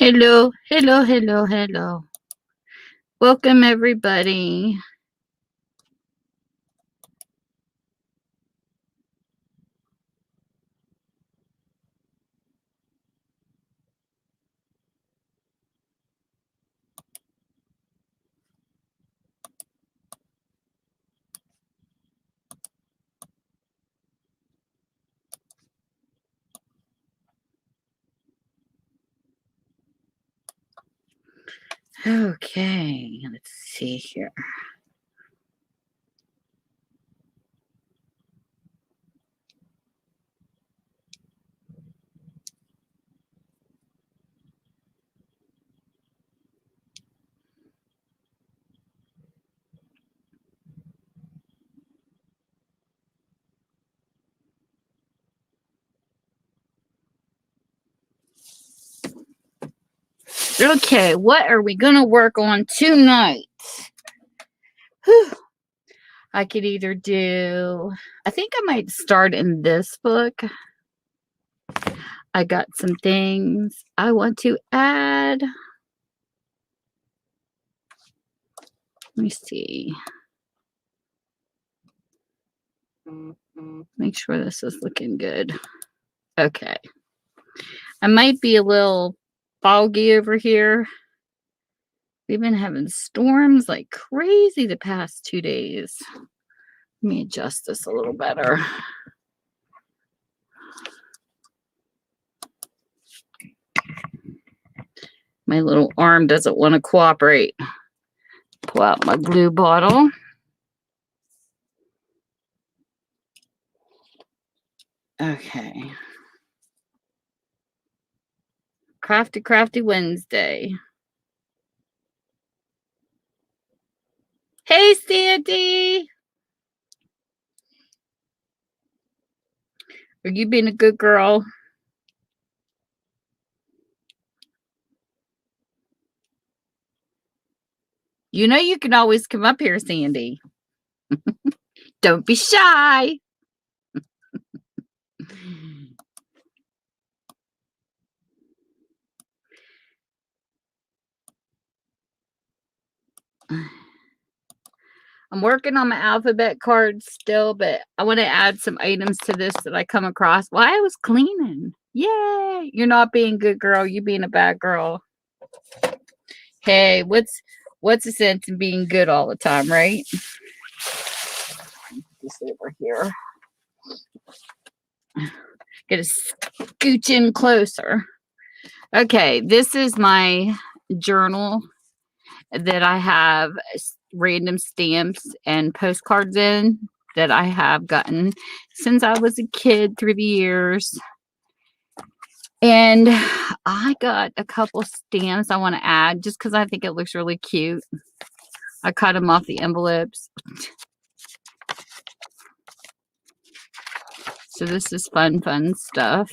Hello, hello, hello, hello. Welcome, everybody. Okay, let's see here. Okay, what are we going to work on tonight? Whew. I could either do, I think I might start in this book. I got some things I want to add. Let me see. Make sure this is looking good. Okay. I might be a little foggy over here. We've been having storms like crazy the past 2 days. Let me adjust this a little better. My little arm doesn't want to cooperate. Pull out my glue bottle. Okay. Crafty Wednesday. Hey, Sandy. Are you being a good girl? You know you can always come up here, Sandy. Don't be shy. I'm working on my alphabet card still, but I want to add some items to this that I come across while I was cleaning. Yay! You're not being a good girl. You being a bad girl. Hey, what's the sense in being good all the time, right? This over here. Get to scooch in closer. Okay, this is my journal that I have random stamps and postcards in that I have gotten since I was a kid through the years. And I got a couple stamps I want to add just because I think it looks really cute. I cut them off the envelopes. So this is fun stuff.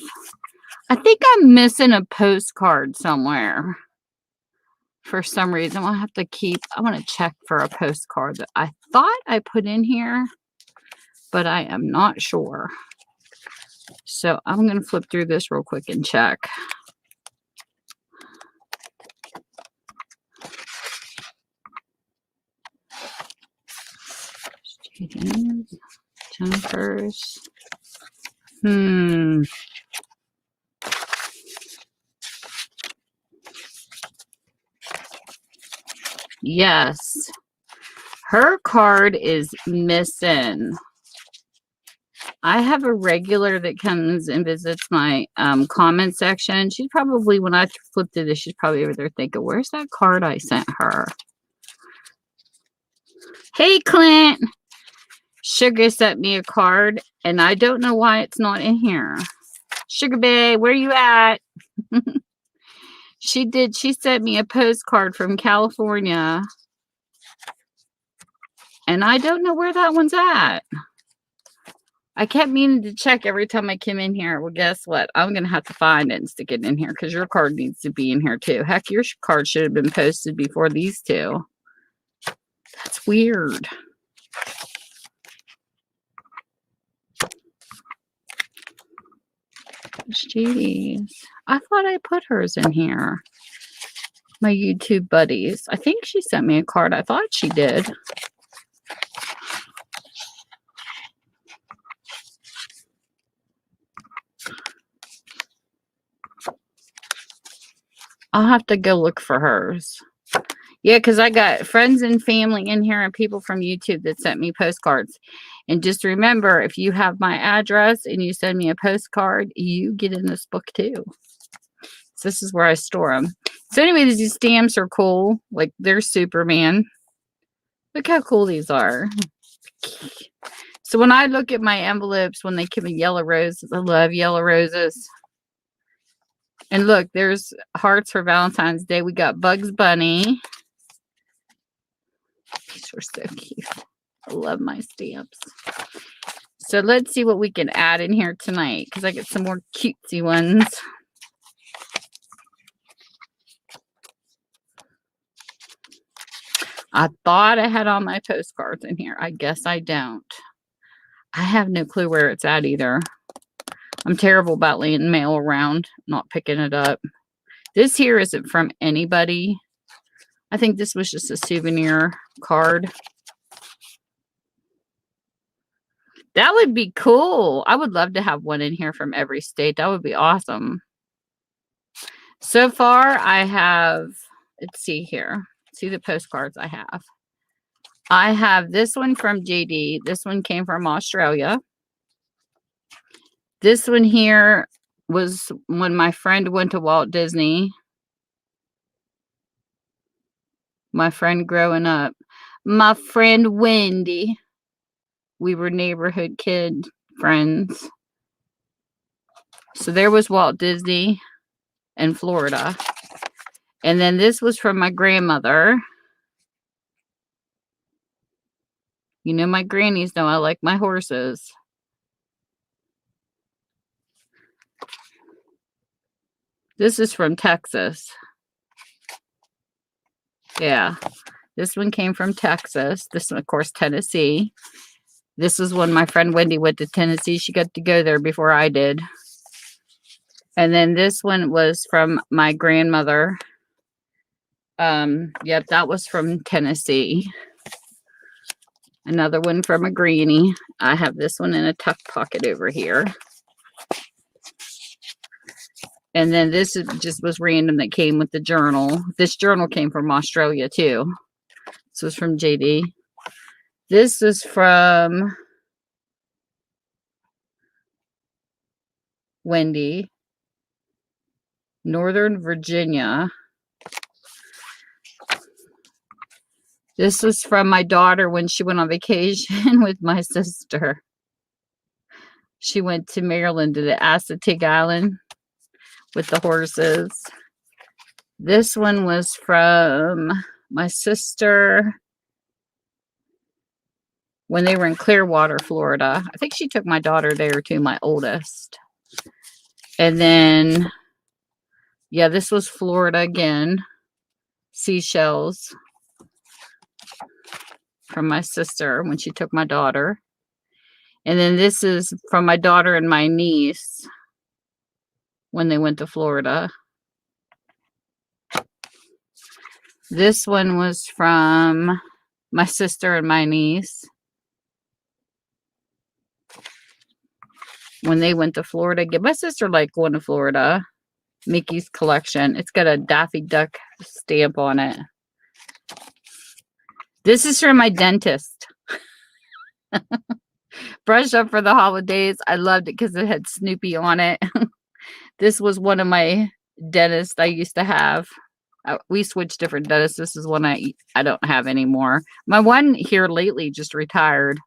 I think I'm missing a postcard somewhere. For some reason, I want to check for a postcard that I thought I put in here, but I am not sure. So I'm going to flip through this real quick and check. Students, jumpers. Yes. Her card is missing. I have a regular that comes and visits my comment section. She's probably, when I flip through this, she's probably over there thinking, where's that card I sent her? Hey, Clint. Sugar sent me a card, and I don't know why it's not in here. Sugar Bae, where you at? She sent me a postcard from California, and I don't know where that one's at. I kept meaning to check every time I came in here. Well, guess what? I'm going to have to find it and stick it in here because your card needs to be in here too. Heck, your card should have been posted before these two. That's weird. Jeez. I thought I put hers in here. My YouTube buddies. I think she sent me a card. I thought she did. I'll have to go look for hers. Yeah, because I got friends and family in here and people from YouTube that sent me postcards. And just remember, if you have my address and you send me a postcard, you get in this book too. So this is where I store them. So anyway, these stamps are cool. Like, they're Superman. Look how cool these are. So when I look at my envelopes, when they give me yellow roses, I love yellow roses. And look, there's hearts for Valentine's Day. We got Bugs Bunny. These were so cute. I love my stamps. So let's see what we can add in here tonight, because I get some more cutesy ones. I thought I had all my postcards in here. I guess I don't. I have no clue where it's at either. I'm terrible about laying mail around, not picking it up. This here isn't from anybody. I think this was just a souvenir card. That would be cool. I would love to have one in here from every state. That would be awesome. So far, I have, let's see here. See the postcards I have. I have this one from JD. This one came from Australia. This one here was when my friend went to Walt Disney. My friend growing up. My friend Wendy. We were neighborhood kid friends. So there was Walt Disney in Florida. And then this was from my grandmother. You know, my grannies know I like my horses. This is from Texas. Yeah. This one came from Texas. This one, of course, Tennessee. This was when my friend Wendy went to Tennessee. She got to go there before I did. And then this one was from my grandmother. Yep, that was from Tennessee. Another one from a granny. I have this one in a tuck pocket over here. And then this just was random that came with the journal. This journal came from Australia too. This was from JD. This is from Wendy, Northern Virginia. This was from my daughter when she went on vacation with my sister. She went to Maryland to the Assateague Island with the horses. This one was from my sister when they were in Clearwater, Florida. I think she took my daughter there too, my oldest. And then, yeah, this was Florida again. Seashells from my sister when she took my daughter. And then this is from my daughter and my niece when they went to Florida. This one was from my sister and my niece when they went to Florida. My sister liked going to Florida. Mickey's collection. It's got a Daffy Duck stamp on it. This is from my dentist. Brushed up for the holidays. I loved it because it had Snoopy on it. This was one of my dentists I used to have. We switched different dentists. This is one I don't have anymore. My one here lately just retired.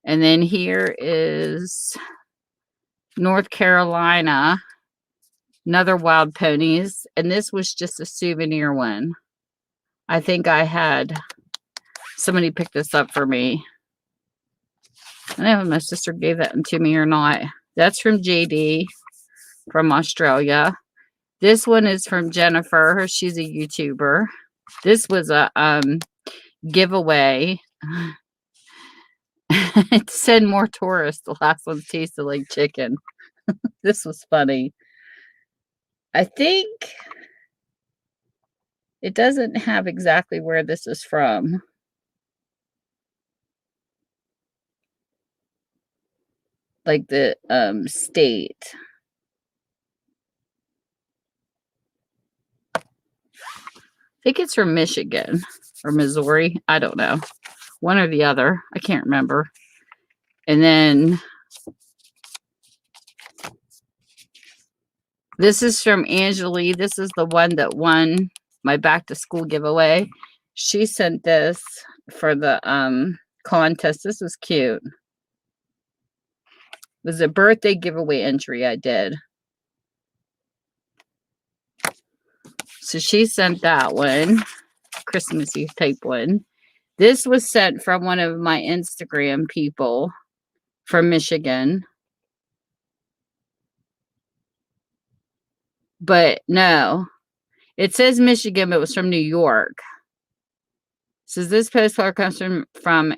And then here is North Carolina. Another Wild Ponies. And this was just a souvenir one. I think I had somebody pick this up for me. I don't know if my sister gave that to me or not. That's from JD from Australia. This one is from Jennifer. She's a YouTuber. This was a giveaway. It said more tourists. The last one tasted like chicken. This was funny. I think It doesn't have exactly where this is from. Like the state. I think it's from Michigan or Missouri. I don't know. One or the other. I can't remember. And then this is from Angela. This is the one that won my back to school giveaway. She sent this for the contest. This was cute. It was a birthday giveaway entry I did. So she sent that one, Christmassy type one. This was sent from one of my Instagram people from Michigan. But no, it says Michigan, but it was from New York. It says this postcard comes from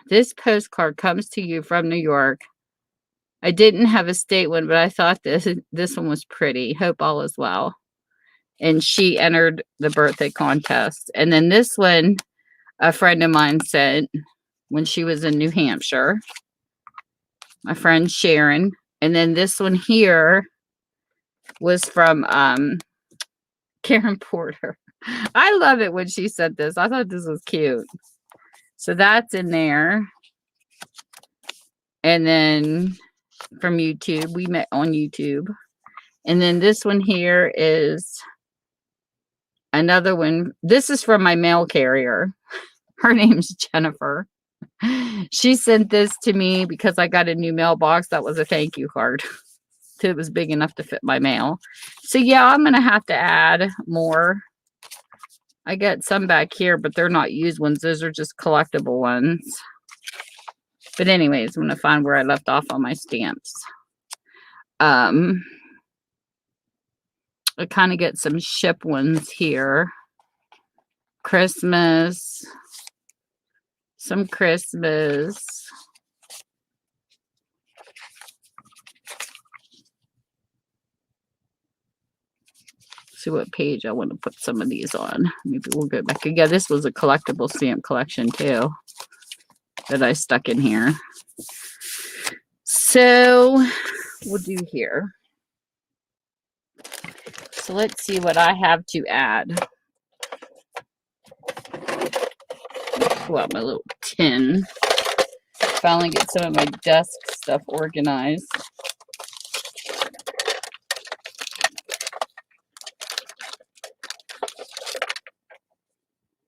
this postcard comes to you from New York. I didn't have a state one, but I thought this one was pretty. Hope all is well. And she entered the birthday contest. And then this one, a friend of mine sent when she was in New Hampshire. My friend Sharon. And then this one here was from Karen Porter. I love it when she said this. I thought this was cute. So that's in there. And then from YouTube, we met on YouTube. And then this one here is another one. This is from my mail carrier. Her name's Jennifer. She sent this to me because I got a new mailbox. That was a thank you card. It was big enough to fit my mail. So yeah, I'm going to have to add more. I got some back here, but they're not used ones. Those are just collectible ones. But anyways, I'm going to find where I left off on my stamps. I kind of get some ship ones here. Christmas. Some Christmas. See what page I want to put some of these on. Maybe we'll go back. Yeah, this was a collectible stamp collection too that I stuck in here. So we'll do here. So let's see what I have to add. Pull out my little tin. Finally get some of my desk stuff organized.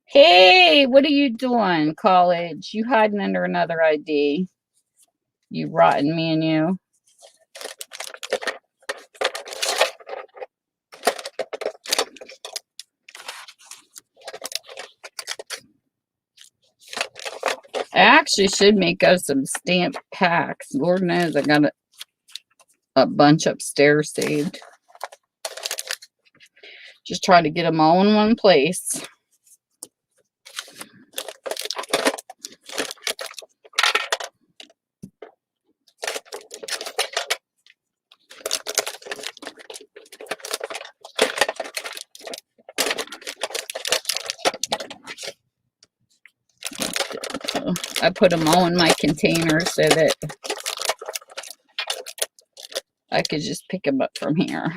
Hey, what are you doing, college? You hiding under another ID. You rotten me and you. I actually should make us some stamp packs. Lord knows I got a bunch upstairs saved. Just try to get them all in one place. I put them all in my container so that I could just pick them up from here.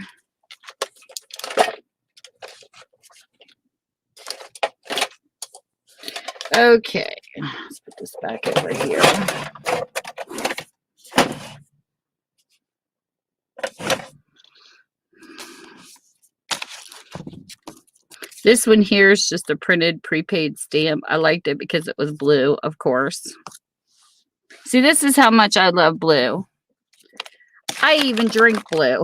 Okay, let's put this back over here. This one here is just a printed prepaid stamp. I liked it because it was blue, of course. See, this is how much I love blue. I even drink blue.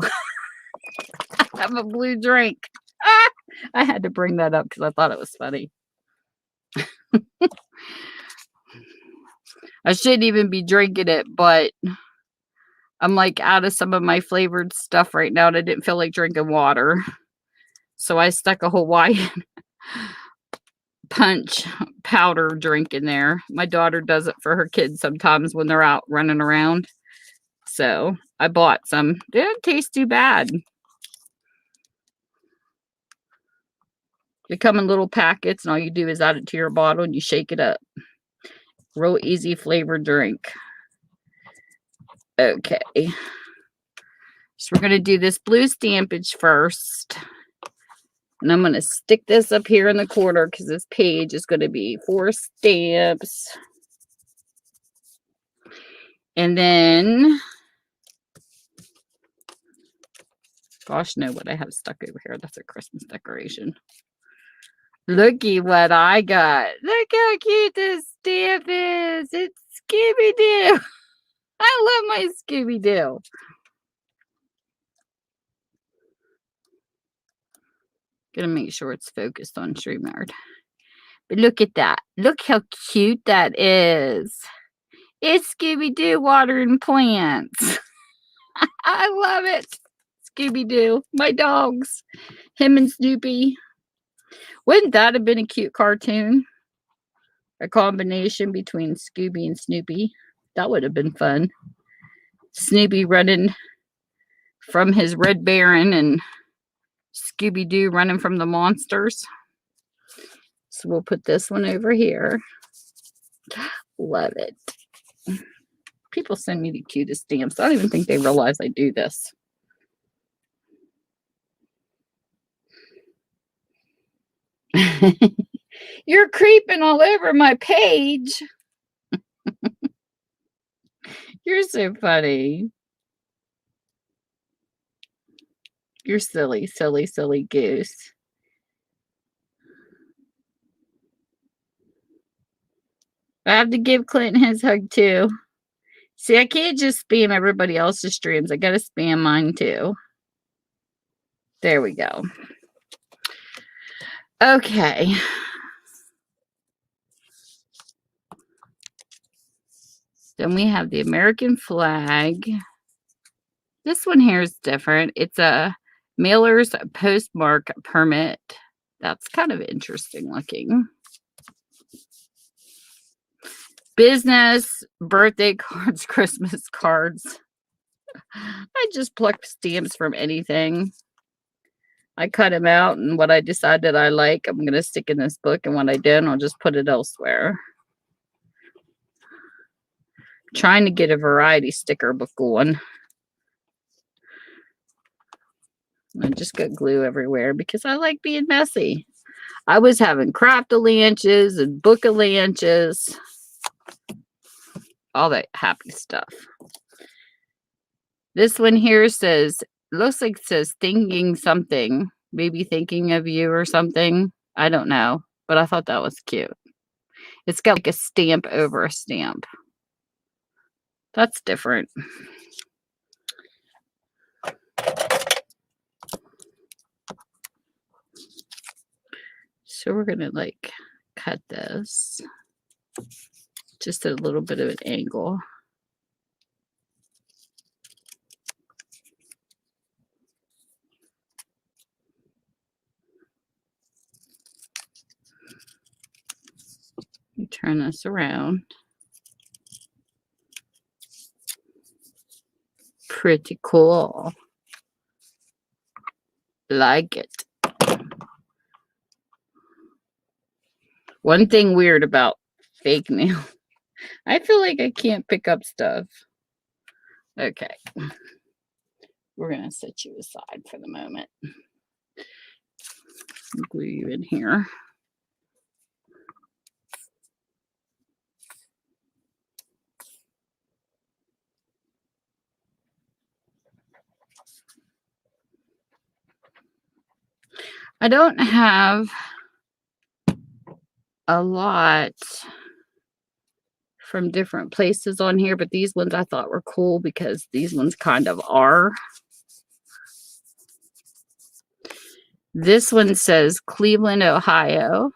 I have a blue drink. Ah, I had to bring that up because I thought it was funny. I shouldn't even be drinking it, but I'm like out of some of my flavored stuff right now and I didn't feel like drinking water. So I stuck a Hawaiian punch powder drink in there. My daughter does it for her kids sometimes when they're out running around. So I bought some. They didn't taste too bad. They come in little packets, and all you do is add it to your bottle and you shake it up. Real easy flavored drink. Okay. So we're going to do this blue stampage first. And I'm going to stick this up here in the corner because this page is going to be 4 stamps. And then, gosh, no, what I have stuck over here. That's a Christmas decoration. Looky what I got. Look how cute this stamp is. It's Scooby-Doo. I love my Scooby-Doo. Gonna make sure it's focused on StreamYard. But look at that. Look how cute that is. It's Scooby-Doo watering plants. I love it. Scooby-Doo. My dogs. Him and Snoopy. Wouldn't that have been a cute cartoon? A combination between Scooby and Snoopy. That would have been fun. Snoopy running from his Red Baron and Scooby-Doo running from the monsters. So we'll put this one over here. Love it. People send me the cutest stamps. I don't even think they realize I do this. You're creeping all over my page. You're so funny. You're silly, silly, silly goose. I have to give Clinton his hug too. See, I can't just spam everybody else's streams. I gotta spam mine too. There we go. Okay. Then we have the American flag. This one here is different. It's a mailer's postmark permit. That's kind of interesting looking. Business, birthday cards, Christmas cards. I just pluck stamps from anything. I cut them out, and what I decide that I like, I'm going to stick in this book, and what I don't, I'll just put it elsewhere. Trying to get a variety sticker book going. I just got glue everywhere because I like being messy. I was having craft-a-lanches and book-a-lanches. All that happy stuff. This one here says, looks like it says thinking something. Maybe thinking of you or something. I don't know. But I thought that was cute. It's got like a stamp over a stamp. That's different. So we're going to like cut this just at a little bit of an angle. You turn this around. Pretty cool. Like it. One thing weird about fake nail. I feel like I can't pick up stuff. Okay. We're going to set you aside for the moment. Glue you in here. I don't have a lot from different places on here, but these ones I thought were cool because these ones kind of are. This one says Cleveland, Ohio.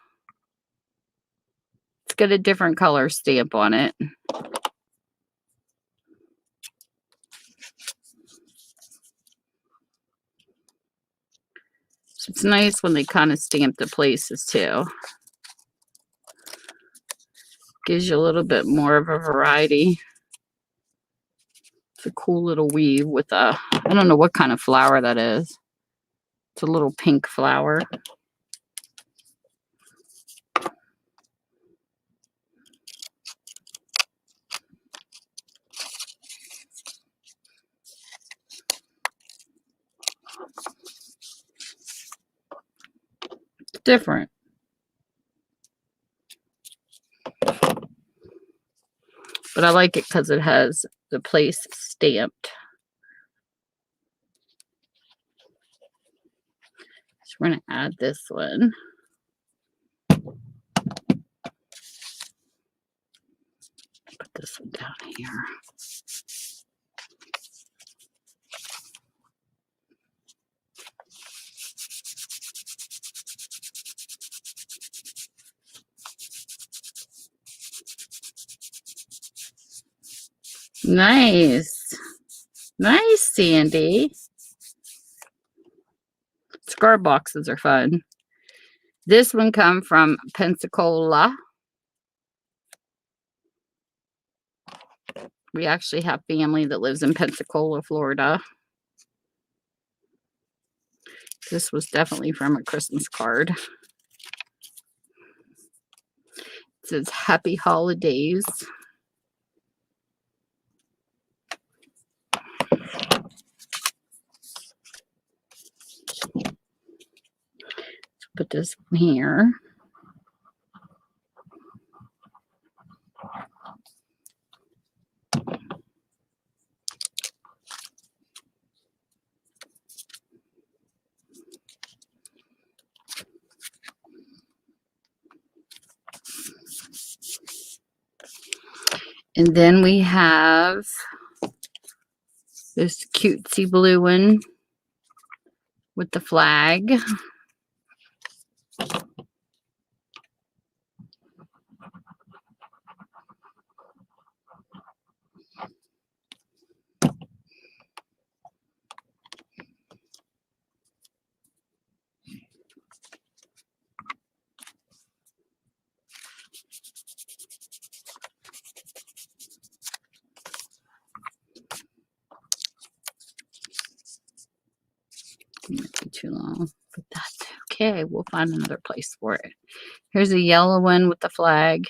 It's got a different color stamp on it. It's nice when they kind of stamp the places too. Gives you a little bit more of a variety. It's a cool little weave with a, I don't know what kind of flower that is. It's a little pink flower. different. But I like it because it has the place stamped. So we're going to add this one. Put this one down here. Nice. Nice, Sandy. Scar boxes are fun. This one come from Pensacola. We actually have family that lives in Pensacola, Florida. This was definitely from a Christmas card. It says Happy Holidays. Put this one here. And then we have this cutesy blue one with the flag. Might be too long, but that's okay. We'll find another place for it. Here's a yellow one with the flag.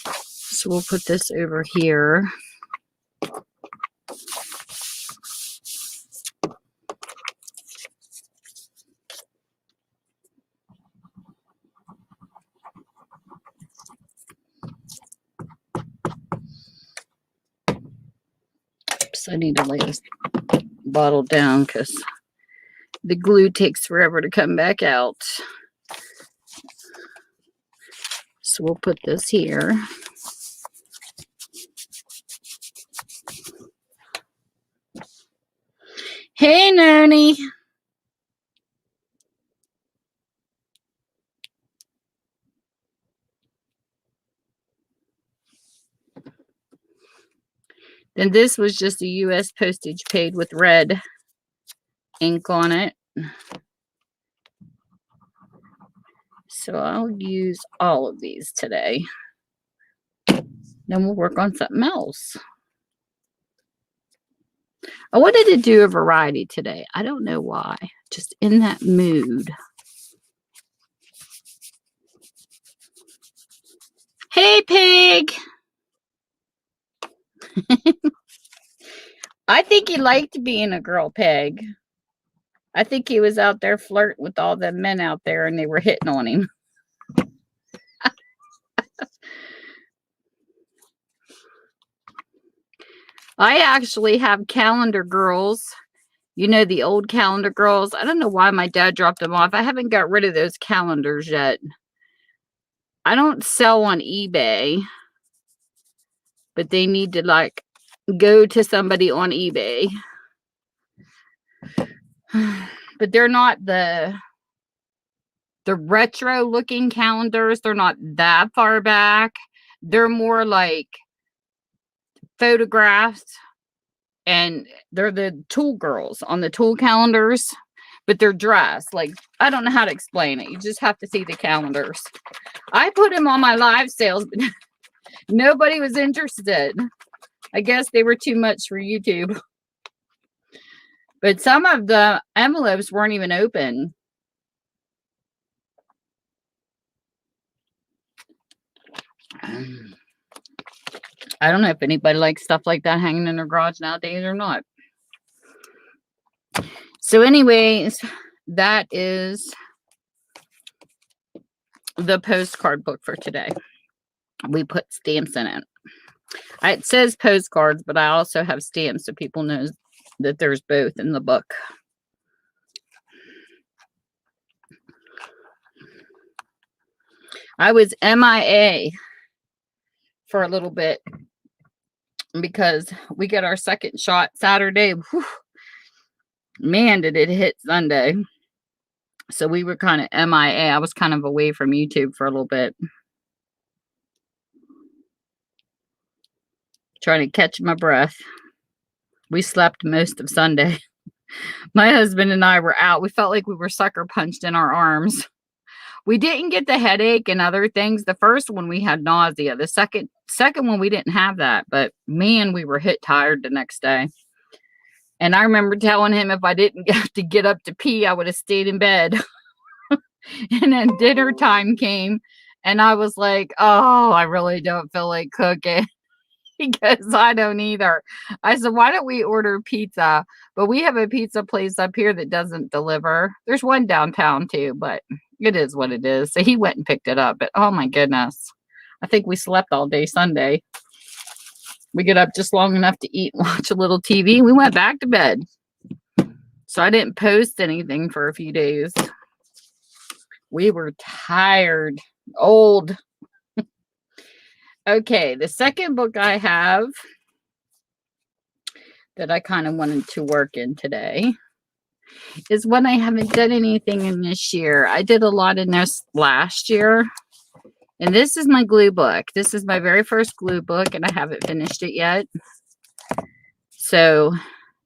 So we'll put this over here. Oops, I need to lay this bottle down because the glue takes forever to come back out. So we'll put this here. Hey, Noni. Then this was just a U.S. postage paid with red ink on it. So I'll use all of these today. Then we'll work on something else. I wanted to do a variety today. I don't know why. Just in that mood. Hey, pig. I think he liked being a girl pig. I think he was out there flirting with all the men out there and they were hitting on him. I actually have calendar girls. You know, the old calendar girls. I don't know why my dad dropped them off. I haven't got rid of those calendars yet. I don't sell on eBay, but they need to like go to somebody on eBay. But they're not the retro looking calendars. They're not that far back. They're more like photographs, and they're the tool girls on the tool calendars, but they're dressed like, I don't know how to explain it. You just have to see the calendars. I put them on my live sales, but nobody was interested. I guess they were too much for YouTube. But some of the envelopes weren't even open. I don't know if anybody likes stuff like that hanging in their garage nowadays or not. So anyways, that is the postcard book for today. We put stamps in it. It says postcards, but I also have stamps so people know that there's both in the book. I was MIA for a little bit because we get our second shot Saturday. Whew. Man, did it hit Sunday. So we were kind of MIA. I was kind of away from YouTube for a little bit. Trying to catch my breath. We slept most of Sunday. My husband and I were out. We felt like we were sucker punched in our arms. We didn't get the headache and other things. The first one we had nausea. The second one we didn't have that. But man, we were hit tired the next day. And I remember telling him if I didn't have to get up to pee, I would have stayed in bed. And then dinner time came. And I was like, oh, I really don't feel like cooking. Because I don't either. I said, why don't we order pizza? But we have a pizza place up here that doesn't deliver. There's one downtown too, but it is what it is. So he went and picked it up. But oh my goodness. I think we slept all day Sunday. We get up just long enough to eat and watch a little TV. We went back to bed. So I didn't post anything for a few days. We were tired, old. Okay, the second book I have that I kind of wanted to work in today is one I haven't done anything in this year. I did a lot in this last year. And this is my glue book. This is my very first glue book, and I haven't finished it yet. So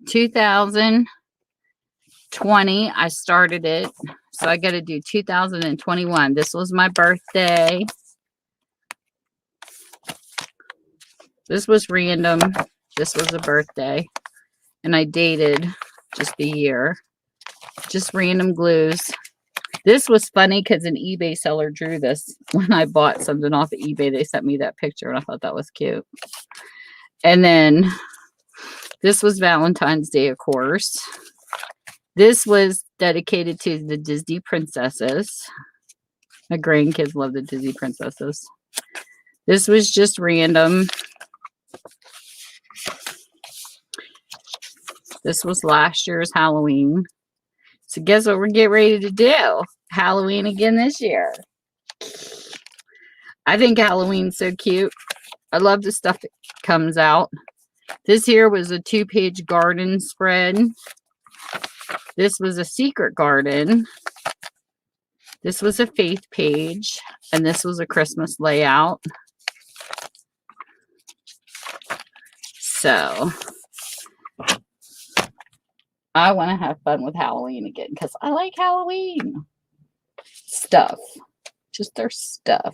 2020, I started it. So I got to do 2021. This was my birthday. This was random. This was a birthday. And I dated just the year. Just random glues. This was funny because an eBay seller drew this when I bought something off of eBay. They sent me that picture and I thought that was cute. And then this was Valentine's Day, of course. This was dedicated to the Disney princesses. My grandkids love the Disney princesses. This was just random. This was last year's Halloween. So guess what we're getting ready to do? Halloween again this year. I think Halloween's so cute. I love the stuff that comes out. This here was a 2-page garden spread. This was a secret garden. This was a faith page. And this was a Christmas layout. So I want to have fun with Halloween again because I like Halloween stuff. Just their stuff.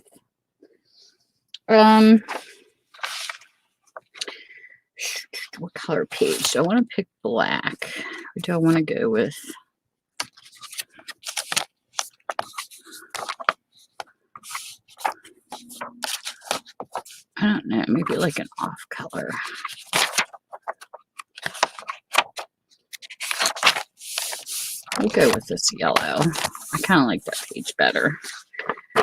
What color page? Do I want to pick black? Or do I want to go with I don't know, maybe like an off color. We'll go with this yellow. I kind of like that page better.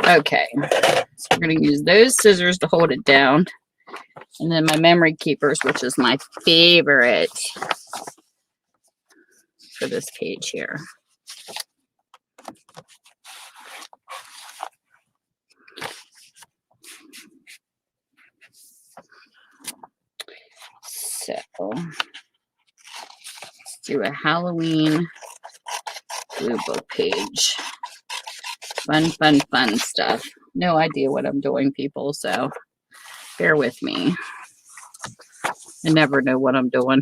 Okay, so we're going to use those scissors to hold it down. And then my memory keepers, which is my favorite for this page here. So let's do a Halloween glue book page. Fun, fun, fun stuff. No idea what I'm doing, people, so bear with me. I never know what I'm doing.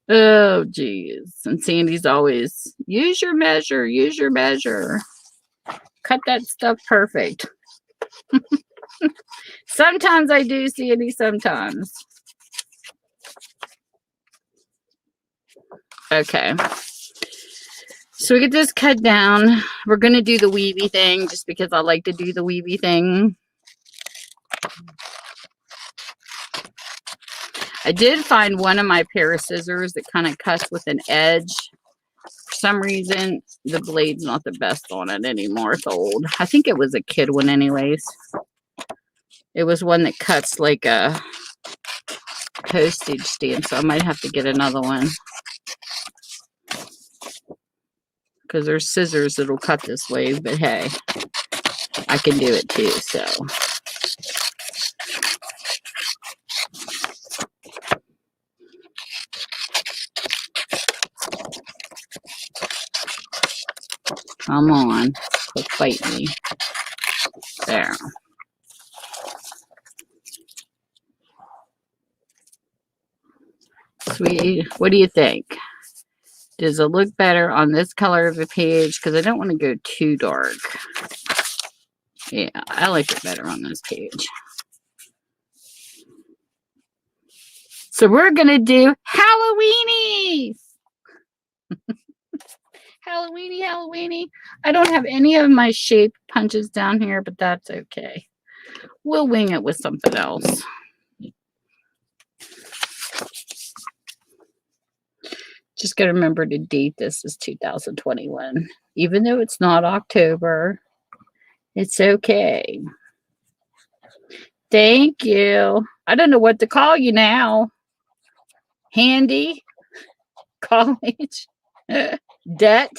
Oh, geez. And Sandy's always, use your measure, use your measure. Cut that stuff perfect. Sometimes I do, Sandy, sometimes. Okay. So we get this cut down. We're going to do the weavy thing just because I like to do the weavy thing. I did find one of my pair of scissors that kind of cuts with an edge. For some reason, the blade's not the best on it anymore. It's old. I think it was a kid one anyways. It was one that cuts like a postage stamp, so I might have to get another one. Because there's scissors that'll cut this way, but hey, I can do it too, so. Come on, quit fighting me. There. Sweetie, what do you think? Does it look better on this color of a page? Because I don't want to go too dark. Yeah, I like it better on this page. So we're going to do Halloweenies. Halloweeny, Halloweeny. I don't have any of my shape punches down here, but that's okay. We'll wing it with something else. Just got to remember to date this as 2021. Even though it's not October, it's okay. Thank you. I don't know what to call you now. Handy? College? Debt?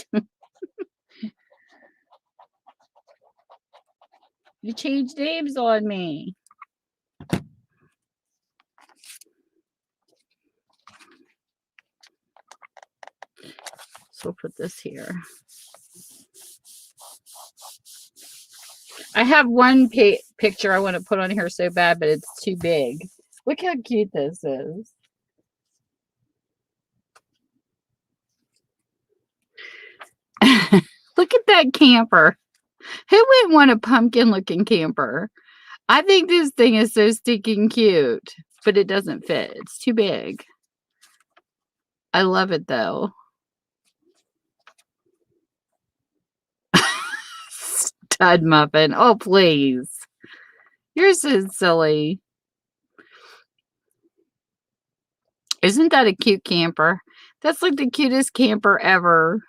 You changed names on me. So we'll put this here. I have one picture I want to put on here so bad, but it's too big. Look how cute this is. Look at that camper. Who wouldn't want a pumpkin-looking camper? I think this thing is so stinking cute, but it doesn't fit. It's too big. I love it, though. Stud muffin. Oh, please. You're so silly. Isn't that a cute camper? That's like the cutest camper ever.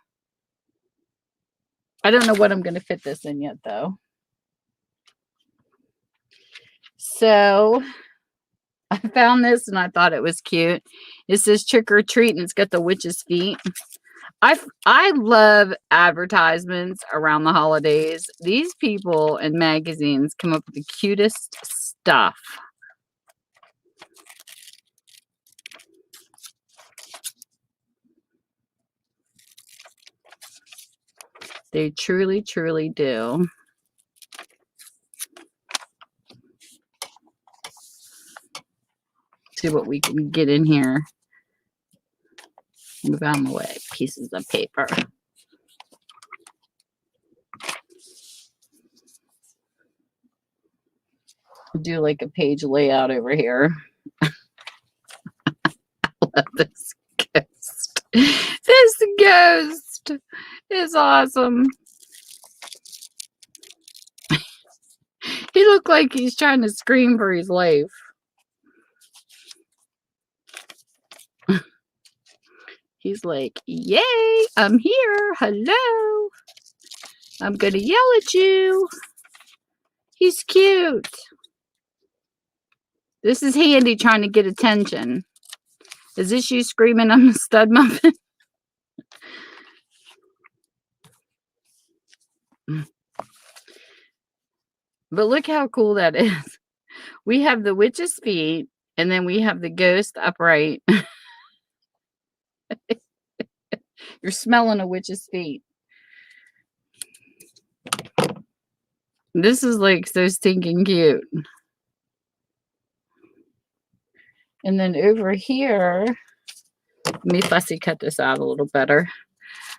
I don't know what I'm going to fit this in yet, though. So I found this and I thought it was cute. It says trick or treat and it's got the witch's feet. I love advertisements around the holidays. These people in magazines come up with the cutest stuff. They truly, truly do. See what we can get in here. Move out of the way. Pieces of paper. Do like a page layout over here. I love this ghost. This ghost is awesome. He looked like he's trying to scream for his life. He's like, yay, I'm here. Hello. I'm going to yell at you. He's cute. This is Handy trying to get attention. Is this you screaming I'm a stud muffin? But look how cool that is. We have the witch's feet, and then we have the ghost upright. You're smelling a witch's feet. This is like so stinking cute. And then over here, let me fussy cut this out a little better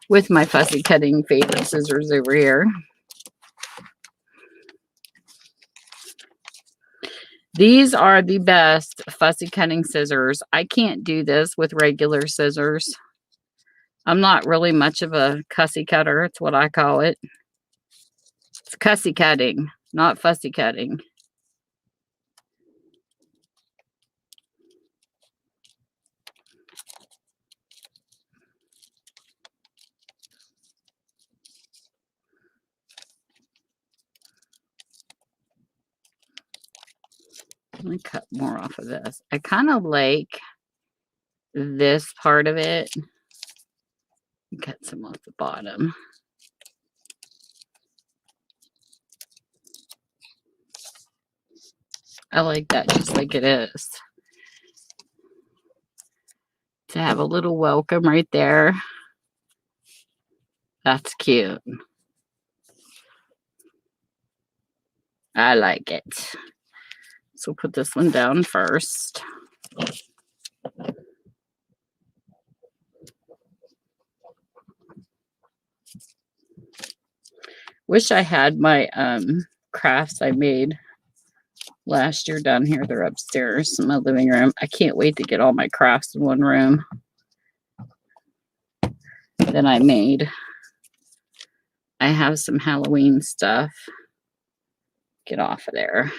with my fussy cutting favorite scissors over here. These are the best fussy cutting scissors. I can't do this with regular scissors. I'm not really much of a cussy cutter. It's what I call it. It's cussy cutting, not fussy cutting. Let me cut more off of this. I kind of like this part of it. Cut some off the bottom. I like that just like it is. To have a little welcome right there. That's cute. I like it. So we'll put this one down first. Wish I had my crafts I made last year down here. They're upstairs in my living room. I can't wait to get all my crafts in one room that I made. I have some Halloween stuff. Get off of there.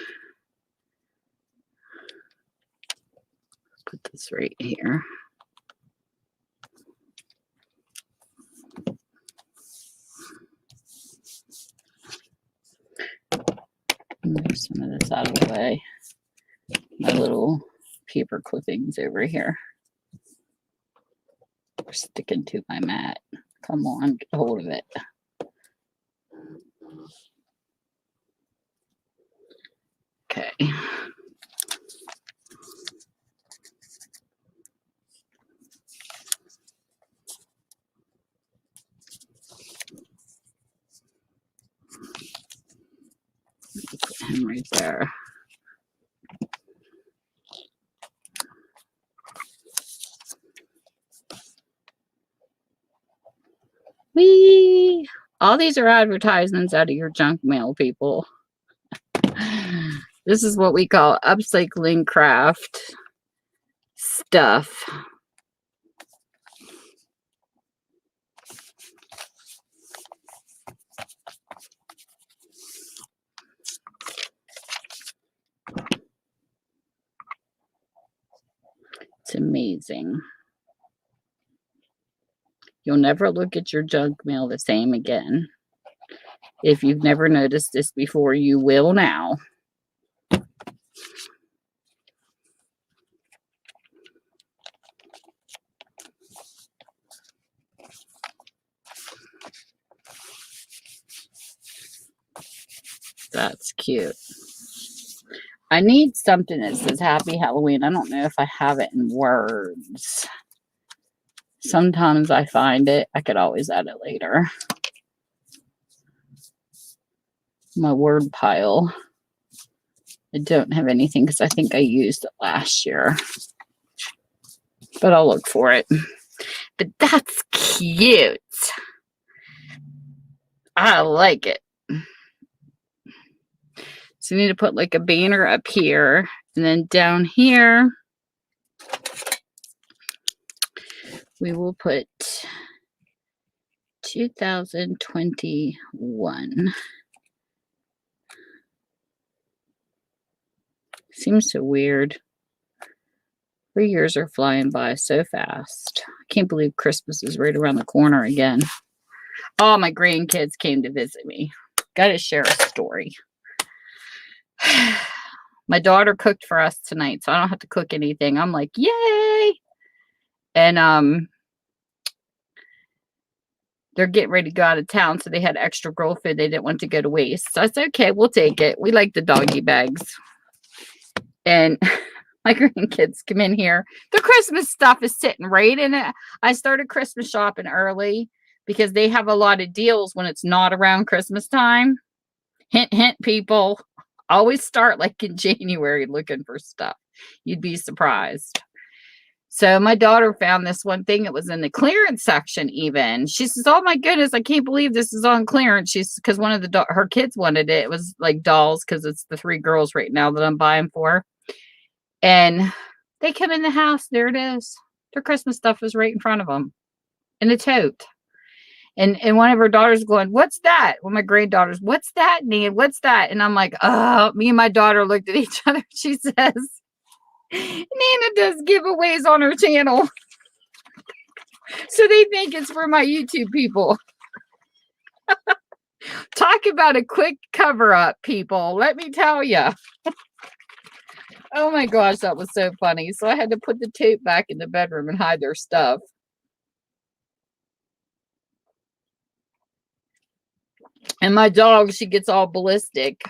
Put this right here. Move some of this out of the way. My little paper clippings over here. They're sticking to my mat. Come on, get a hold of it. Okay. Put him right there. Whee! All these are advertisements out of your junk mail, people. This is what we call upcycling craft stuff. It's amazing. You'll never look at your junk mail the same again. If you've never noticed this before, you will now. That's cute. I need something that says Happy Halloween. I don't know if I have it in words. Sometimes I find it. I could always add it later. My word pile. I don't have anything because I think I used it last year. But I'll look for it. But that's cute. I like it. So we need to put like a banner up here. And then down here, we will put 2021. Seems so weird. 3 years are flying by so fast. I can't believe Christmas is right around the corner again. All my grandkids came to visit me. Gotta share a story. My daughter cooked for us tonight, so I don't have to cook anything. I'm like, yay! And they're getting ready to go out of town, so they had extra girl food they didn't want to go to waste. So I said, okay, we'll take it. We like the doggy bags. And my grandkids come in here. The Christmas stuff is sitting right in it. I started Christmas shopping early because they have a lot of deals when it's not around Christmas time. Hint, hint, people. Always start like in January looking for stuff. You'd be surprised. So my daughter found this one thing. It was in the clearance section even. She says, oh my goodness, I can't believe this is on clearance. She's because one of her kids wanted it. It was like dolls because it's the 3 girls right now that I'm buying for. And they come in the house. There it is. Their Christmas stuff was right in front of them in a tote. And one of her daughters going, what's that? One of my granddaughters, what's that, Nan? What's that? And I'm like, oh, me and my daughter looked at each other. She says, Nana does giveaways on her channel. So they think it's for my YouTube people. Talk about a quick cover up, people. Let me tell you. Oh my gosh, that was so funny. So I had to put the tape back in the bedroom and hide their stuff. And my dog, she gets all ballistic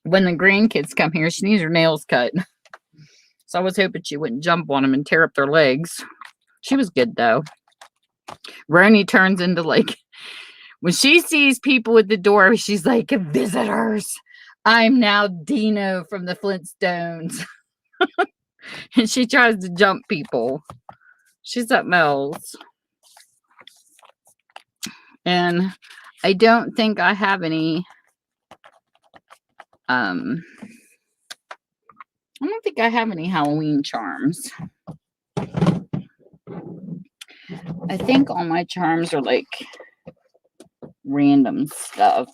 when the grandkids come here. She needs her nails cut. So I was hoping she wouldn't jump on them and tear up their legs. She was good though. Roni turns into like, when she sees people at the door, she's like, visitors. I'm now Dino from the Flintstones. And she tries to jump people. She's at Mel's. And I don't think I have any. I don't think I have any Halloween charms. I think all my charms are like random stuff.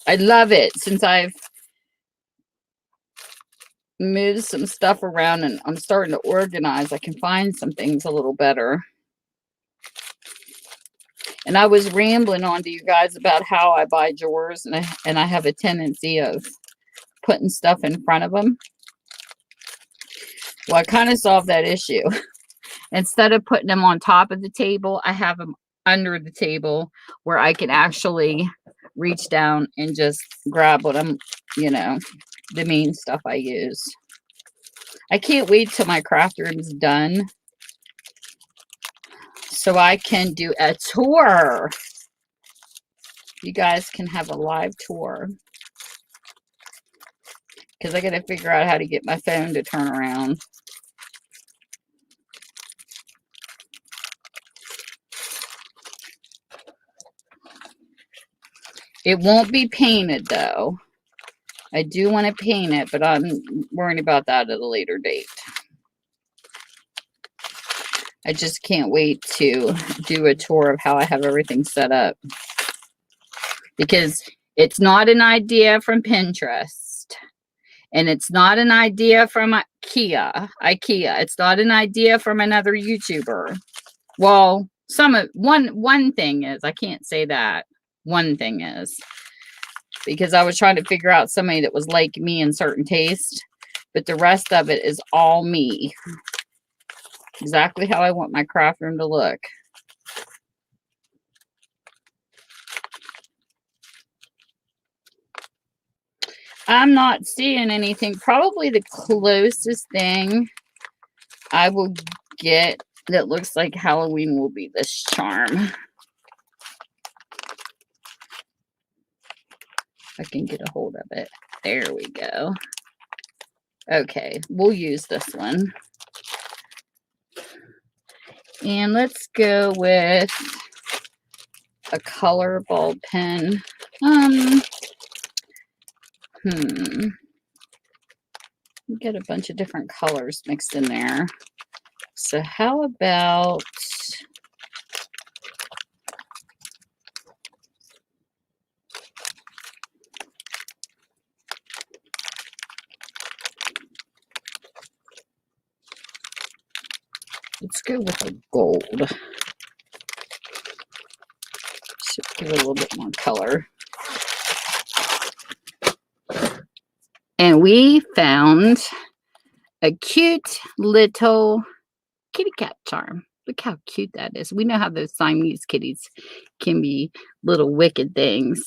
I love it since I've moved some stuff around and I'm starting to organize. I can find some things a little better. And I was rambling on to you guys about how I buy drawers, and I have a tendency of putting stuff in front of them. Well, I kind of solved that issue. Instead of putting them on top of the table, I have them under the table where I can actually reach down and just grab what I'm, the main stuff I use. I can't wait till my craft room's done so I can do a tour. You guys can have a live tour. Because I got to figure out how to get my phone to turn around. It won't be painted though. I do want to paint it, but I'm worrying about that at a later date. I just can't wait to do a tour of how I have everything set up. Because it's not an idea from Pinterest. And it's not an idea from IKEA. It's not an idea from another YouTuber. Well, one thing is, I can't say that. One thing is, because I was trying to figure out somebody that was like me in certain taste, but the rest of it is all me. Exactly how I want my craft room to look. I'm not seeing anything. Probably the closest thing I will get that looks like Halloween will be this charm. I can get a hold of it. There we go. Okay, we'll use this one. And let's go with a color ball pen. We get a bunch of different colors mixed in there. So how about let's go with a gold. Should give it a little bit more color. And we found a cute little kitty cat charm. Look how cute that is. We know how those Siamese kitties can be little wicked things.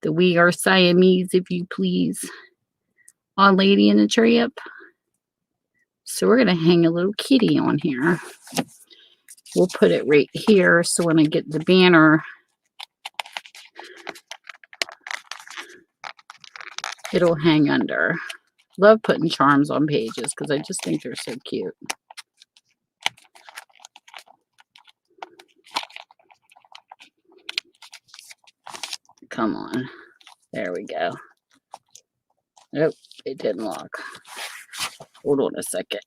The we are Siamese, if you please, on Lady and the Tramp. So we're going to hang a little kitty on here. We'll put it right here so when I get the banner, it'll hang under. Love putting charms on pages because I just think they're so cute. Come on. There we go. Nope, it didn't lock. Hold on a second.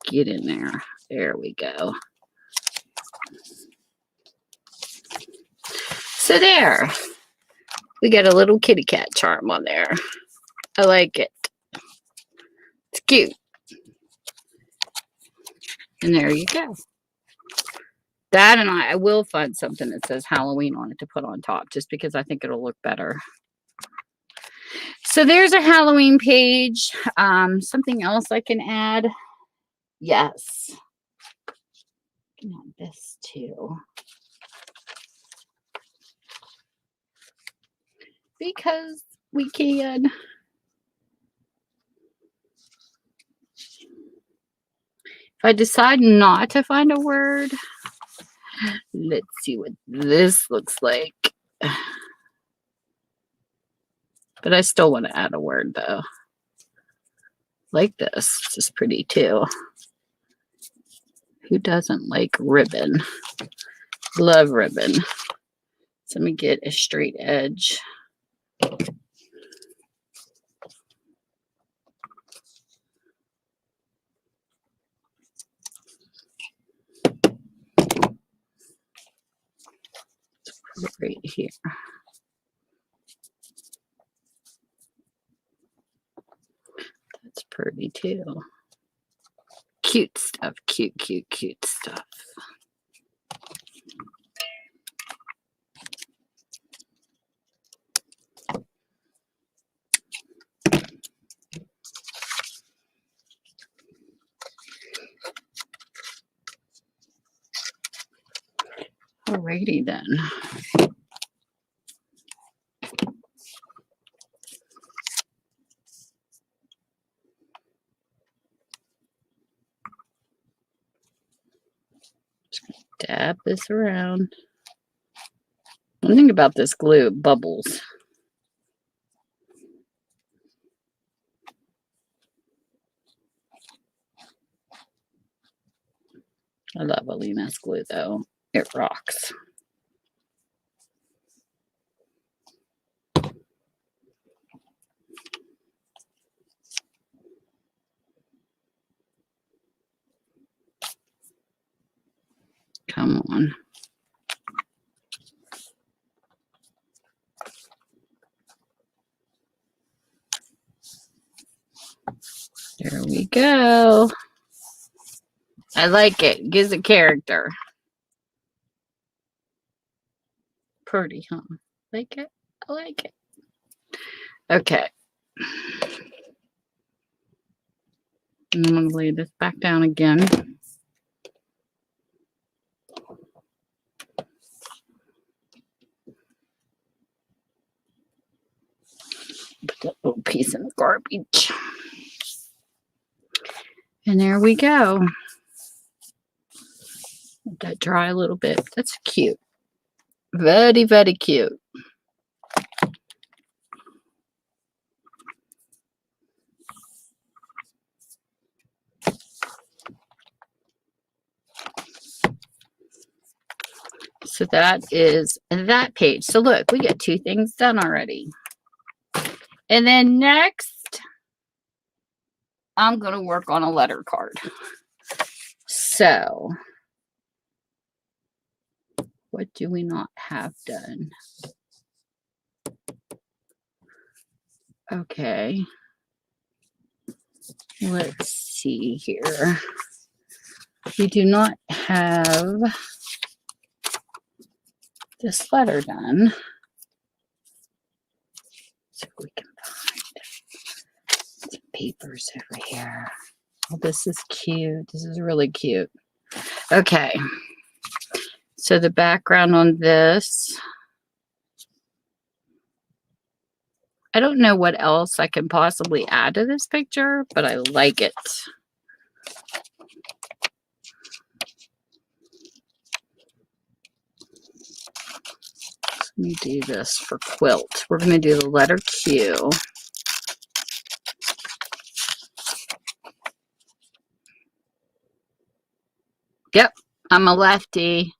Get in there. There we go. So there. We got a little kitty cat charm on there. I like it. It's cute. And there you go. That and I will find something that says Halloween on it to put on top just because I think it'll look better. So there's a Halloween page. Something else I can add. Yes. I can add this too. Because we can. If I decide not to find a word, let's see what this looks like. But I still want to add a word though. Like this. This is pretty too. Who doesn't like ribbon? Love ribbon. So let me get a straight edge. Right here. That's pretty too. Cute stuff. Cute, cute, cute stuff. Alrighty then. Just gonna dab this around. One thing about this glue, it bubbles. I love Aleena's glue though. It rocks. Come on. There we go. I like it. Gives a character. Pretty, huh? Like it? I like it. Okay. And I'm going to lay this back down again. Put that little piece in the garbage. And there we go. Let that dry a little bit. That's cute. Very, very cute. So that is that page. So look, we get 2 things done already. And then next, I'm going to work on a letter card. So, what do we not have done? Okay. Let's see here. We do not have this letter done. So we can find some papers over here. Oh, this is cute. This is really cute. Okay. So the background on this, I don't know what else I can possibly add to this picture, but I like it. Let me do this for quilt. We're going to do the letter Q. Yep, I'm a lefty.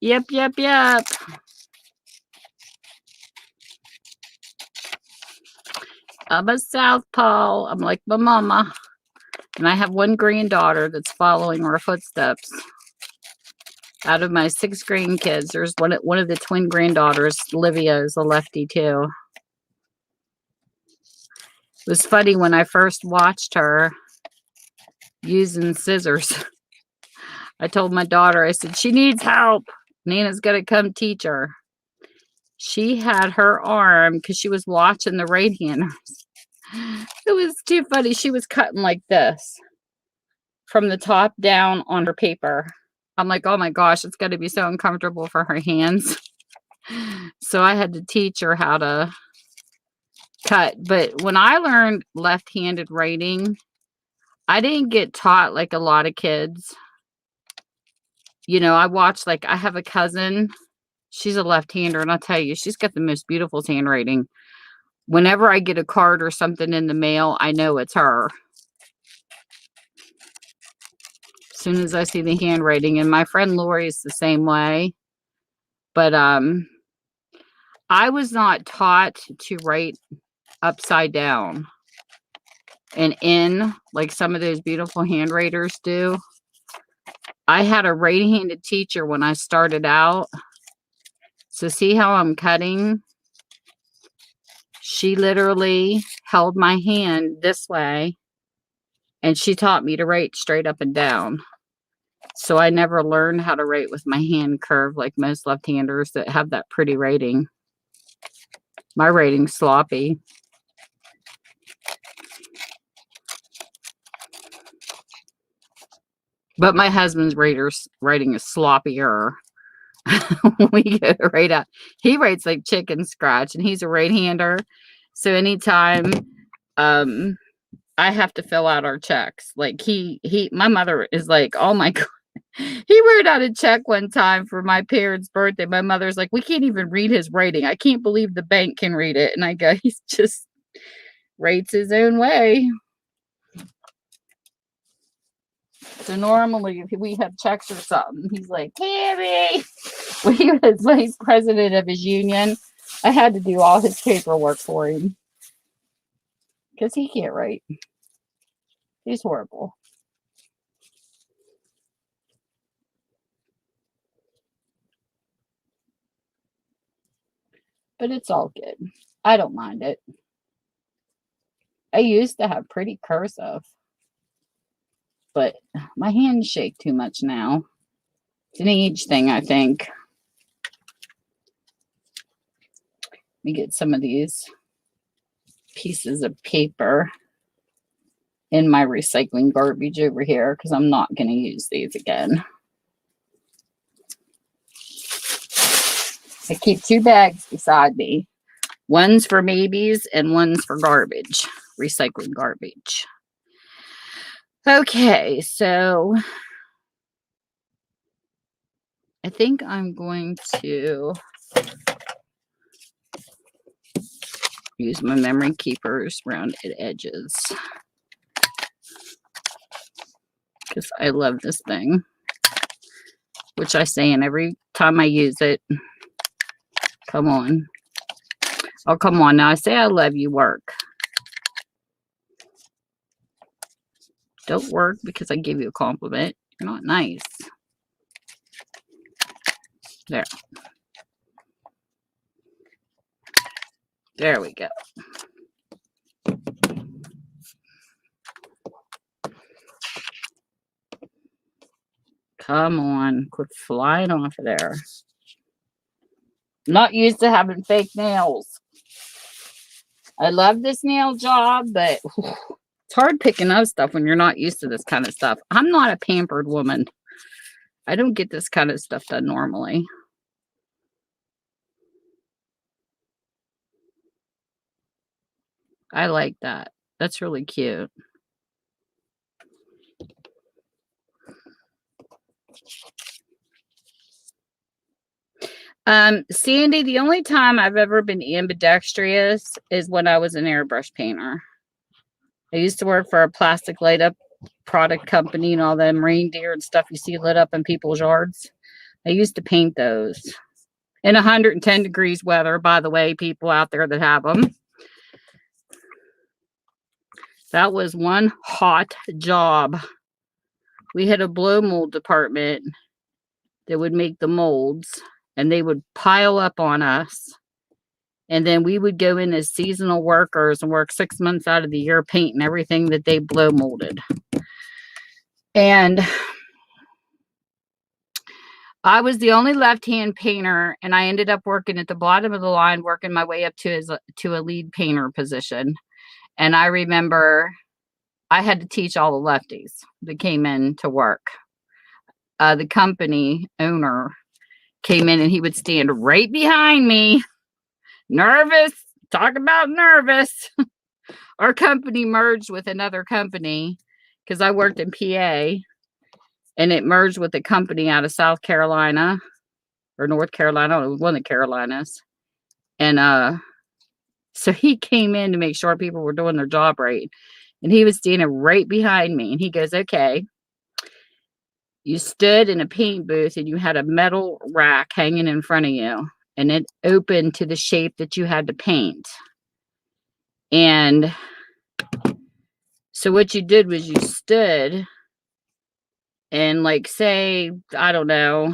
Yep, yep, yep. I'm a southpaw. I'm like my mama. And I have one granddaughter that's following her footsteps. Out of my 6 grandkids, there's one of the twin granddaughters, Livia, is a lefty too. It was funny when I first watched her using scissors. I told my daughter, I said, she needs help. Nana's going to come teach her. She had her arm because she was watching the right handers. It was too funny. She was cutting like this from the top down on her paper. I'm like, oh my gosh, it's got to be so uncomfortable for her hands. So I had to teach her how to cut. But when I learned left-handed writing, I didn't get taught like a lot of kids. You know, I watched, like, I have a cousin. She's a left-hander, and I'll tell you, she's got the most beautiful handwriting. Whenever I get a card or something in the mail, I know it's her. As soon as I see the handwriting, and my friend Lori's the same way. But I was not taught to write upside down and in like some of those beautiful handwriters do. I had a right-handed teacher when I started out. So see how I'm cutting? She literally held my hand this way, and she taught me to write straight up and down. So I never learned how to write with my hand curved like most left-handers that have that pretty writing. My writing's sloppy. But my husband's writing is sloppier. We go right out. He writes like chicken scratch, and he's a right-hander. So anytime I have to fill out our checks, like my mother is like, oh my God. He wrote out a check one time for my parents' birthday. My mother's like, we can't even read his writing. I can't believe the bank can read it. And I go, he's just writes his own way. So normally if we have checks or something, he's like, Tammy. When he was vice president of his union, I had to do all his paperwork for him. Because he can't write. He's horrible. But it's all good. I don't mind it. I used to have pretty cursive. But my hands shake too much now. It's an age thing, I think. Let me get some of these pieces of paper in my recycling garbage over here because I'm not going to use these again. I keep 2 bags beside me. One's for maybes and one's for garbage, recycling garbage. Okay, so I think I'm going to use my memory keepers rounded edges because I love this thing, which I say in every time I use it. Come on. Oh, come on. Now I say I love you, work. Don't work because I give you a compliment. You're not nice. There. There we go. Come on. Quit flying off of there. I'm not used to having fake nails. I love this nail job, but it's hard picking up stuff when you're not used to this kind of stuff. I'm not a pampered woman. I don't get this kind of stuff done normally. I like that. That's really cute. Sandy, the only time I've ever been ambidextrous is when I was an airbrush painter. I used to work for a plastic light up product company and all them reindeer and stuff you see lit up in people's yards. I used to paint those in 110 degrees weather, by the way, people out there that have them. That was one hot job. We had a blow mold department that would make the molds, and they would pile up on us. And then we would go in as seasonal workers and work 6 months out of the year painting everything that they blow molded. And I was the only left-hand painter, and I ended up working at the bottom of the line, working my way up to a lead painter position. And I remember I had to teach all the lefties that came in to work. The company owner came in and he would stand right behind me, nervous, talk about nervous. Our company merged with another company because I worked in PA, and it merged with a company out of South Carolina or North Carolina. It was one of the Carolinas. And so he came in to make sure people were doing their job right. And he was standing right behind me. And he goes, okay, you stood in a paint booth and you had a metal rack hanging in front of you. And it opened to the shape that you had to paint. And so what you did was you stood and, like, say, I don't know,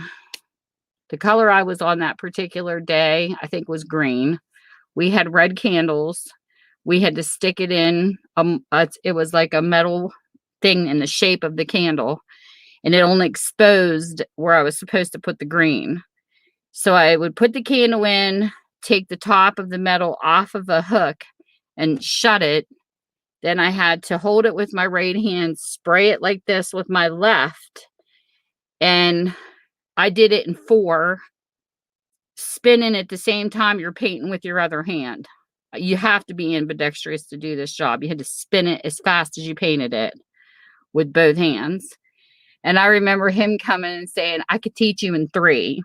the color I was on that particular day, I think, was green. We had red candles. We had to stick it in. It was like a metal thing in the shape of the candle, and it only exposed where I was supposed to put the green. So I would put the candle in, take the top of the metal off of a hook, and shut it. Then I had to hold it with my right hand, spray it like this with my left. And I did it in 4, spinning at the same time you're painting with your other hand. You have to be ambidextrous to do this job. You had to spin it as fast as you painted it with both hands. And I remember him coming and saying, I could teach you in 3.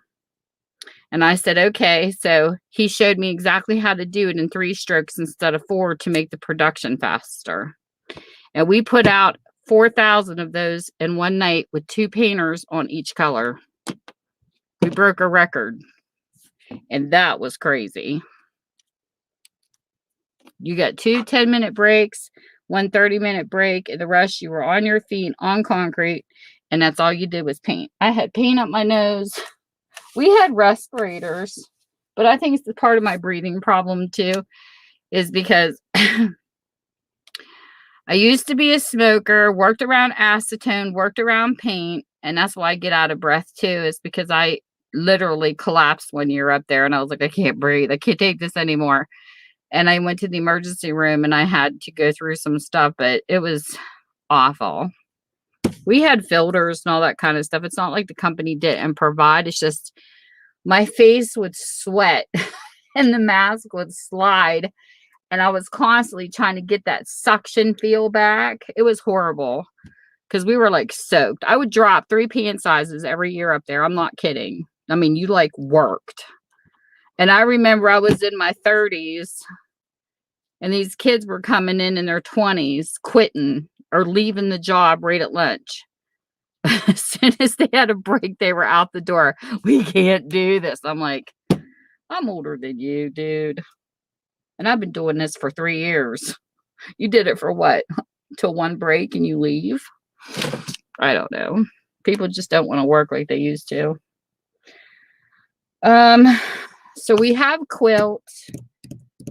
And I said, okay. So he showed me exactly how to do it in 3 strokes instead of 4 to make the production faster. And we put out 4,000 of those in one night with 2 painters on each color. We broke a record. And that was crazy. You got 2 10-minute breaks, 1 30-minute break, and the rest you were on your feet on concrete, and that's all you did was paint. I had paint up my nose. We had respirators, but I think it's part of my breathing problem too, is because I used to be a smoker, worked around acetone, worked around paint, and that's why I get out of breath too, is because I literally collapsed one year up there and I was like, I can't breathe. I can't take this anymore. And I went to the emergency room and I had to go through some stuff, but it was awful. We had filters and all that kind of stuff. It's not like the company didn't provide. It's just my face would sweat and the mask would slide. And I was constantly trying to get that suction feel back. It was horrible because we were like soaked. I would drop 3 pant sizes every year up there. I'm not kidding. I mean, you like worked. And I remember I was in my 30s and these kids were coming in their 20s, quitting or leaving the job right at lunch. As soon as they had a break, they were out the door. We can't do this. I'm like, I'm older than you, dude. And I've been doing this for 3 years. You did it for what? Till one break and you leave? I don't know. People just don't want to work like they used to. So we have quilts.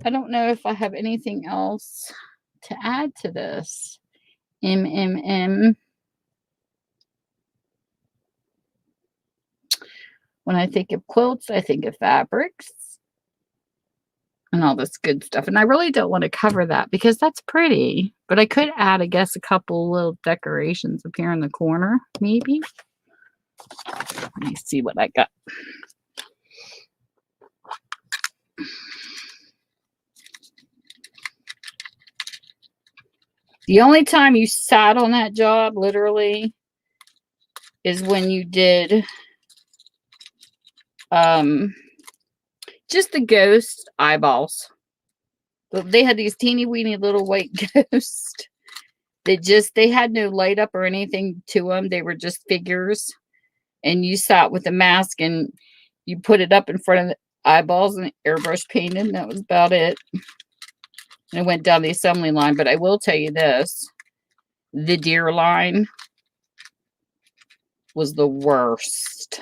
I don't know if I have anything else to add to this. When I think of quilts, I think of fabrics and all this good stuff. And I really don't want to cover that because that's pretty. But I could add, I guess, a couple little decorations up here in the corner, maybe. Let me see what I got. The only time you sat on that job, literally, is when you did just the ghost eyeballs. They had these teeny weeny little white ghosts. They had no light up or anything to them. They were just figures. And you sat with a mask and you put it up in front of the eyeballs and airbrush painted, and that was about it. And I went down the assembly line, but I will tell you this. The deer line was the worst.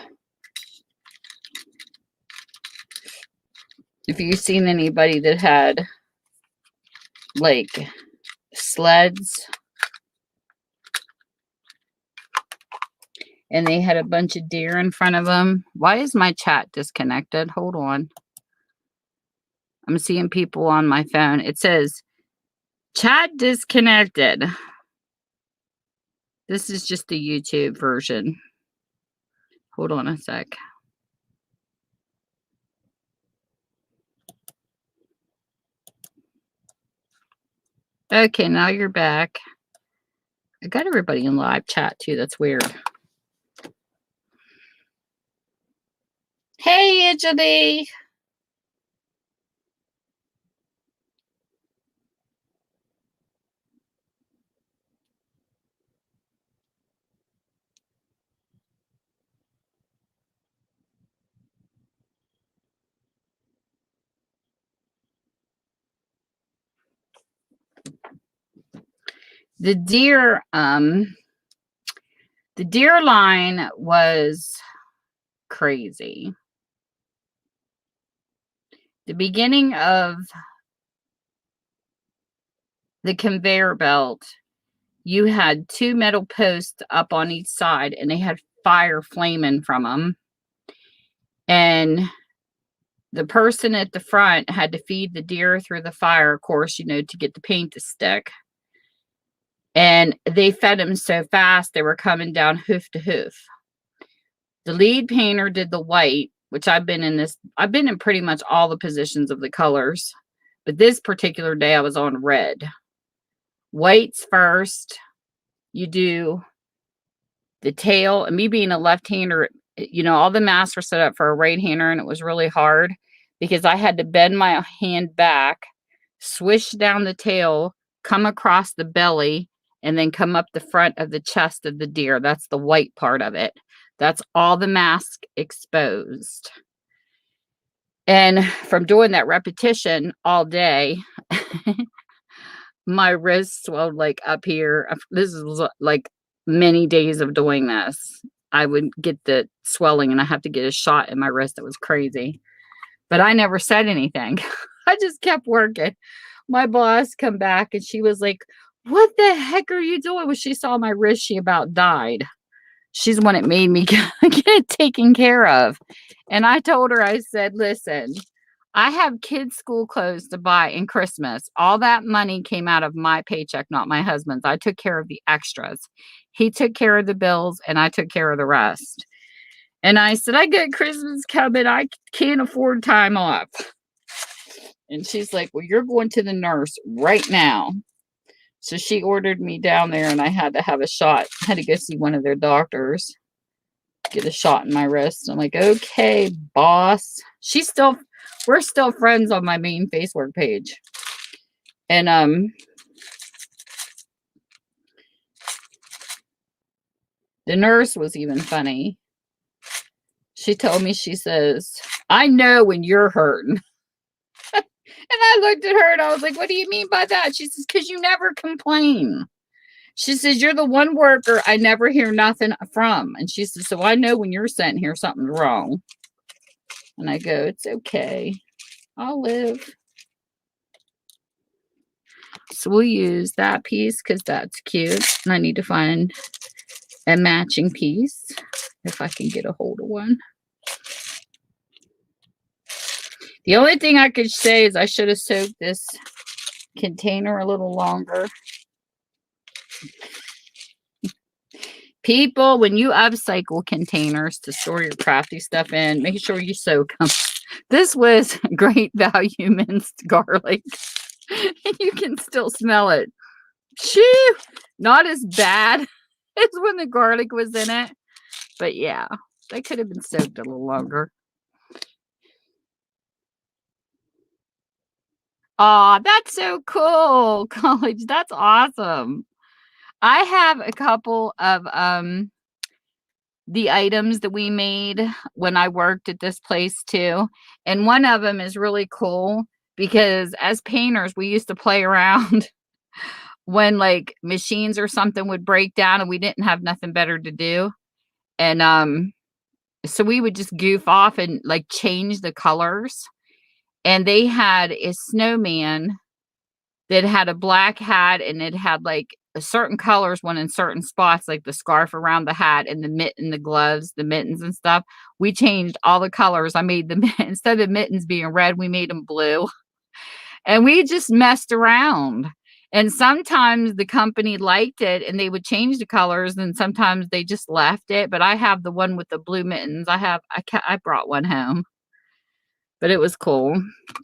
If you've seen anybody that had like sleds, and they had a bunch of deer in front of them. Why is my chat disconnected? Hold on. I'm seeing people on my phone. It says chat disconnected. This is just the YouTube version. Hold on a sec. Okay, now you're back. I got everybody in live chat too. That's weird. Hey, Anjali. The deer line was crazy. The beginning of the conveyor belt, you had 2 metal posts up on each side, and they had fire flaming from them. And the person at the front had to feed the deer through the fire, of course, to get the paint to stick. And they fed them so fast, they were coming down hoof to hoof. The lead painter did the white, which I've been in pretty much all the positions of the colors. But this particular day I was on red. Whites first. You do the tail, and me being a left-hander, all the masks were set up for a right-hander, and it was really hard because I had to bend my hand back, swish down the tail, come across the belly, and then come up the front of the chest of the deer. That's the white part of it. That's all the mask exposed. And from doing that repetition all day, my wrist swelled like up here. This is like many days of doing this. I would get the swelling and I have to get a shot in my wrist. It was crazy. But I never said anything. I just kept working. My boss come back and she was like, "What the heck are you doing?" When she saw my wrist, she about died. She's the one that made me get it taken care of. And I told her, I said, "Listen, I have kids' school clothes to buy and Christmas. All that money came out of my paycheck, not my husband's. I took care of the extras. He took care of the bills and I took care of the rest." And I said, "I got Christmas coming. I can't afford time off." And she's like, "Well, you're going to the nurse right now." So she ordered me down there and I had to have a shot. I had to go see one of their doctors, get a shot in my wrist. I'm like, "Okay, boss." We're still friends on my main Facebook page. And the nurse was even funny. She told me, she says, "I know when you're hurting." And I looked at her and I was like, "What do you mean by that?" She says, "Because you never complain." She says, "You're the one worker I never hear nothing from." And she says, "So I know when you're sitting here, something's wrong." And I go, "It's okay. I'll live." So we'll use that piece because that's cute. And I need to find a matching piece if I can get a hold of one. The only thing I could say is I should have soaked this container a little longer. People, when you upcycle containers to store your crafty stuff in, make sure you soak them. This was great value minced garlic. And you can still smell it. Shoo! Not as bad as when the garlic was in it. But yeah, they could have been soaked a little longer. Aw, that's so cool, college. That's awesome. I have a couple of the items that we made when I worked at this place too. And one of them is really cool because as painters, we used to play around when like machines or something would break down and we didn't have nothing better to do. And so we would just goof off and like change the colors. And they had a snowman that had a black hat and it had like certain colors went in certain spots, like the scarf around the hat and the gloves, the mittens and stuff. We changed all the colors. I made them instead of mittens being red, we made them blue. And we just messed around. And sometimes the company liked it and they would change the colors, and sometimes they just left it. But I have the one with the blue mittens. I brought one home, but it was cool.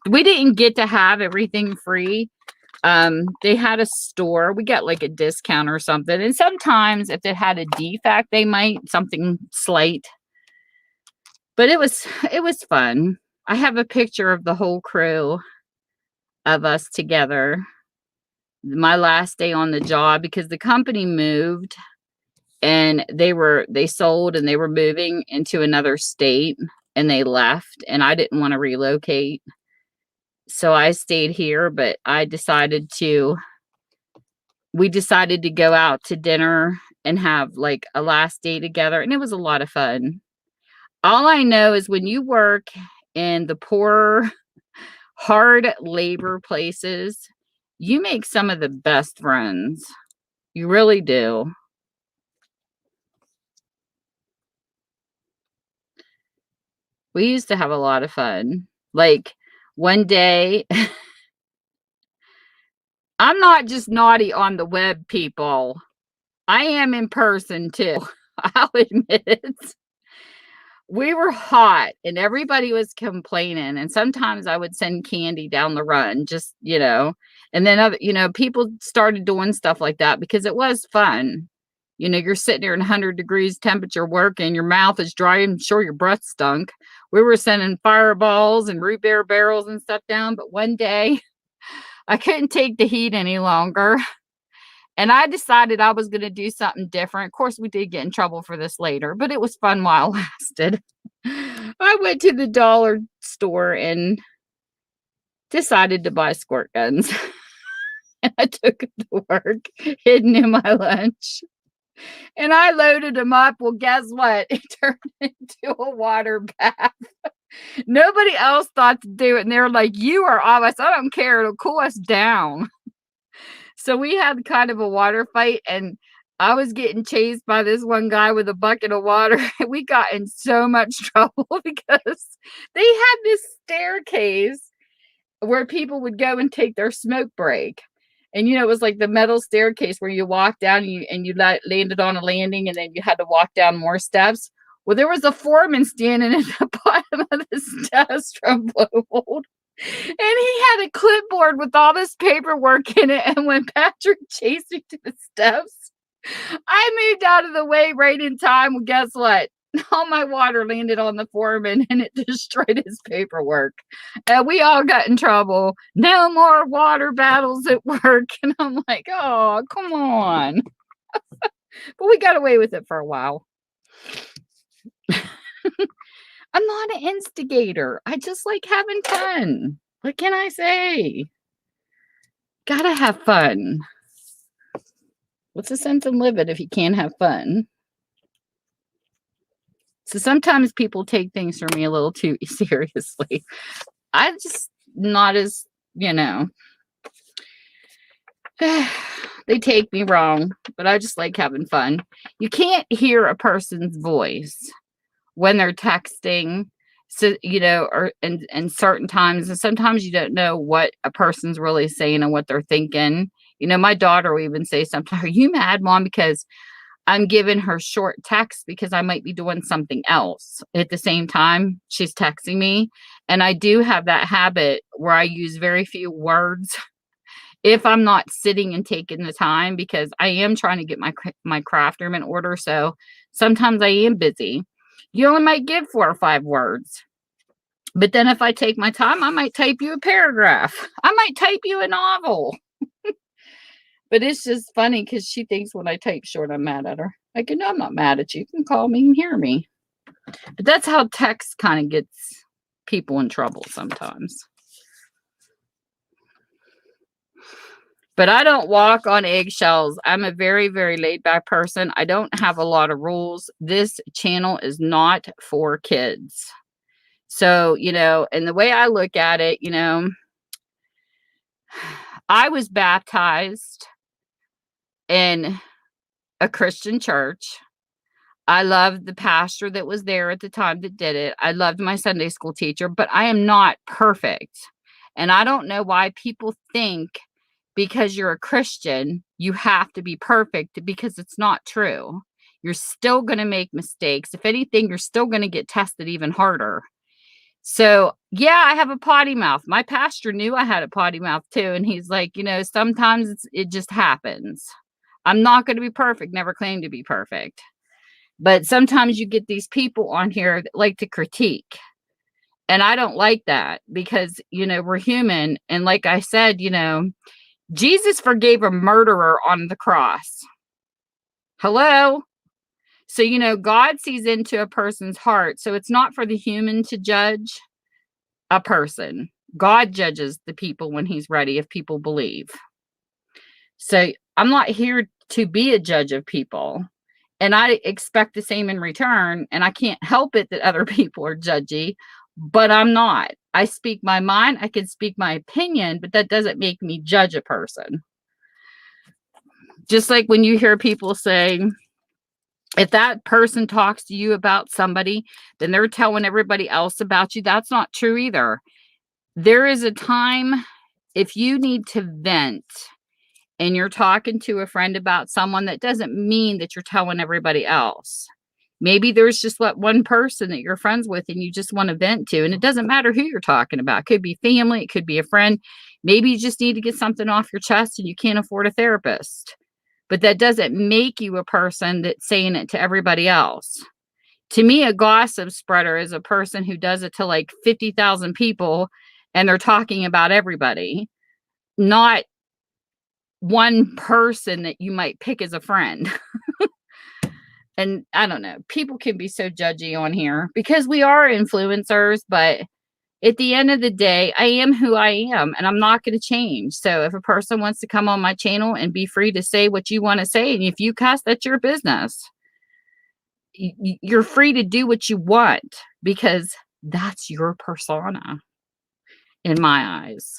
We didn't get to have everything free. They had a store. We got like a discount or something. And sometimes if it had a defect, they might something slight. But it was fun. I have a picture of the whole crew of us together. My last day on the job, because the company moved and they sold and they were moving into another state and they left, and I didn't want to relocate. So I stayed here, but we decided to go out to dinner and have like a last day together, and it was a lot of fun. All I know is when you work in the poor, hard labor places, you make some of the best friends. You really do. We used to have a lot of fun. Like one day, I'm not just naughty on the web, people. I am in person too. I'll admit it. We were hot and everybody was complaining. And sometimes I would send candy down the run, just, and then people started doing stuff like that because it was fun. You're sitting there in 100 degrees temperature working, your mouth is dry, and sure your breath stunk. We were sending fireballs and root beer barrels and stuff down. But one day I couldn't take the heat any longer. And I decided I was going to do something different. Of course, we did get in trouble for this later, but it was fun while it lasted. I went to the dollar store and decided to buy squirt guns. And I took them to work, hidden in my lunch. And I loaded them up. Well, guess what? It turned into a water bath. Nobody else thought to do it. And they were like, "You are off." I said, "I don't care. It'll cool us down." So we had kind of a water fight, and I was getting chased by this one guy with a bucket of water. We got in so much trouble because they had this staircase where people would go and take their smoke break. And it was like the metal staircase where you walk down and you landed on a landing, and then you had to walk down more steps. Well, there was a foreman standing at the bottom of the steps from Blowhold. And he had a clipboard with all this paperwork in it. And when Patrick chased me to the steps, I moved out of the way right in time. Well, guess what? All my water landed on the foreman and it destroyed his paperwork. And we all got in trouble. No more water battles at work. And I'm like, oh, come on. But we got away with it for a while. I'm not an instigator. I just like having fun. What can I say? Gotta have fun. What's the sense in living if you can't have fun? So sometimes people take things from me a little too seriously. I'm just not as, they take me wrong, but I just like having fun. You can't hear a person's voice when they're texting, so or in certain times, and sometimes you don't know what a person's really saying and what they're thinking. My daughter will even say sometimes, "Are you mad, Mom?" Because I'm giving her short texts because I might be doing something else at the same time she's texting me. And I do have that habit where I use very few words if I'm not sitting and taking the time, because I am trying to get my craft room in order. So sometimes I am busy. You only might give 4 or 5 words. But then if I take my time, I might type you a paragraph. I might type you a novel. But it's just funny because she thinks when I type short, I'm mad at her. I go, "No, I'm not mad at you. You can call me and hear me." But that's how text kind of gets people in trouble sometimes. But I don't walk on eggshells. I'm a very, very laid back person. I don't have a lot of rules. This channel is not for kids. So, and the way I look at it, I was baptized in a Christian church. I loved the pastor that was there at the time that did it. I loved my Sunday school teacher, but I am not perfect. And I don't know why people think because you're a Christian, you have to be perfect, because it's not true. You're still going to make mistakes. If anything, you're still going to get tested even harder. So, yeah, I have a potty mouth. My pastor knew I had a potty mouth too. And he's like, sometimes it just happens. I'm not going to be perfect, never claim to be perfect. But sometimes you get these people on here that like to critique. And I don't like that because, we're human. And like I said, Jesus forgave a murderer on the cross. Hello? So, God sees into a person's heart. So it's not for the human to judge a person. God judges the people when he's ready, if people believe. So I'm not here to be a judge of people. And I expect the same in return. And I can't help it that other people are judgy, but I'm not. I speak my mind. I can speak my opinion, but that doesn't make me judge a person. Just like when you hear people say, if that person talks to you about somebody, then they're telling everybody else about you. That's not true either. There is a time if you need to vent and you're talking to a friend about someone, that doesn't mean that you're telling everybody else. Maybe there's just one person that you're friends with and you just want to vent to, and it doesn't matter who you're talking about. It could be family, it could be a friend. Maybe you just need to get something off your chest and you can't afford a therapist. But that doesn't make you a person that's saying it to everybody else. To me, a gossip spreader is a person who does it to like 50,000 people and they're talking about everybody, not one person that you might pick as a friend. And I don't know, people can be so judgy on here because we are influencers, but at the end of the day, I am who I am and I'm not going to change. So if a person wants to come on my channel and be free to say what you want to say, and if you cuss, that's your business. You're free to do what you want because that's your persona in my eyes.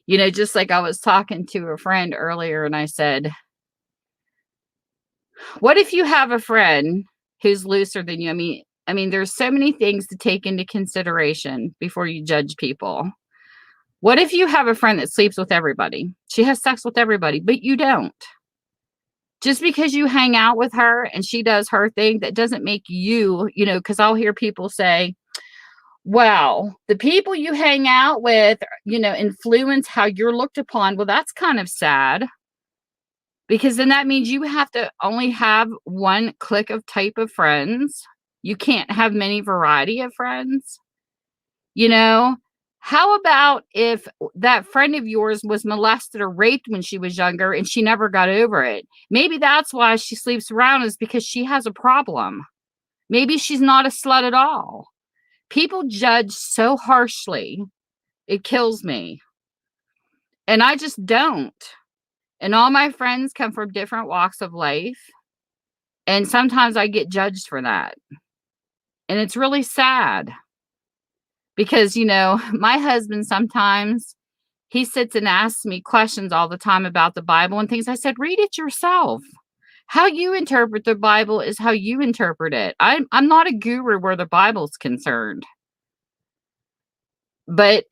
Just like I was talking to a friend earlier and I said, what if you have a friend who's looser than you? I mean, there's so many things to take into consideration before you judge people. What if you have a friend that sleeps with everybody? She has sex with everybody, but you don't. Just because you hang out with her and she does her thing, that doesn't make you, because I'll hear people say, well, the people you hang out with, influence how you're looked upon. Well, that's kind of sad. Because then that means you have to only have one clique of type of friends. You can't have many variety of friends. How about if that friend of yours was molested or raped when she was younger and she never got over it? Maybe that's why she sleeps around, is because she has a problem. Maybe she's not a slut at all. People judge so harshly. It kills me. And I just don't. And all my friends come from different walks of life. And sometimes I get judged for that. And it's really sad. Because, my husband sometimes, he sits and asks me questions all the time about the Bible and things. I said, read it yourself. How you interpret the Bible is how you interpret it. I'm not a guru where the Bible's concerned. But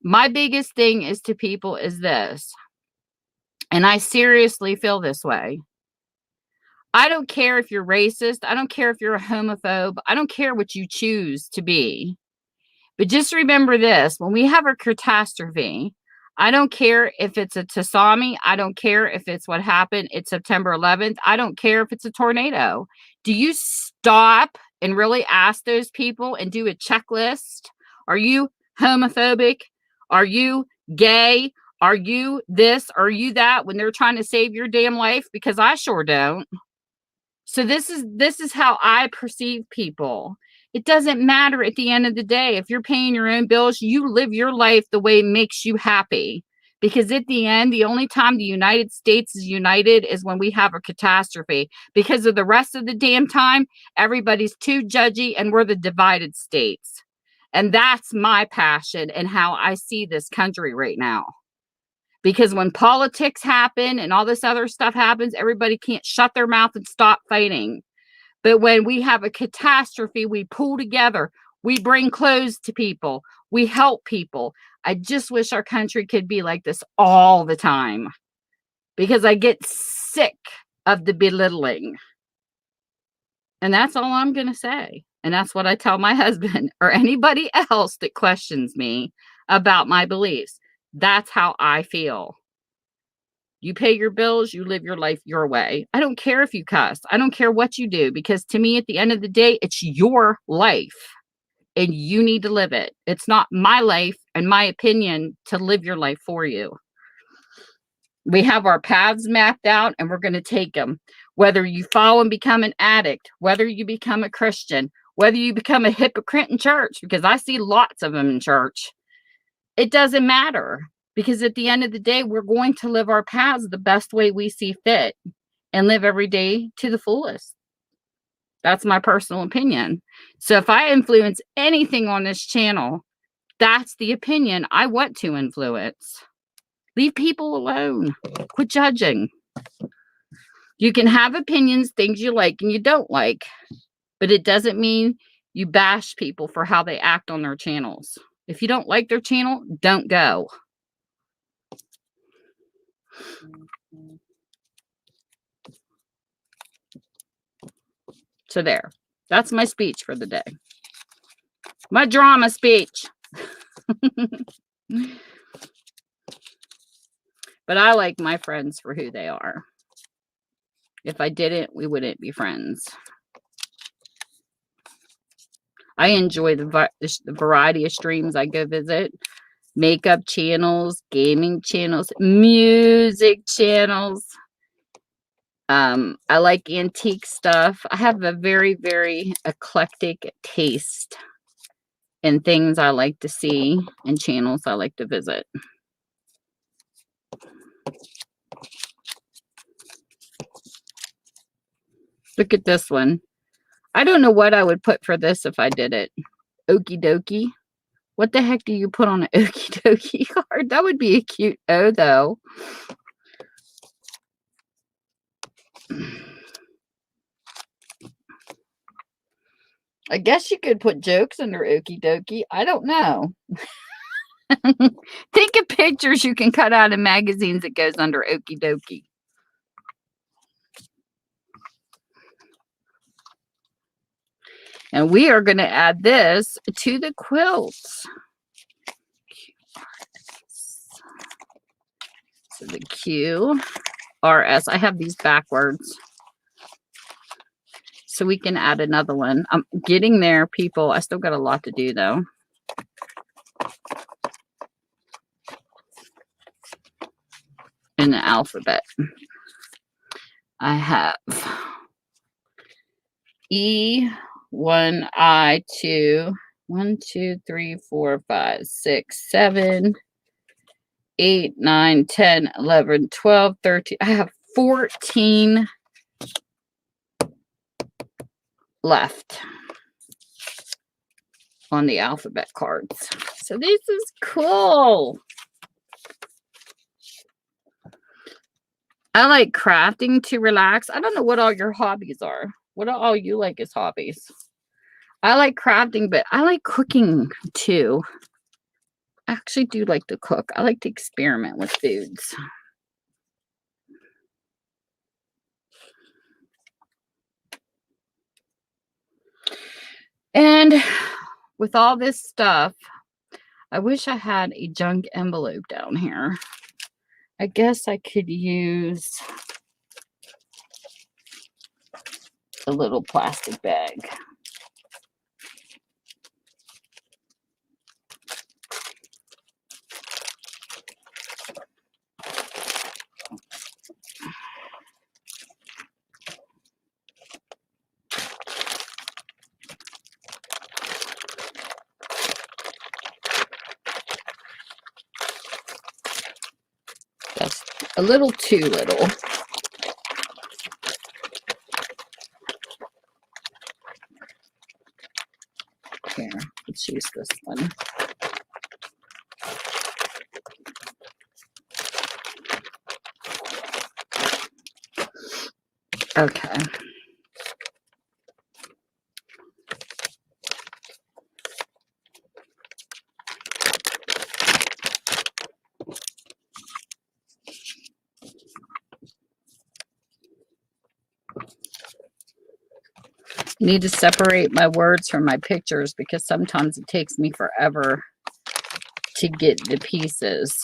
my biggest thing is to people is this. And I seriously feel this way. I don't care if you're racist. I don't care if you're a homophobe. I don't care what you choose to be. But just remember this, when we have a catastrophe, I don't care if it's a tsunami. I don't care if it's what happened. It's September 11th. I don't care if it's a tornado. Do you stop and really ask those people and do a checklist? Are you homophobic? Are you gay? Are you this? Are you that? When they're trying to save your damn life? Because I sure don't. So this is how I perceive people. It doesn't matter at the end of the day. If you're paying your own bills, you live your life the way it makes you happy. Because at the end, the only time the United States is united is when we have a catastrophe. Because of the rest of the damn time, everybody's too judgy and we're the divided states. And that's my passion and how I see this country right now. Because when politics happen and all this other stuff happens, everybody can't shut their mouth and stop fighting. But when we have a catastrophe, we pull together. We bring clothes to people. We help people. I just wish our country could be like this all the time, because I get sick of the belittling. And that's all I'm going to say. And that's what I tell my husband or anybody else that questions me about my beliefs. That's how I feel. You pay your bills, you live your life your way. I don't care if you cuss. I don't care what you do, because to me, at the end of the day, it's your life and you need to live it. It's not my life and my opinion to live your life for you. We have our paths mapped out and we're going to take them. Whether you fall and become an addict, whether you become a Christian, whether you become a hypocrite in church, because I see lots of them in church. It doesn't matter, because at the end of the day, we're going to live our paths the best way we see fit and live every day to the fullest. That's my personal opinion. So if I influence anything on this channel, that's the opinion I want to influence. Leave people alone. Quit judging. You can have opinions, things you like and you don't like, but it doesn't mean you bash people for how they act on their channels. If you don't like their channel, don't go. So there. That's my speech for the day. My drama speech. But I like my friends for who they are. If I didn't, we wouldn't be friends. I enjoy the variety of streams I go visit. Makeup channels, gaming channels, music channels. I like antique stuff. I have a very, very eclectic taste in things I like to see and channels I like to visit. Look at this one. I don't know what I would put for this if I did it. Okie dokie. What the heck do you put on an okie dokie card? That would be a cute O, though. I guess you could put jokes under okie dokie. I don't know. Think of pictures you can cut out of magazines that goes under okie dokie. And we are going to add this to the quilts. So the QRS. I have these backwards. So we can add another one. I'm getting there, people. I still got a lot to do, though. In the alphabet. I have E, 1, I, 2, 1, 2, 3, 4, 5, 6, 7, 8, 9, 10, 11, 12, 13. I have 14 left on the alphabet cards. So this is cool. I like crafting to relax. I don't know what all your hobbies are. What are all you like as hobbies? I like crafting, but I like cooking too. I actually do like to cook. I like to experiment with foods. And with all this stuff, I wish I had a junk envelope down here. I guess I could use a little plastic bag. That's a little too little. Here, let's use this one. Okay. Need to separate my words from my pictures because sometimes it takes me forever to get the pieces.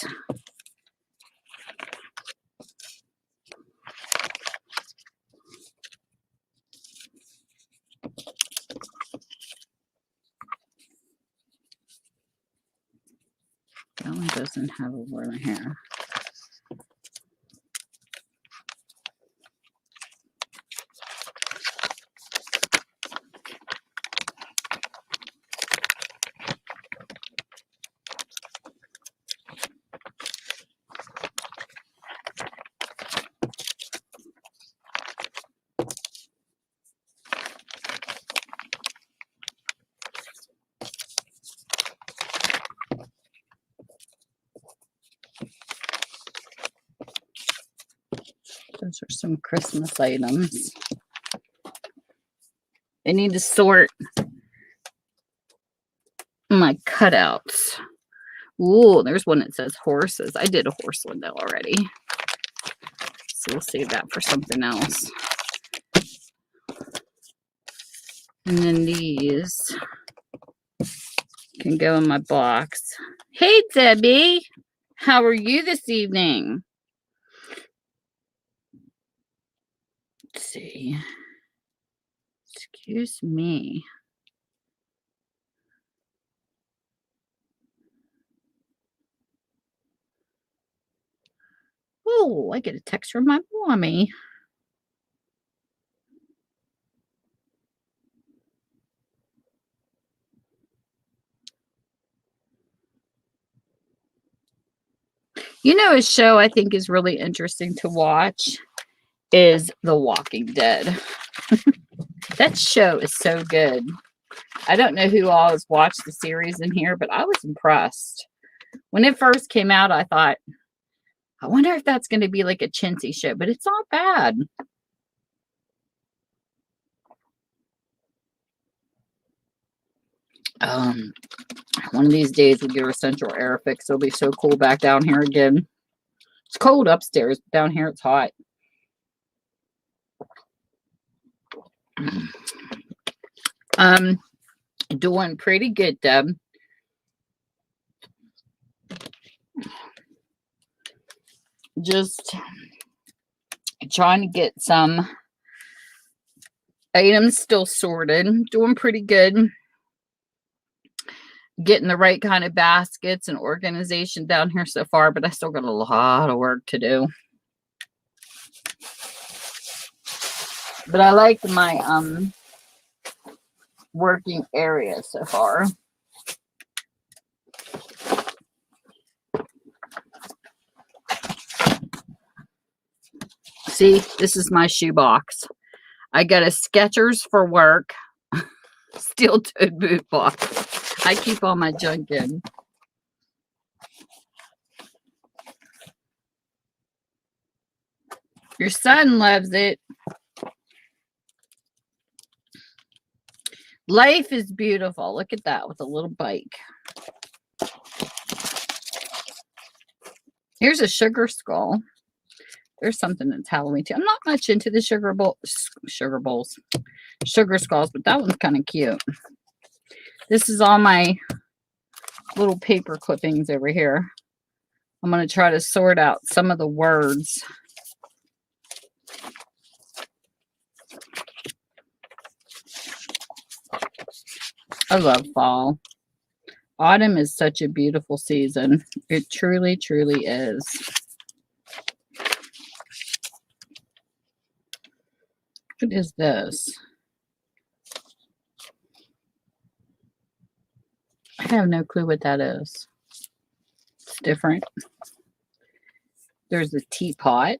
That one doesn't have a word here. Those are some Christmas items. I need to sort my cutouts. Ooh, there's one that says horses. I did a horse one though already. So we'll save that for something else. And then these can go in my box. Hey, Debbie. How are you this evening? Let's see. Excuse me. Oh, I get a text from my mommy. You know, a show I think is really interesting to watch is The Walking Dead. That show is so good. I don't know who all has watched the series in here, but I was impressed. When it first came out, I thought, I wonder if that's going to be like a chintzy show, but it's not bad. One of these days we'll give her central air fix. It'll be so cool back down here again. It's cold upstairs. Down here it's hot. Doing pretty good, Deb. Just trying to get some items still sorted. Doing pretty good. Getting the right kind of baskets and organization down here so far, but I still got a lot of work to do. But I like my working area so far. See, this is my shoebox. I got a Skechers for work, steel-toed boot box. I keep all my junk in. Your son loves it. Life is beautiful. Look at that with a little bike. Here's a sugar skull. There's something that's Halloween too. I'm not much into the sugar skulls, but that one's kind of cute. This is all my little paper clippings over here. I'm going to try to sort out some of the words. I love fall. Autumn is such a beautiful season. It truly, truly is. What is this? I have no clue what that is. It's different. There's a teapot.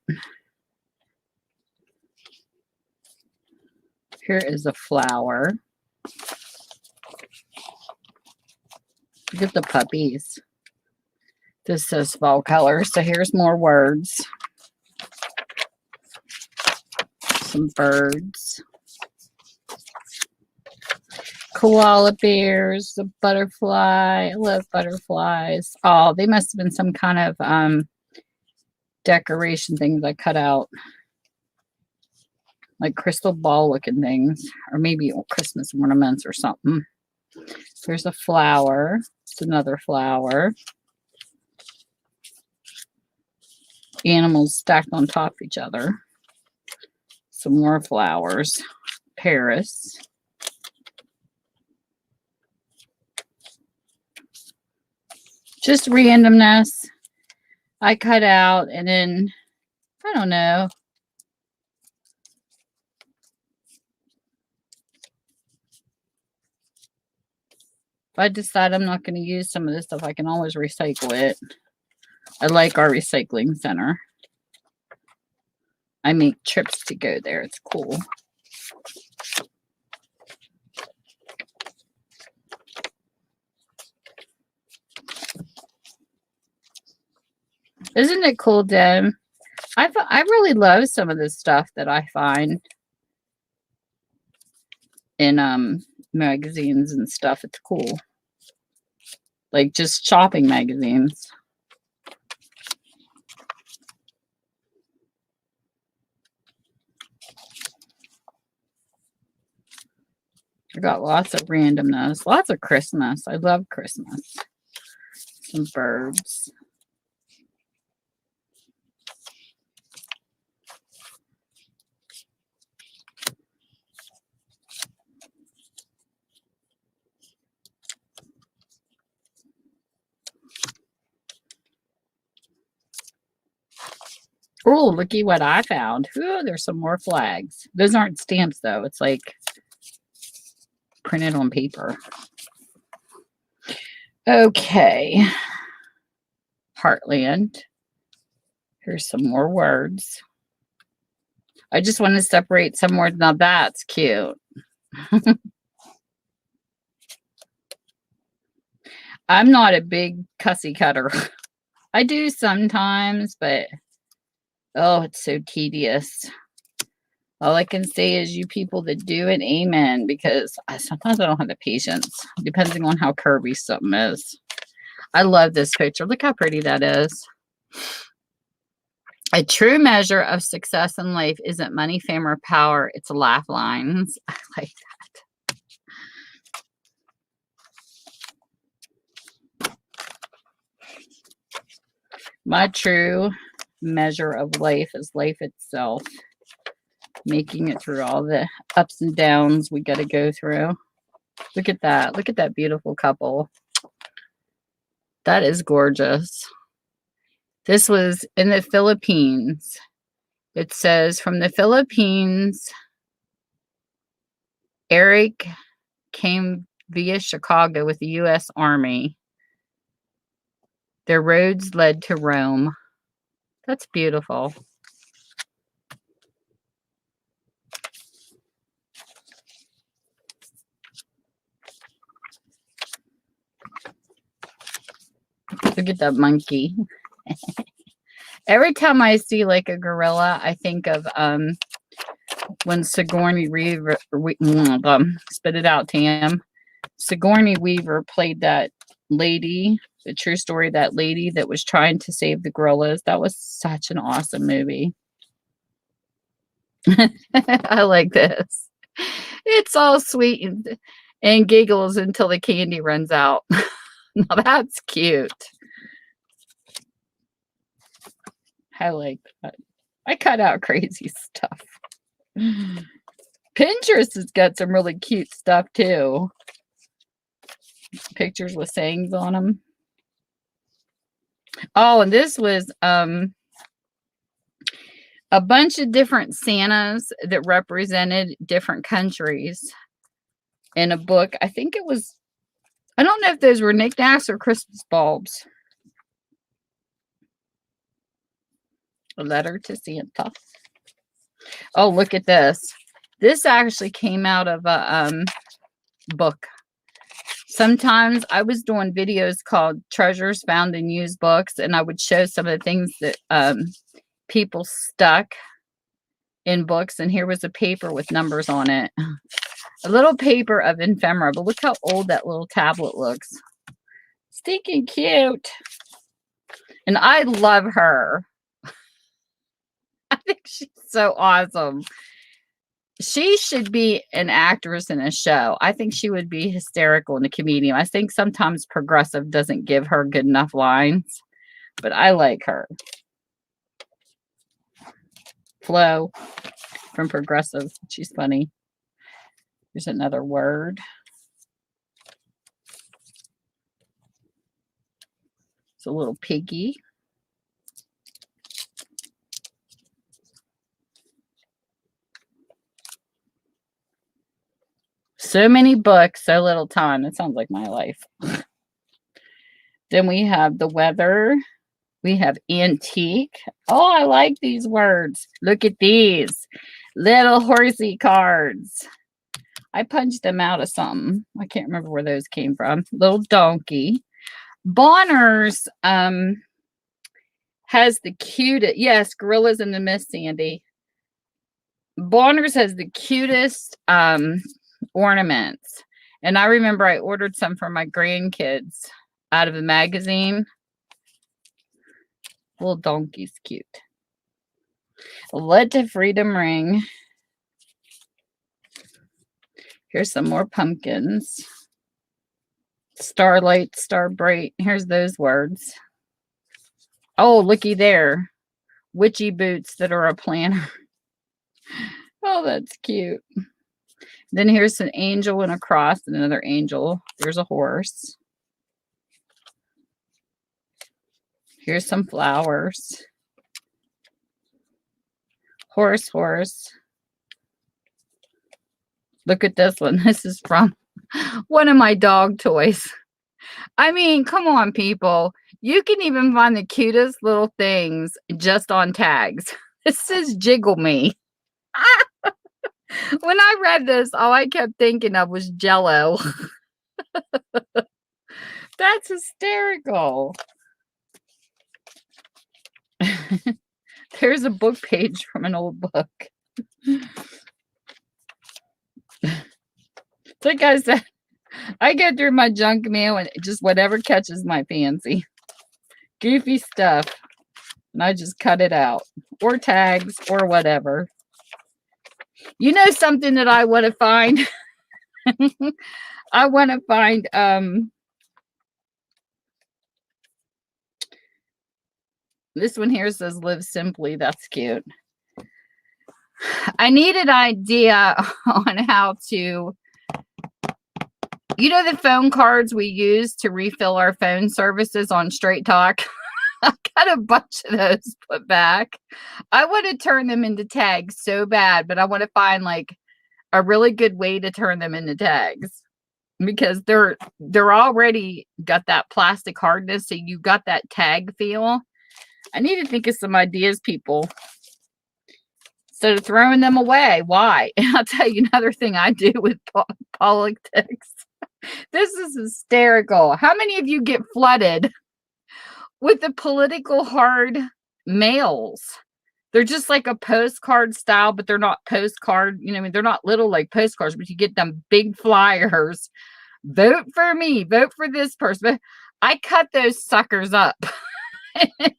Here is a flower. Look at the puppies. This says fall color. So here's more words. Some birds. Koala bears, the butterfly. I love butterflies. Oh, they must have been some kind of decoration things I cut out. Like crystal ball looking things. Or maybe Christmas ornaments or something. There's a flower. It's another flower. Animals stacked on top of each other. Some more flowers. Paris. Just randomness. I cut out and then, I don't know. If I decide I'm not going to use some of this stuff, I can always recycle it. I like our recycling center. I make trips to go there. It's cool. Isn't it cool, Deb? I really love some of this stuff that I find in magazines and stuff. It's cool. Like just shopping magazines. I got lots of randomness, lots of Christmas. I love Christmas. Some birds. Oh, looky what I found. Ooh, there's some more flags. Those aren't stamps, though. It's like printed on paper. Okay. Heartland. Here's some more words. I just want to separate some words. Now that's cute. I'm not a big cussy cutter. I do sometimes, but oh, it's so tedious. All I can say is you people that do it, amen, because sometimes I don't have the patience, depending on how curvy something is. I love this picture. Look how pretty that is. A true measure of success in life isn't money, fame, or power. It's laugh lines. I like that. My true measure of life is life itself. Making it through all the ups and downs we got to go through. Look at that. Look at that beautiful couple. That is gorgeous. This was in the Philippines. It says, from the Philippines, Eric came via Chicago with the U.S. Army. Their roads led to Rome. That's beautiful. Look at that monkey. Every time I see like a gorilla, I think of when Sigourney Weaver, spit it out, Tam. Sigourney Weaver played that lady, the true story of that lady that was trying to save the gorillas. That was such an awesome movie. I like this. It's all sweet and giggles until the candy runs out. Now that's cute. I like that. I cut out crazy stuff. Pinterest has got some really cute stuff too. Pictures with sayings on them. Oh, and this was a bunch of different Santas that represented different countries in a book. I think it was, I don't know if those were knickknacks or Christmas bulbs. A letter to Santa. Oh, look at this. This actually came out of a book. Sometimes I was doing videos called Treasures Found in Used Books, and I would show some of the things that people stuck in books, and here was a paper with numbers on it. A little paper of ephemera, but look how old that little tablet looks. Stinking cute. And I love her. I think she's so awesome. She should be an actress in a show. I think she would be hysterical in a comedian. I think sometimes Progressive doesn't give her good enough lines, but I like her. Flo from Progressive. She's funny. Here's another word. It's a little piggy. So many books, so little time. That sounds like my life. Then we have the weather. We have antique. Oh, I like these words. Look at these little horsey cards. I punched them out of something. I can't remember where those came from. Little donkey. Bonner's has the cutest. Yes, Gorillas in the Mist, Sandy. Bonner's has the cutest ornaments. And I remember I ordered some for my grandkids out of a magazine. Little donkey's cute. Let the freedom ring. Here's some more pumpkins. Starlight, star bright. Here's those words. Oh, looky there. Witchy boots that are a planner. Oh, that's cute. Then here's an angel and a cross and another angel. There's a horse. Here's some flowers. Horse, horse. Look at this one. This is from one of my dog toys. I mean, come on, people. You can even find the cutest little things just on tags. This says Jiggle Me. When I read this, all I kept thinking of was Jello. That's hysterical. There's a book page from an old book. Like I said, I get through my junk mail and just whatever catches my fancy. Goofy stuff. And I just cut it out. Or tags or whatever. You know something that I want to find? I want to find this one here says live simply. That's cute. I need an idea on how to, you know, the phone cards we use to refill our phone services on Straight Talk. I got a bunch of those put back. I want to turn them into tags so bad, but I want to find like a really good way to turn them into tags because they're already got that plastic hardness, so you got that tag feel. I need to think of some ideas, people. Instead of throwing them away. Why? And I'll tell you another thing I do with politics. This is hysterical. How many of you get flooded with the political hard mails? They're just like a postcard style, but they're not postcard. You know, I mean, they're not little like postcards, but you get them big flyers. Vote for me. Vote for this person. But I cut those suckers up. I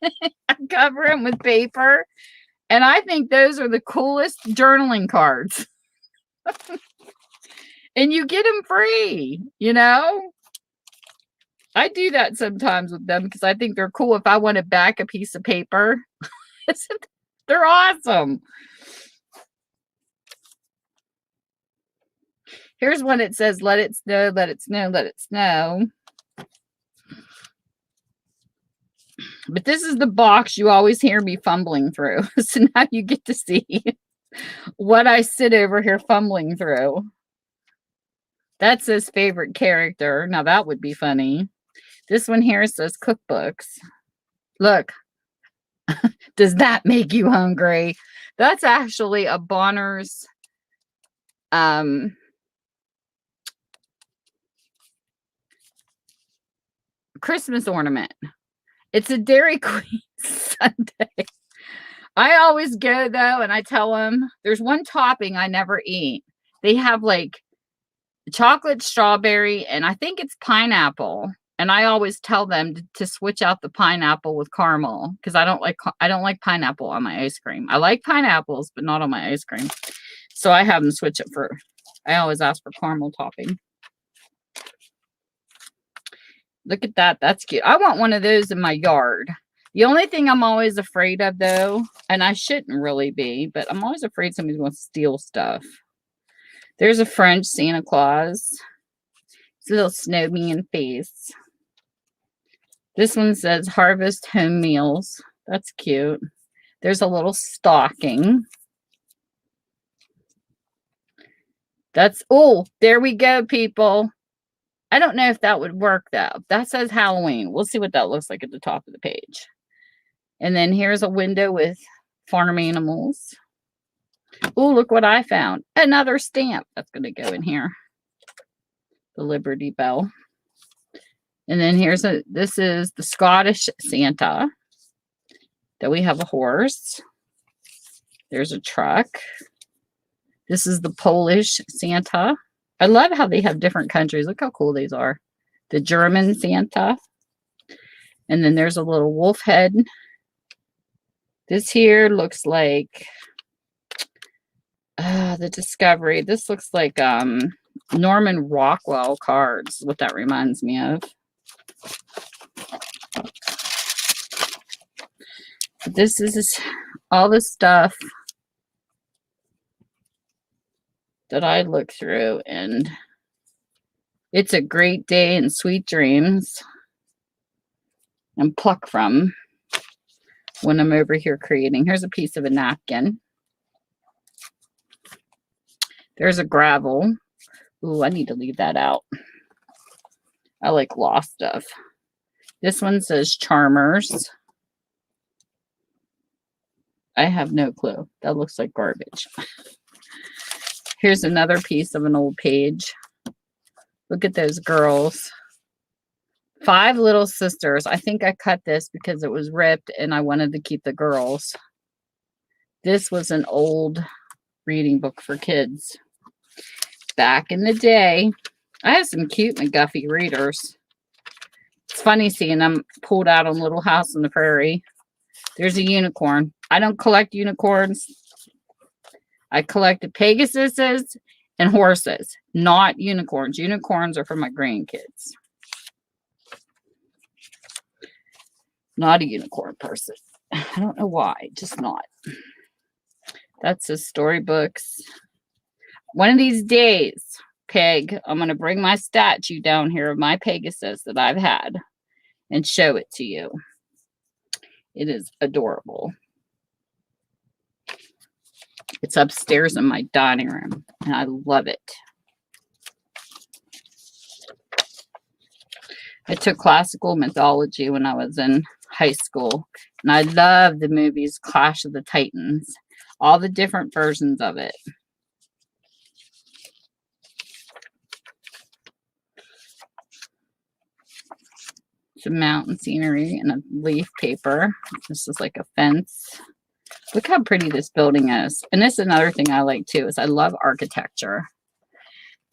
cover them with paper. And I think those are the coolest journaling cards. And you get them free, you know? I do that sometimes with them because I think they're cool if I want to back a piece of paper. They're awesome. Here's one that says, let it snow, let it snow, let it snow. But this is the box you always hear me fumbling through. So now you get to see what I sit over here fumbling through. That's his favorite character. Now that would be funny. This one here says cookbooks. Look. Does that make you hungry? That's actually a Bonner's Christmas ornament. It's a Dairy Queen sundae. I always go though, and I tell them there's one topping I never eat. They have like chocolate strawberry, and I think it's pineapple. And I always tell them to switch out the pineapple with caramel because I don't like pineapple on my ice cream. I like pineapples, but not on my ice cream. So I have them switch it for. I always ask for caramel topping. Look at that. That's cute. I want one of those in my yard. The only thing I'm always afraid of, though, and I shouldn't really be, but I'm always afraid somebody's going to steal stuff. There's a French Santa Claus. It's a little snowman face. This one says Harvest Home Meals. That's cute. There's a little stocking. Oh, there we go, people. I don't know if that would work, though. That says Halloween. We'll see what that looks like at the top of the page. And then here's a window with farm animals. Oh, look what I found. Another stamp. That's going to go in here. The Liberty Bell. And then this is the Scottish Santa. Then we have a horse. There's a truck. This is the Polish Santa. I love how they have different countries. Look how cool these are. The German Santa. And then there's a little wolf head. This here looks like the Discovery. This looks like Norman Rockwell cards, what that reminds me of. This is all the stuff that I look through, and it's a great day and sweet dreams and pluck from when I'm over here creating. Here's a piece of a napkin. There's a gravel. Ooh, I need to leave that out. I like lost stuff. This one says Charmers. I have no clue. That looks like garbage. Here's another piece of an old page. Look at those girls. 5 Little Sisters. I think I cut this because it was ripped and I wanted to keep the girls. This was an old reading book for kids. Back in the day, I have some cute McGuffey readers. It's funny seeing them pulled out on Little House on the Prairie. There's a unicorn. I don't collect unicorns. I collected Pegasuses and horses, not unicorns. Unicorns are for my grandkids. Not a unicorn person. I don't know why, just not. That's the storybooks. One of these days, Peg, I'm going to bring my statue down here of my Pegasus that I've had and show it to you. It is adorable. It's upstairs in my dining room, and I love it. I took classical mythology when I was in high school, and I love the movies Clash of the Titans, all the different versions of it. Some mountain scenery and a leaf paper. This is like a fence. Look how pretty this building is. And this is another thing I like too, is I love architecture.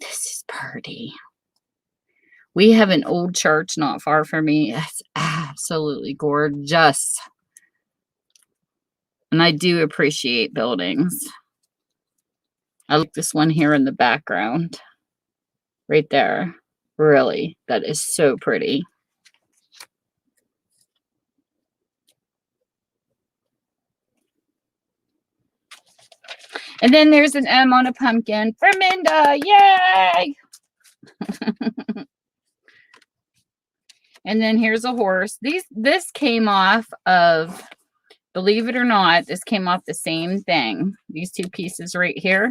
This is pretty. We have an old church not far from me. It's absolutely gorgeous. And I do appreciate buildings. I like this one here in the background. Right there. Really, that is so pretty. And then there's an M on a pumpkin for Minda. Yay! And then here's a horse. This came off of, believe it or not, this came off the same thing. These 2 pieces right here.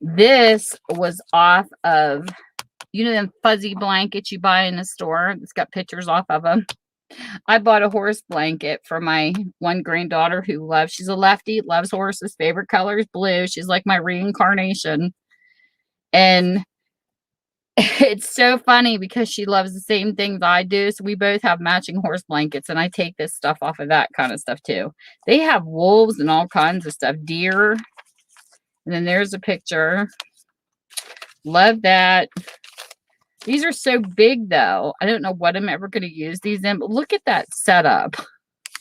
This was off of, you know, them fuzzy blankets you buy in the store. It's got pictures off of them. I bought a horse blanket for my one granddaughter who she's a lefty, loves horses. Favorite color is blue. She's like my reincarnation. And It's so funny because she loves the same things I do. So we both have matching horse blankets, and I take this stuff off of that kind of stuff too. They have wolves and all kinds of stuff, deer. And then there's a picture. Love that. These are so big though. I don't know what I'm ever going to use these in, but look at that setup.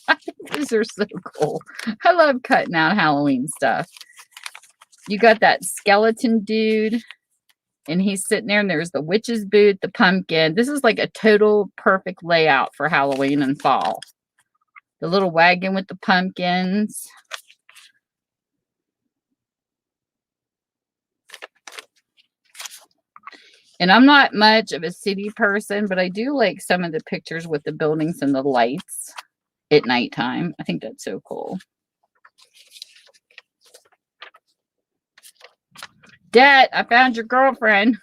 I think these are so cool. I love cutting out Halloween stuff. You got that skeleton dude, and he's sitting there, and there's the witch's boot, the pumpkin. This is like a total perfect layout for Halloween and fall. The little wagon with the pumpkins. And I'm not much of a city person, but I do like some of the pictures with the buildings and the lights at nighttime. I think that's so cool. Dad, I found your girlfriend.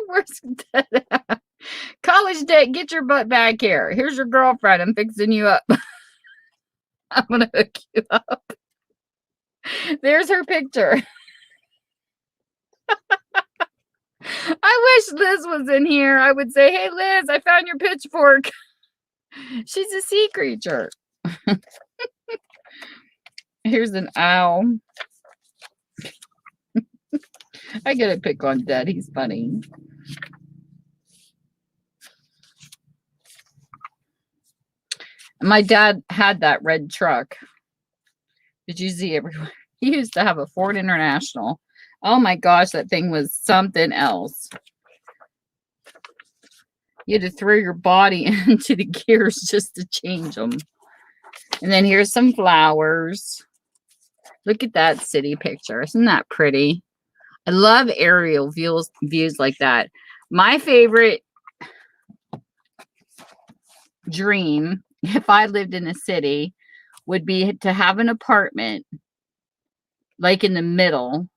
Where's Dad? College debt, get your butt back here. Here's your girlfriend. I'm fixing you up. I'm going to hook you up. There's her picture. I wish Liz was in here. I would say, hey, Liz, I found your pitchfork. She's a sea creature. Here's an owl. I gotta pick on Dad. He's funny. My dad had that red truck. Did you see everywhere? He used to have a Ford International. Oh my gosh, that thing was something else. You had to throw your body into the gears just to change them. And then here's some flowers. Look at that city picture. Isn't that pretty? I love aerial views like that. My favorite dream, if I lived in a city, would be to have an apartment like in the middle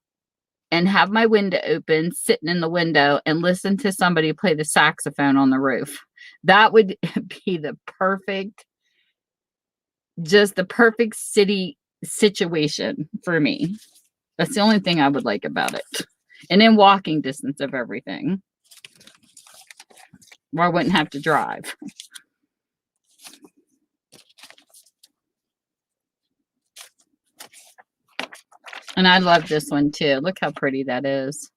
and have my window open, sitting in the window and listen to somebody play the saxophone on the roof. That would be the perfect, just the perfect city situation for me. That's the only thing I would like about it. And in walking distance of everything, where I wouldn't have to drive. And I love this one too. Look how pretty that is.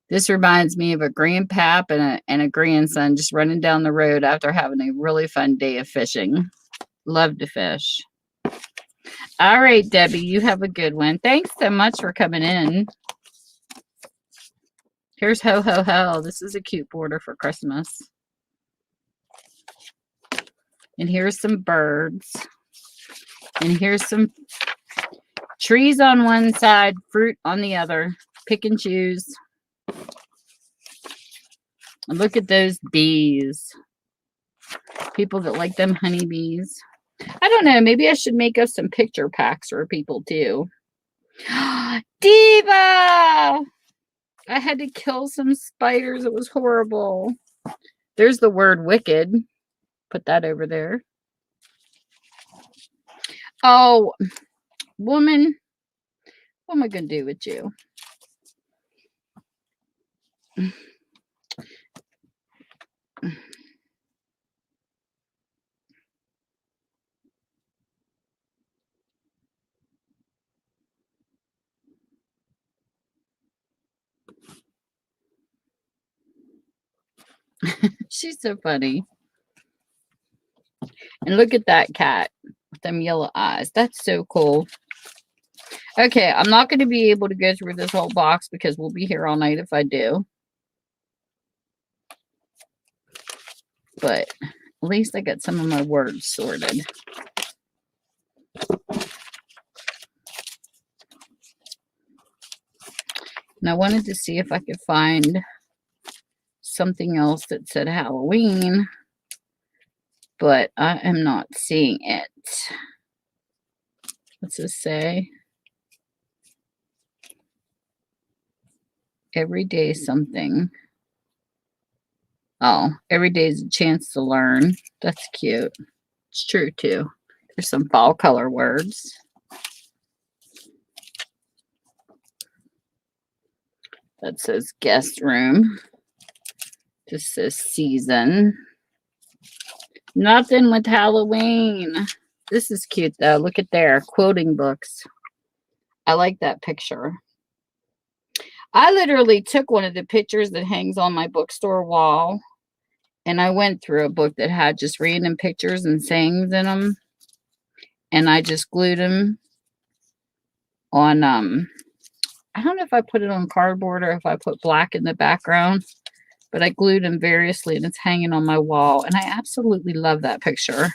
This reminds me of a grandpap and a grandson just running down the road after having a really fun day of fishing. Love to fish. All right, Debbie, you have a good one. Thanks so much for coming in. Here's Ho Ho Ho. This is a cute border for Christmas. And here's some birds. And here's some trees on one side, fruit on the other. Pick and choose. And look at those bees. People that like them honeybees. I don't know. Maybe I should make us some picture packs for people too. Diva! I had to kill some spiders. It was horrible. There's the word wicked. Put that over there. Oh, woman. What am I going to do with you? She's so funny. And look at that cat with them yellow eyes. That's so cool. Okay, I'm not going to be able to go through this whole box because we'll be here all night if I do. But at least I got some of my words sorted. And I wanted to see if I could find something else that said Halloween, but I am not seeing it. What's this say? Every day something. Oh, every day is a chance to learn. That's cute. It's true too. There's some fall color words. That says guest room. Just says season. Nothing with Halloween. This is cute though. Look at there. Quoting books. I like that picture. I literally took one of the pictures that hangs on my bookstore wall, and I went through a book that had just random pictures and sayings in them, and I just glued them on, I don't know if I put it on cardboard or if I put black in the background, but I glued them variously, and it's hanging on my wall, and I absolutely love that picture.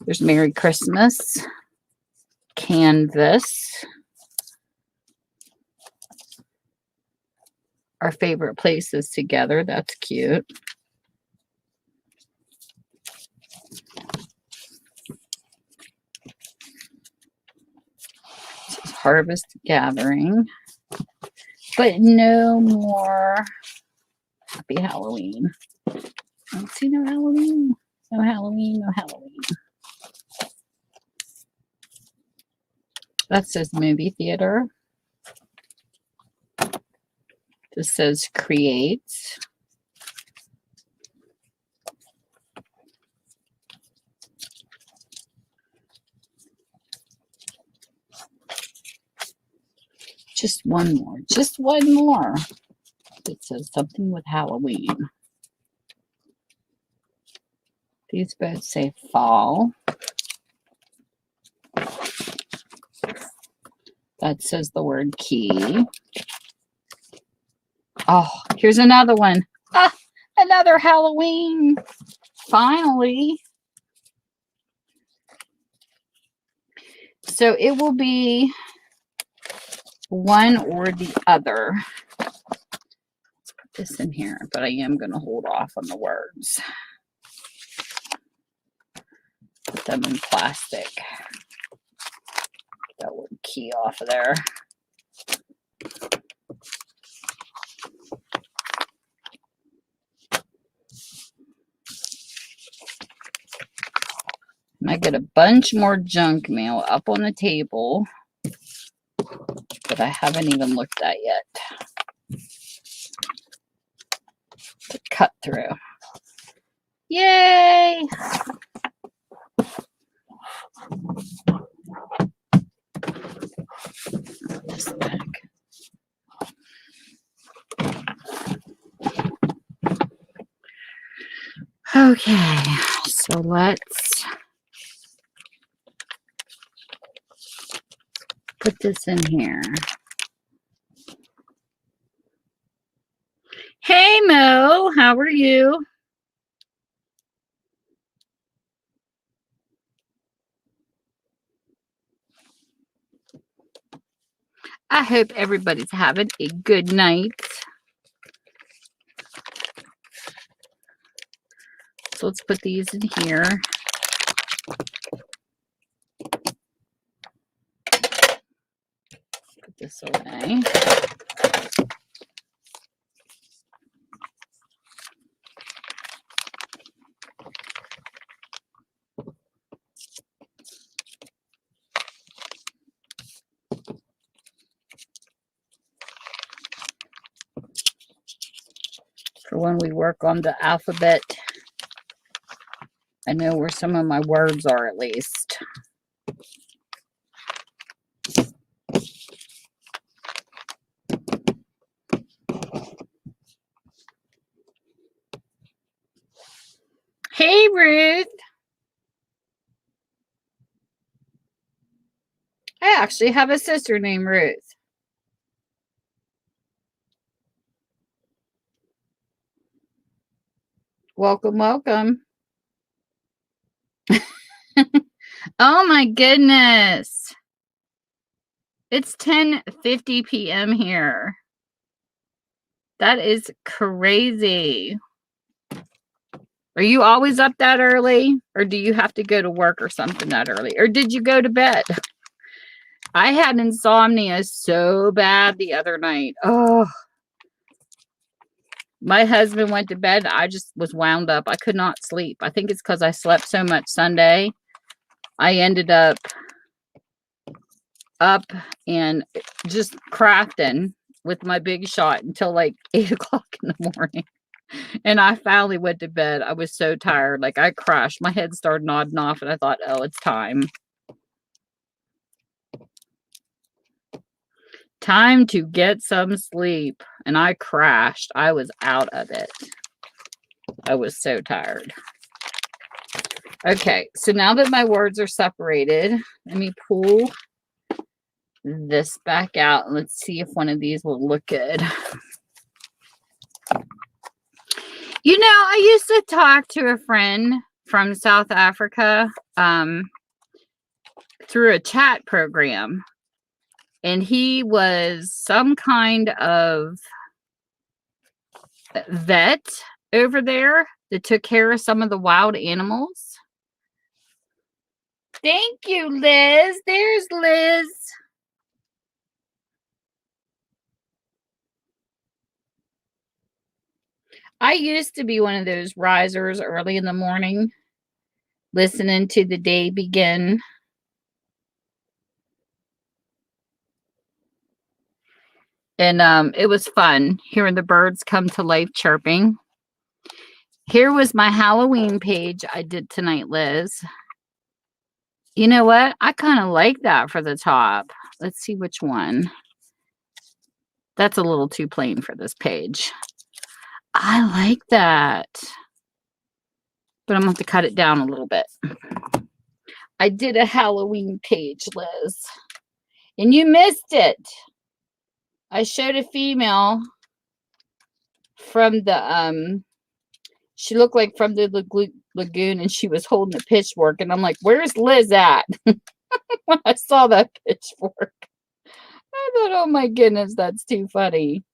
There's Merry Christmas, canvas, our favorite places together. That's cute. This is Harvest Gathering, but no more Happy Halloween. I don't see no Halloween. No Halloween, no Halloween. That says movie theater. This says create. Just one more. Just one more. It says something with Halloween. These both say fall. That says the word key. Oh, here's another one. Ah, another Halloween. Finally. So it will be one or the other. Let's put this in here, but I am going to hold off on the words. Put them in plastic. Get that word key off of there. And I get a bunch more junk mail up on the table that I haven't even looked at yet to cut through. Yay! This back. Okay, so let's put this in here. Hey Mo, how are you? I hope everybody's having a good night. So let's put these in here. Put this away. For when we work on the alphabet, I know where some of my words are at least. Hey Ruth. I actually have a sister named Ruth. Welcome, welcome. Oh my goodness. It's 10:50 p.m. here. That is crazy. Are you always up that early? Or do you have to go to work or something that early? Or did you go to bed? I had insomnia so bad the other night. Oh. My husband went to bed. I just was wound up. I could not sleep. I think it's because I slept so much Sunday. I ended up and just crafting with my big shot until like 8 o'clock in the morning. And I finally went to bed. I was so tired. Like I crashed. My head started nodding off and I thought, oh, it's time. Time to get some sleep. And I crashed. I was out of it. I was so tired. Okay, so now that my words are separated, let me pull this back out and let's see if one of these will look good. You know, I used to talk to a friend from South Africa through a chat program, and he was some kind of vet over there that took care of some of the wild animals. Thank you, Liz. There's Liz. I used to be one of those risers early in the morning, listening to the day begin. And it was fun hearing the birds come to life chirping. Here was my Halloween page I did tonight, Liz. You know what? I kind of like that for the top. Let's see which one. That's a little too plain for this page. I like that. But I'm going to have to cut it down a little bit. I did a Halloween page, Liz. And you missed it. I showed a female from the, she looked like from the lagoon and she was holding a pitchfork. And I'm like, where's Liz at? When I saw that pitchfork, I thought, oh my goodness, that's too funny.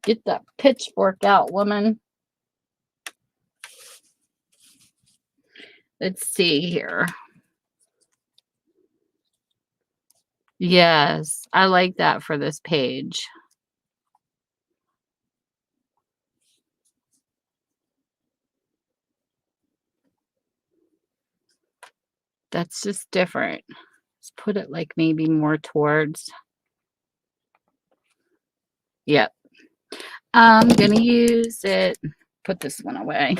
Get that pitchfork out, woman. Let's see here. Yes, I like that for this page. That's just different. Let's put it like maybe more towards. Yep. I'm going to use it. Put this one away.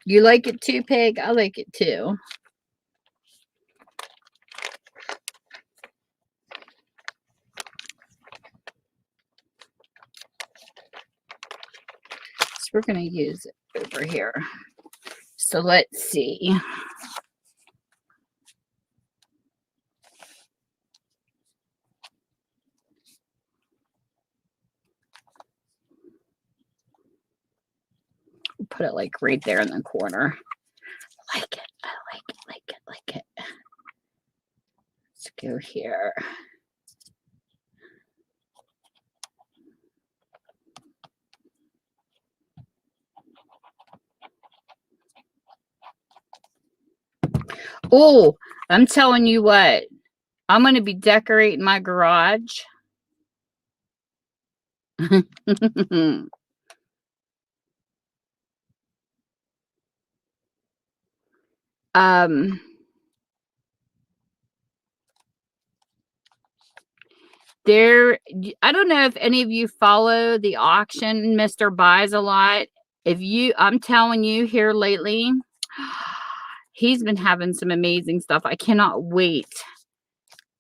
You like it too, Pig? I like it too. So we're going to use it over here. So let's see. We'll put it like right there in the corner. I like it. I like it, like it, like it. Let's go here. Oh, I'm telling you what. I'm going to be decorating my garage. There, I don't know if any of you follow the auction, Mr. Buys a Lot. If you, I'm telling you here lately, he's been having some amazing stuff. I cannot wait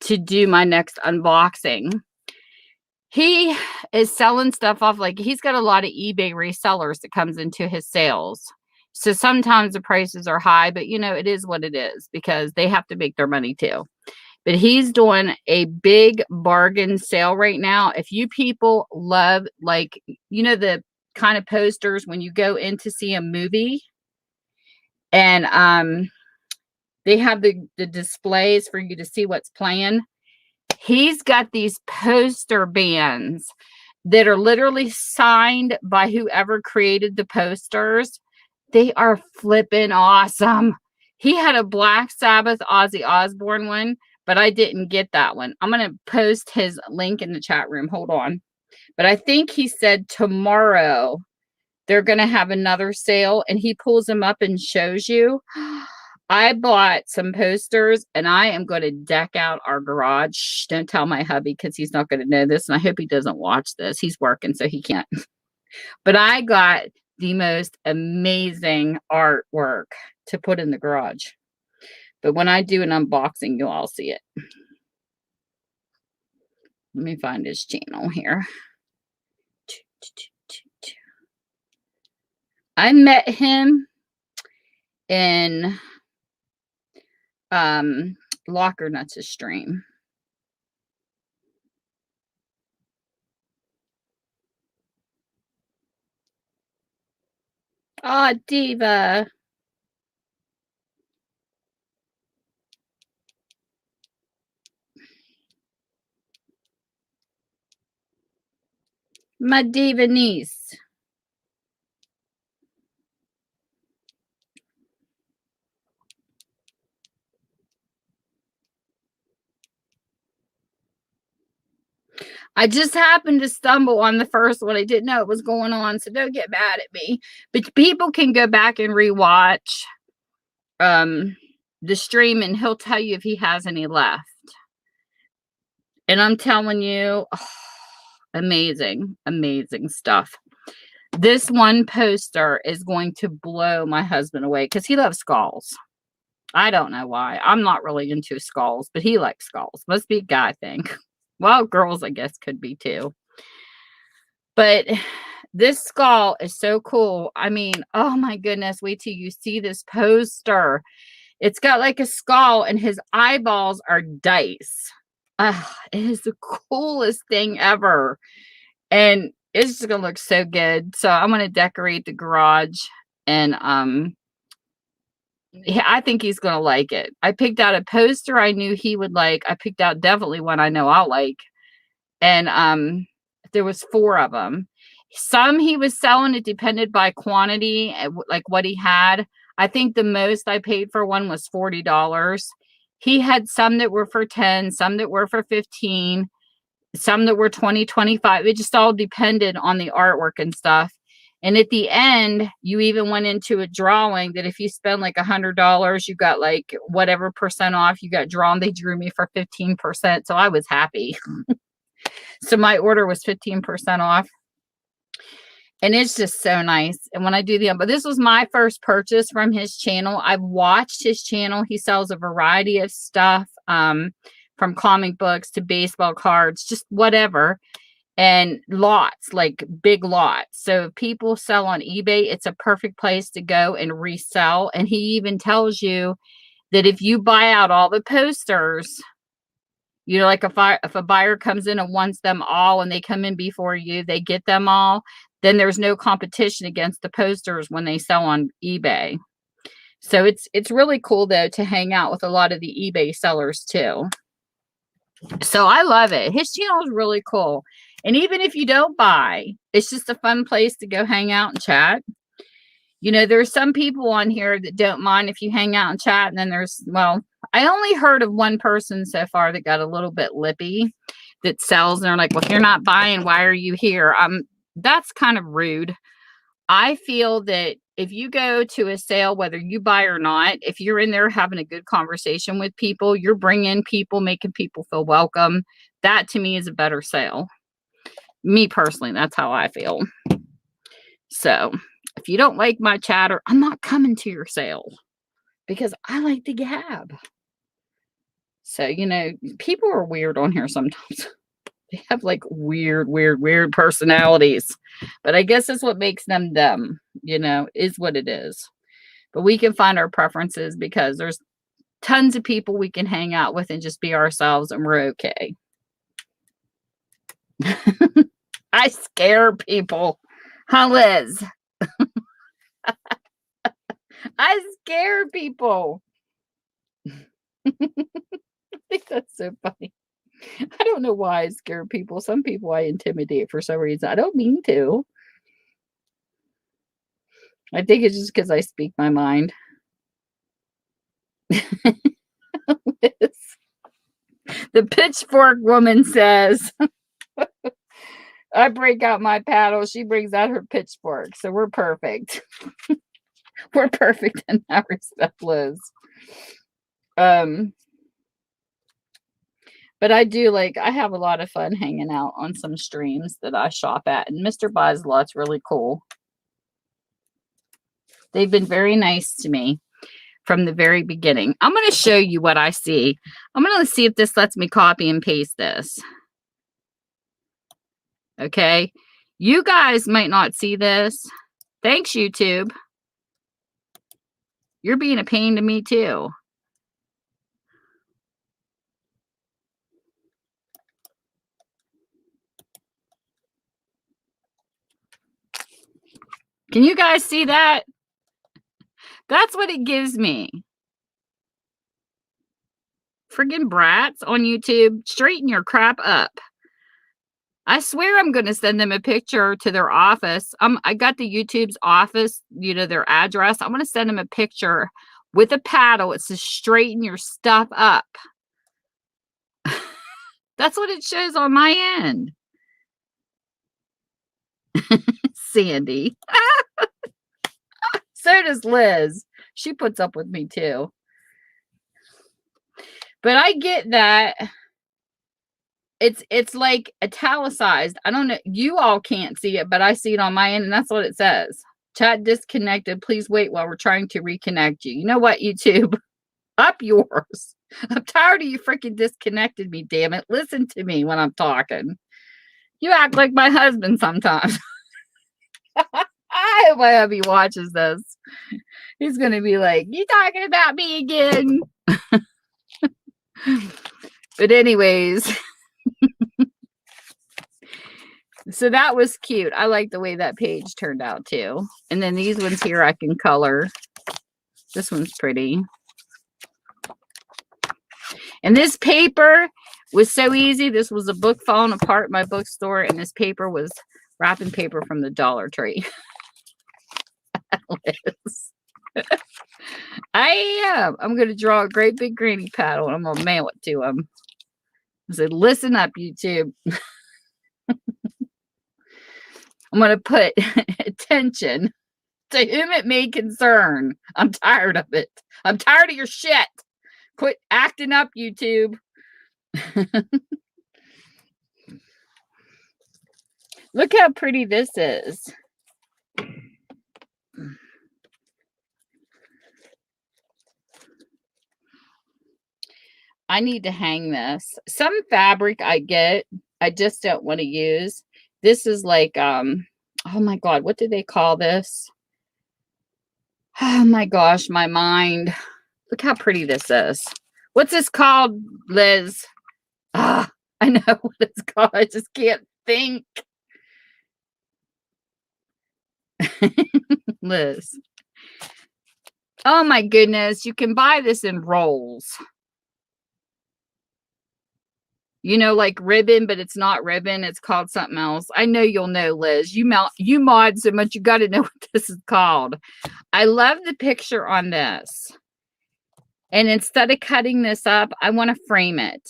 to do my next unboxing. He is selling stuff off, like he's got a lot of eBay resellers that comes into his sales. So sometimes the prices are high, but you know, it is what it is because they have to make their money too. But he's doing a big bargain sale right now. If you people love, like, you know, the kind of posters when you go in to see a movie and they have the displays for you to see what's playing. He's got these poster bands that are literally signed by whoever created the posters. They are flipping awesome. He had a Black Sabbath Ozzy Osbourne one, but I didn't get that one. I'm going to post his link in the chat room. Hold on. But I think he said tomorrow they're going to have another sale, and he pulls them up and shows you. I bought some posters, and I am going to deck out our garage. Shh, don't tell my hubby because he's not going to know this, and I hope he doesn't watch this. He's working, so he can't. But I got the most amazing artwork to put in the garage. But when I do an unboxing, you'll all see it. Let me find his channel here. I met him in Locker Nuts' stream. Oh, Diva. My diva niece. I just happened to stumble on the first one. I didn't know it was going on, so don't get mad at me. But people can go back and rewatch the stream, and he'll tell you if he has any left. And I'm telling you, oh, amazing, amazing stuff. This one poster is going to blow my husband away because he loves skulls. I don't know why. I'm not really into skulls, but he likes skulls. Must be a guy thing. Well, girls, I guess, could be too. But this skull is so cool. I mean, oh my goodness, wait till you see this poster. It's got like a skull, and his eyeballs are dice. It is the coolest thing ever. And it's just gonna look so good. So I'm gonna decorate the garage, and I think he's gonna like it. I picked out a poster I knew he would like. I picked out definitely one I know I'll like. And there was 4 of them. Some he was selling, it depended by quantity, like what he had. I think the most I paid for one was $40. He had some that were for 10, some that were for 15, some that were 20, 25. It just all depended on the artwork and stuff. And at the end, you even went into a drawing that if you spend like $100, you got like whatever percent off. You got drawn. They drew me for 15%. So I was happy. So my order was 15% off. And it's just so nice. And when I do but this was my first purchase from his channel. I've watched his channel. He sells a variety of stuff, from comic books to baseball cards, just whatever. And lots, like big lots. So if people sell on eBay, it's a perfect place to go and resell. And he even tells you that if you buy out all the posters, you know, like if a buyer comes in and wants them all and they come in before you, they get them all, then there's no competition against the posters when they sell on eBay. So it's really cool though to hang out with a lot of the eBay sellers too. So I love it. His channel is really cool. And even if you don't buy, it's just a fun place to go hang out and chat. You know, there's some people on here that don't mind if you hang out and chat. And then there's, well, I only heard of one person so far that got a little bit lippy that sells. And they're like, well, if you're not buying, why are you here? That's kind of rude. I feel that if you go to a sale, whether you buy or not, if you're in there having a good conversation with people, you're bringing people, making people feel welcome. That to me is a better sale. Me personally, that's how I feel. So if you don't like my chatter, I'm not coming to your sale because I like to gab. So, you know, people are weird on here sometimes. They have like weird personalities. But I guess that's what makes them them, you know, is what it is. But we can find our preferences because there's tons of people we can hang out with and just be ourselves, and we're okay. I scare people. Huh, Liz? I scare people. I think that's so funny. I don't know why I scare people. Some people I intimidate for some reason. I don't mean to. I think it's just because I speak my mind. The pitchfork woman says, I break out my paddle. She brings out her pitchfork. So we're perfect. We're perfect in that respect, Liz. But I do I have a lot of fun hanging out on some streams that I shop at. And Mr. Buys Lot's really cool. They've been very nice to me from the very beginning. I'm going to show you what I see. I'm going to see if this lets me copy and paste this. Okay. You guys might not see this. Thanks, YouTube. You're being a pain to me too. Can you guys see that? That's what it gives me. Friggin' brats on YouTube, straighten your crap up. I swear I'm going to send them a picture to their office. I got the YouTube's office, their address. I'm going to send them a picture with a paddle. It says straighten your stuff up. That's what it shows on my end. Sandy. So does Liz. She puts up with me too. But I get that. It's like italicized. I don't know. You all can't see it, but I see it on my end, and that's what it says. Chat disconnected. Please wait while we're trying to reconnect you. You know what, YouTube? Up yours. I'm tired of you freaking disconnected me, damn it. Listen to me when I'm talking. You act like my husband sometimes. I hope my hubby watches this. He's going to be like, you talking about me again? But anyways. So that was cute. I like the way that page turned out too. And then these ones here I can color. This one's pretty. And this paper was so easy. This was a book falling apart in my bookstore, and this paper was wrapping paper from the Dollar Tree. I am. I'm going to draw a great big granny paddle, and I'm going to mail it to him. I said, listen up, YouTube. I'm going to put attention to whom it may concern. I'm tired of it. I'm tired of your shit. Quit acting up, YouTube. Look how pretty this is. I need to hang this. Some fabric I get, I just don't want to use. This is like, oh my God, what do they call this? Oh my gosh, my mind. Look how pretty this is. What's this called, Liz? Ah, I know what it's called. I just can't think. Liz. Oh my goodness. You can buy this in rolls. Like ribbon, but it's not ribbon. It's called something else. I know you'll know, Liz. You mod so much, you got to know what this is called. I love the picture on this. And instead of cutting this up, I want to frame it.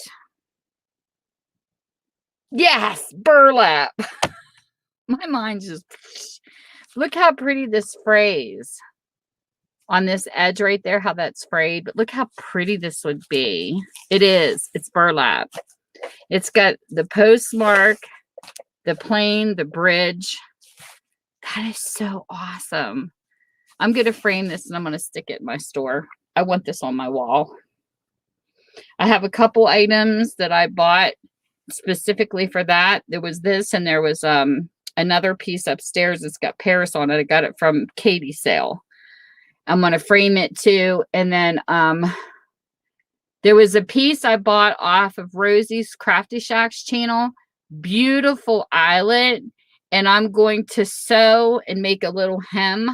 Yes, burlap. My mind's just... Look how pretty this frays on this edge right there, how that's frayed. But look how pretty this would be. It is. It's burlap. It's got the postmark, the plane, the bridge. That is so awesome. I'm going to frame this and I'm going to stick it in my store. I want this on my wall. I have a couple items that I bought specifically for that. There was this, and there was another piece upstairs that's got Paris on it. I got it from Katie's sale. I'm going to frame it too. And then there was a piece I bought off of Rosie's Crafty Shacks channel. Beautiful eyelet. And I'm going to sew and make a little hem.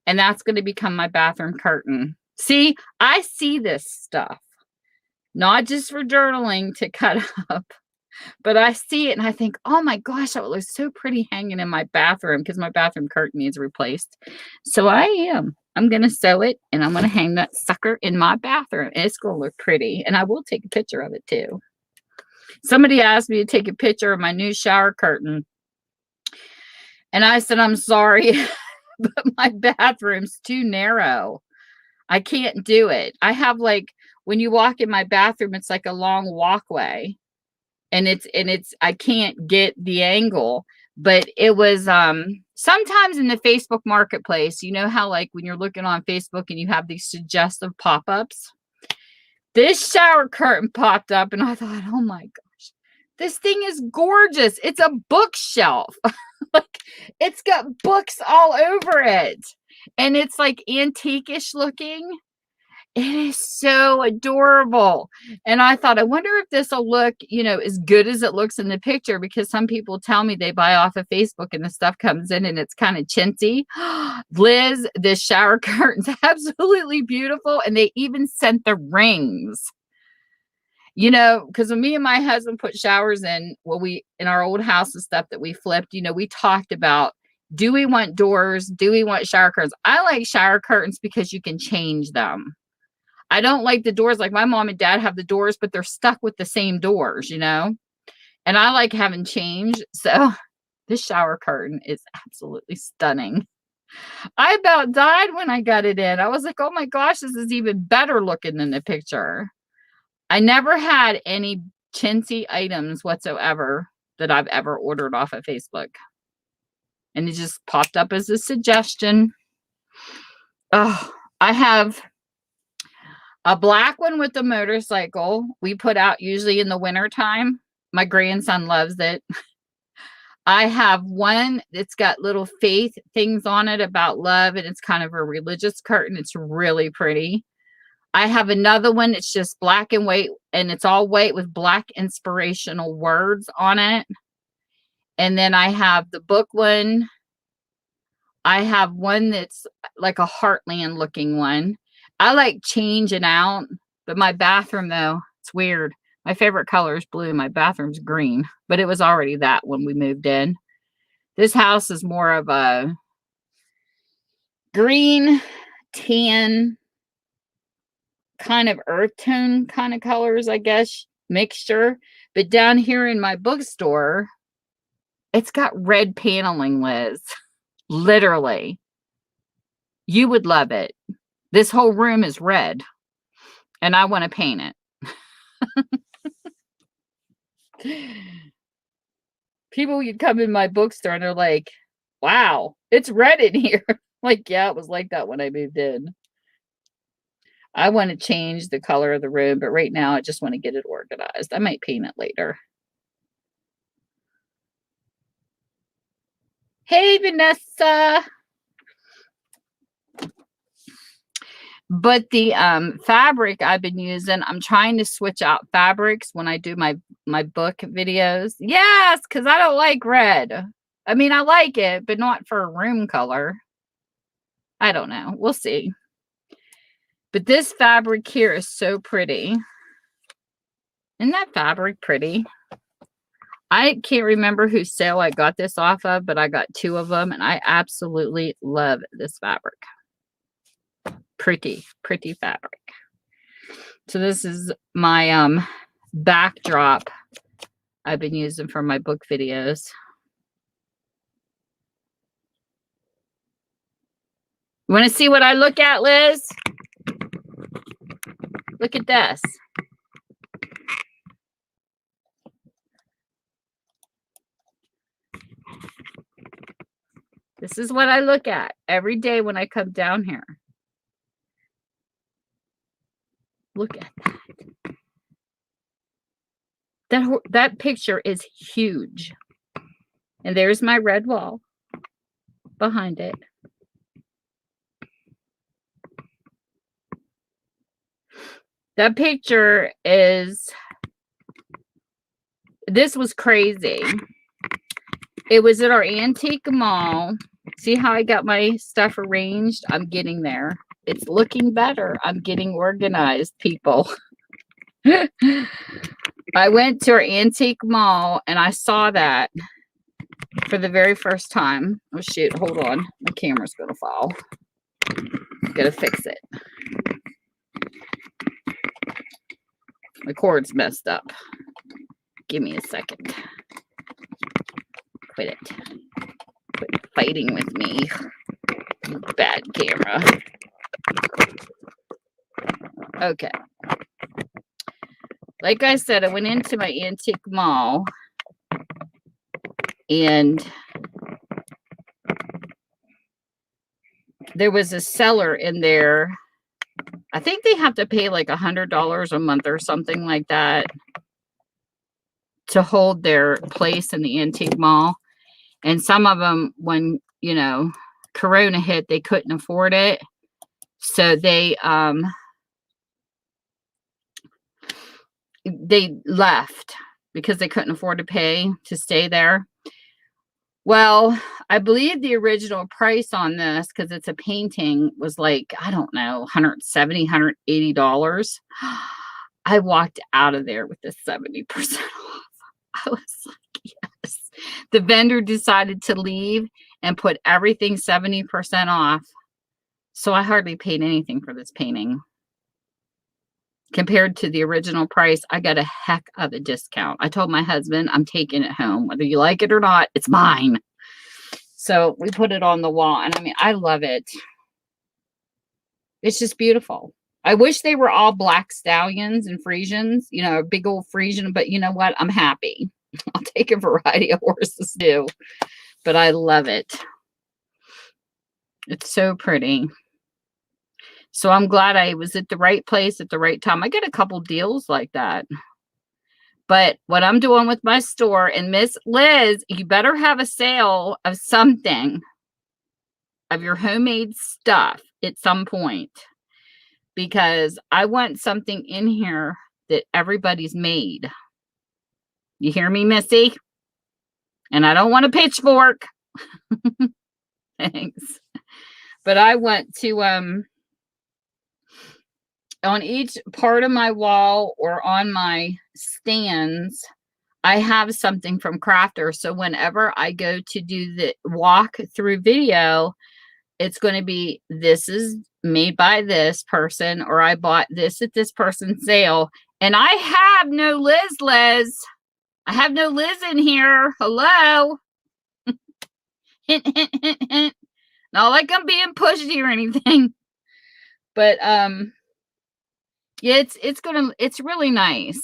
And that's going to become my bathroom curtain. See, I see this stuff. Not just for journaling to cut up. But I see it and I think, oh my gosh, that would look so pretty hanging in my bathroom because my bathroom curtain needs replaced. So I am. I'm going to sew it and I'm going to hang that sucker in my bathroom. And it's going to look pretty. And I will take a picture of it too. Somebody asked me to take a picture of my new shower curtain. And I said, I'm sorry, but my bathroom's too narrow. I can't do it. I have like, when you walk in my bathroom, it's like a long walkway. And I can't get the angle. But it was sometimes in the Facebook marketplace, you know how like when you're looking on Facebook and you have these suggestive pop-ups? This shower curtain popped up and I thought, oh my gosh, this thing is gorgeous. It's a bookshelf. Like it's got books all over it. And it's like antique-ish looking. It is so adorable. And I thought, I wonder if this will look, you know, as good as it looks in the picture, because some people tell me they buy off of Facebook and the stuff comes in and it's kind of chintzy. Liz, this shower curtain's absolutely beautiful. And they even sent the rings. You know, because when me and my husband put showers in, well, in our old house and stuff that we flipped, you know, we talked about, do we want doors? Do we want shower curtains? I like shower curtains because you can change them. I don't like the doors. Like my mom and dad have the doors, but they're stuck with the same doors, you know? And I like having change. So this shower curtain is absolutely stunning. I about died when I got it in. I was like, oh my gosh, this is even better looking than the picture. I never had any chintzy items whatsoever that I've ever ordered off of Facebook. And it just popped up as a suggestion. Oh, I have a black one with the motorcycle. We put out usually in the winter time. My grandson loves it. I have one that's got little faith things on it about love, and it's kind of a religious curtain. It's really pretty. I have another one. It's just black and white, and it's all white with black inspirational words on it. And then I have the book one. I have one that's like a Heartland looking one. I like changing out, but my bathroom, though, it's weird. My favorite color is blue. My bathroom's green, but it was already that when we moved in. This house is more of a green, tan, kind of earth tone kind of colors, I guess, mixture. But down here in my bookstore, it's got red paneling, Liz. Literally. You would love it. This whole room is red, and I want to paint it. People would come in my bookstore and they're like, wow, it's red in here. Like, yeah, it was like that when I moved in. I want to change the color of the room, but right now I just want to get it organized. I might paint it later. Hey, Vanessa. But the fabric I've been using, I'm trying to switch out fabrics when I do my book videos. Yes, because I don't like red. I mean, I like it, but not for a room color. I don't know. We'll see. But this fabric here is so pretty. Isn't that fabric pretty? I can't remember whose sale I got this off of, but I got 2 of them, and I absolutely love this fabric. Pretty fabric. So this is my backdrop I've been using for my book videos. You want to see what I look at, Liz? Look at this. This is what I look at every day when I come down here. Look at that. That picture is huge. And there's my red wall behind it. That picture is, this was crazy. It was at our antique mall. See how I got my stuff arranged? I'm getting there. It's looking better. I'm getting organized, people. I went to our antique mall and I saw that for the very first time. Oh, shoot. Hold on. My camera's going to fall. Gotta fix it. The cord's messed up. Give me a second. Quit it. Quit fighting with me. Bad camera. Okay. Like I said, I went into my antique mall and there was a seller in there. I think they have to pay like $100 a month or something like that to hold their place in the antique mall. And some of them, when, you know, Corona hit, they couldn't afford it. So they left because they couldn't afford to pay to stay there. Well, I believe the original price on this, because it's a painting, was like, I don't know, $170, $180. I walked out of there with the 70% off. I was like, yes. The vendor decided to leave and put everything 70% off. So I hardly paid anything for this painting. Compared to the original price, I got a heck of a discount. I told my husband, I'm taking it home. Whether you like it or not, it's mine. So we put it on the wall. And I mean, I love it. It's just beautiful. I wish they were all black stallions and Friesians, you know, a big old Friesian. But you know what? I'm happy. I'll take a variety of horses too. But I love it. It's so pretty. So I'm glad I was at the right place at the right time. I get a couple deals like that. But what I'm doing with my store, and Miss Liz, you better have a sale of something, of your homemade stuff at some point. Because I want something in here that everybody's made. You hear me, Missy? And I don't want a pitchfork. Thanks. But I want to, on each part of my wall or on my stands, I have something from Crafter. So whenever I go to do the walk through video, it's going to be, this is made by this person, or I bought this at this person's sale. And I have no Liz. I have no Liz in here. Hello. Hint, hint, hint, hint. Not like I'm being pushy or anything. But yeah, it's really nice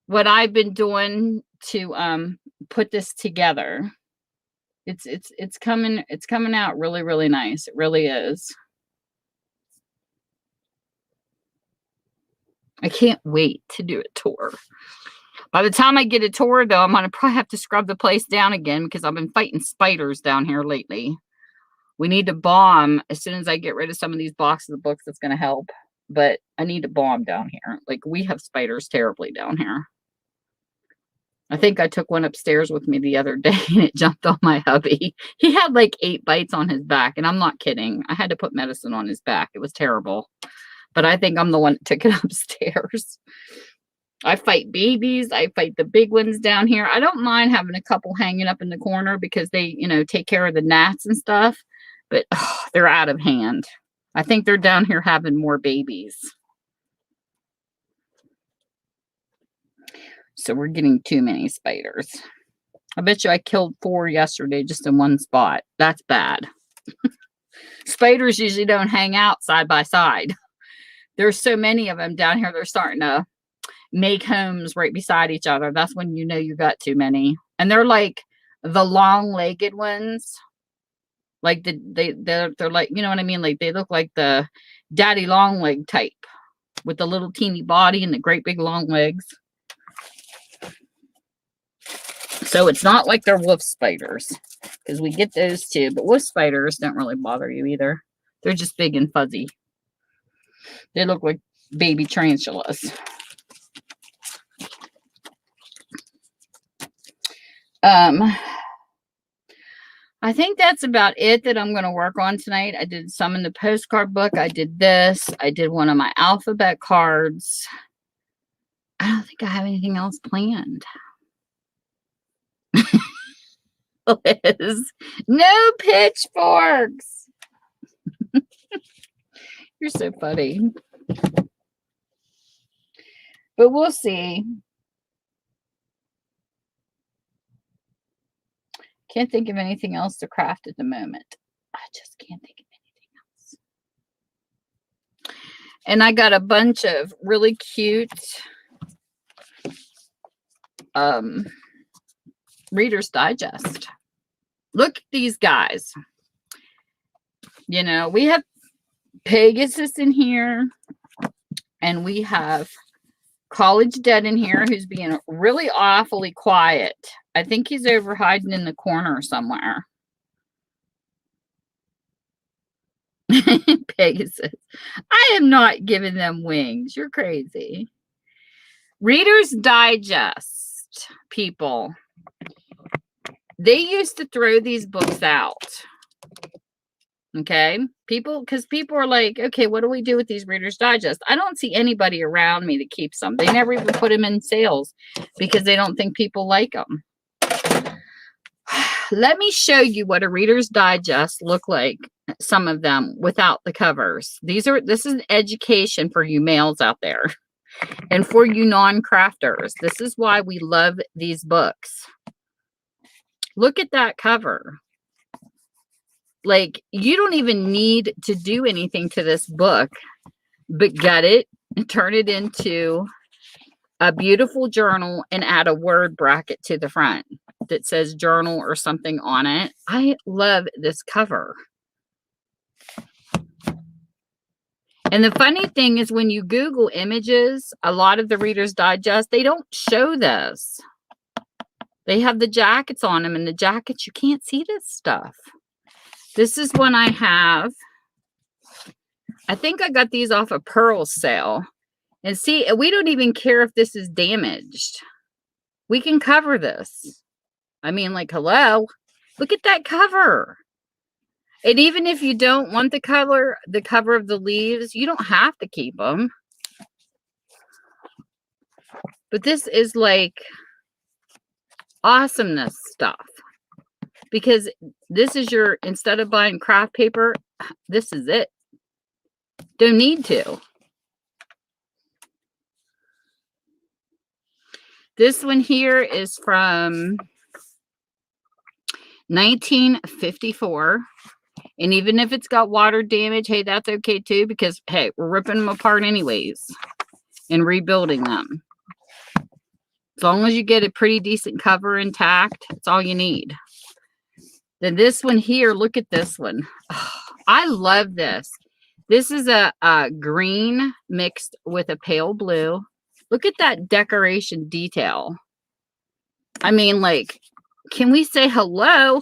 what I've been doing to put this together. It's coming out really, really nice. It really is. I can't wait to do a tour. By the time I get a tour, though, I'm going to probably have to scrub the place down again because I've been fighting spiders down here lately. We need to bomb. As soon as I get rid of some of these boxes of books, that's going to help. But I need to bomb down here. Like, we have spiders terribly down here. I think I took one upstairs with me the other day and it jumped on my hubby. He had like 8 bites on his back, and I'm not kidding. I had to put medicine on his back. It was terrible. But I think I'm the one that took it upstairs. I fight babies. I fight the big ones down here. I don't mind having a couple hanging up in the corner because they, you know, take care of the gnats and stuff. But they're out of hand. I think they're down here having more babies. So we're getting too many spiders. I bet you I killed 4 yesterday just in one spot. That's bad. Spiders usually don't hang out side by side. There's so many of them down here. They're starting to make homes right beside each other. That's when you know you got too many. And they're like the long-legged ones. Like they're like, you know what I mean? Like they look like the daddy long leg type with the little teeny body and the great big long legs. So it's not like they're wolf spiders, because we get those too. But wolf spiders don't really bother you either. They're just big and fuzzy. They look like baby tarantulas. I think that's about it that I'm going to work on tonight. I did some in the postcard book. I did this. I did one of my alphabet cards. I don't think I have anything else planned. Liz, no pitchforks. You're so funny. But we'll see. Can't think of anything else to craft at the moment. I just can't think of anything else. And I got a bunch of really cute Reader's Digest. Look at these guys. You know, we have Pegasus in here, and we have College Dead in here, who's being really awfully quiet. I think he's over hiding in the corner somewhere. Pegasus. I am not giving them wings. You're crazy. Reader's Digest, people. They used to throw these books out. Okay, because people are like, okay, what do we do with these Reader's Digest? I don't see anybody around me that keeps them. They never even put them in sales because they don't think people like them. Let me show you what a Reader's Digest look like. Some of them without the covers. This is education for you males out there and for you non-crafters. This is why we love these books. Look at that cover. Like, you don't even need to do anything to this book, but gut it and turn it into a beautiful journal and add a word bracket to the front that says journal or something on it. I love this cover. And the funny thing is, when you Google images, a lot of the Reader's Digest, they don't show this. They have the jackets on them, and the jackets, you can't see this stuff. This is one I have. I think I got these off a Pearl's sale. And see, we don't even care if this is damaged. We can cover this. I mean, like, hello. Look at that cover. And even if you don't want the cover of the leaves, you don't have to keep them. But this is like awesomeness stuff. Because this is your, instead of buying craft paper, this is it. Don't need to. This one here is from 1954. And even if it's got water damage, hey, that's okay too, because, hey, we're ripping them apart anyways and rebuilding them. As long as you get a pretty decent cover intact, that's all you need. Then this one here, look at this one. Oh, I love this. This is a green mixed with a pale blue. Look at that decoration detail. I mean, like, can we say hello?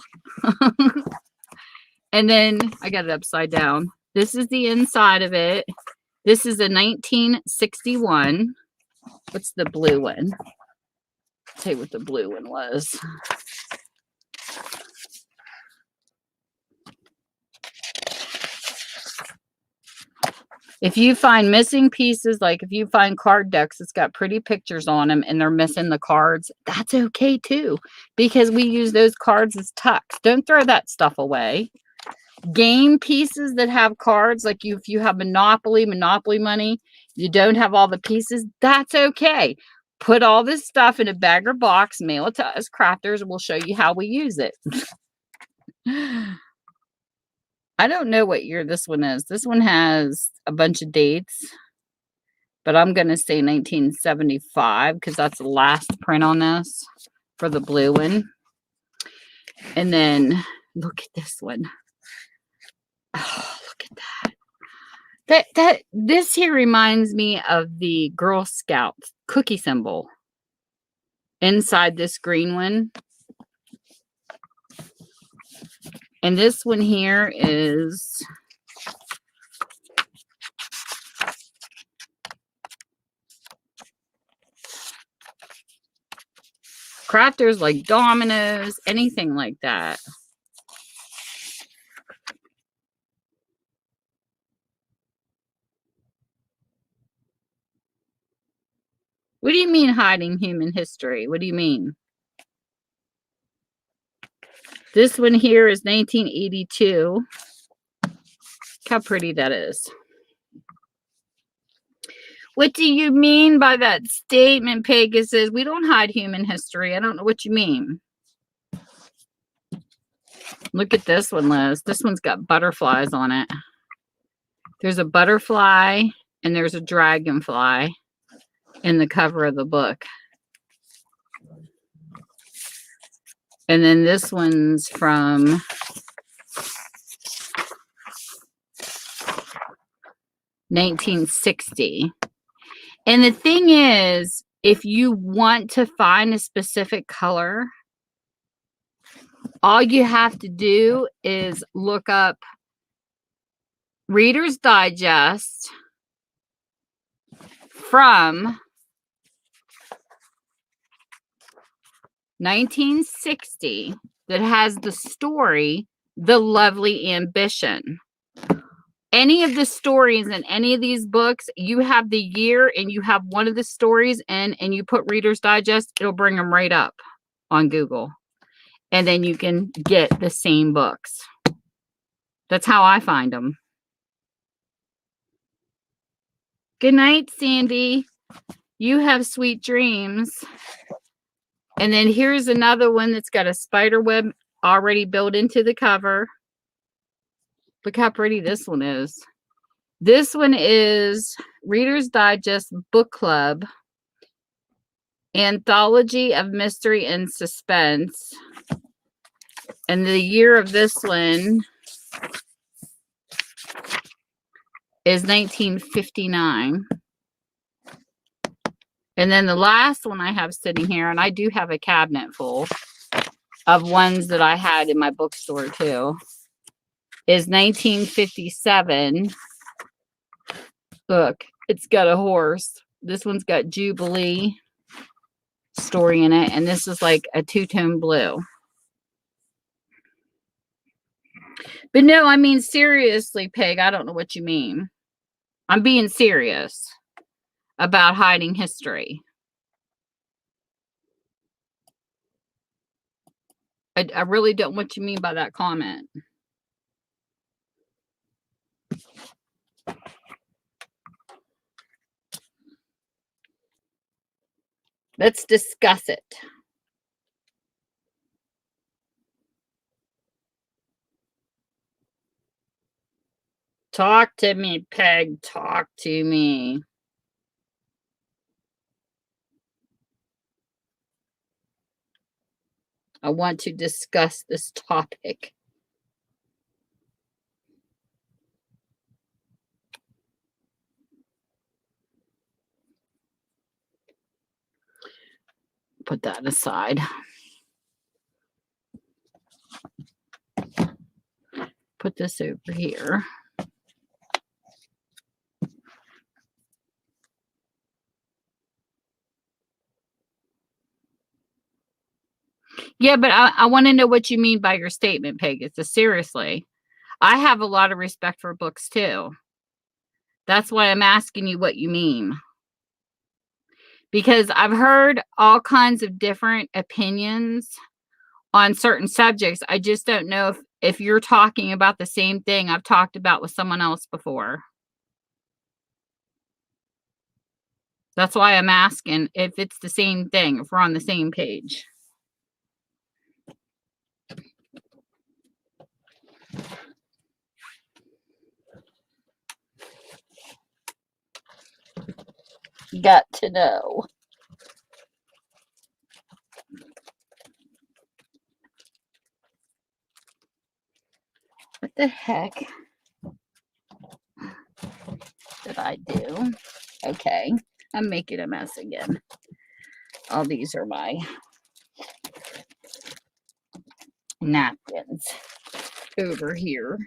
And then I got it upside down. This is the inside of it. This is a 1961. What's the blue one? I'll tell you what the blue one was. If you find missing pieces, like if you find card decks, it's got pretty pictures on them and they're missing the cards, that's okay too, because we use those cards as tucks. Don't throw that stuff away. Game pieces that have cards, like if you have Monopoly money, you don't have all the pieces, that's okay. Put all this stuff in a bag or box, mail it to us crafters, and we'll show you how we use it. I don't know what year this one is. This one has a bunch of dates, but I'm going to say 1975 because that's the last print on this for the blue one. And then look at this one. Oh, look at that. This here reminds me of the Girl Scout cookie symbol inside this green one. And this one here is crafters like Dominoes, anything like that. What do you mean hiding human history? What do you mean? This one here is 1982. how pretty that is. What do you mean by that statement, Pegasus? We don't hide human history. I don't know what you mean. Look at this one, Liz. This one's got butterflies on it. There's a butterfly and there's a dragonfly in the cover of the book. And then this one's from (1960). And the thing is, if you want to find a specific color, all you have to do is look up Reader's Digest from 1960 that has the story, The Lovely Ambition. Any of the stories in any of these books, you have the year and you have one of the stories in and you put Reader's Digest, it'll bring them right up on Google. And then you can get the same books. That's how I find them. Good night, Sandy. You have sweet dreams. And then here's another one that's got a spider web already built into the cover. Look how pretty this one is. This one is Reader's Digest Book Club, Anthology of Mystery and Suspense. And the year of this one is 1959. And then the last one I have sitting here, and I do have a cabinet full of ones that I had in my bookstore too, is 1957 book. It's got a horse. This one's got Jubilee story in it, and this is like a two-tone blue. But no, I mean, seriously, Peg, I don't know what you mean. I'm being serious about hiding history. I really don't know what you mean by that comment. Let's discuss it. Talk to me, Peg. Talk to me. I want to discuss this topic. Put that aside. Put this over here. Yeah, but I want to know what you mean by your statement, Pegasus. Seriously. I have a lot of respect for books too. That's why I'm asking you what you mean. Because I've heard all kinds of different opinions on certain subjects. I just don't know if you're talking about the same thing I've talked about with someone else before. That's why I'm asking if it's the same thing, if we're on the same page. Got to know. What the heck did I do? Okay, I'm making a mess again. All these are my napkins over here.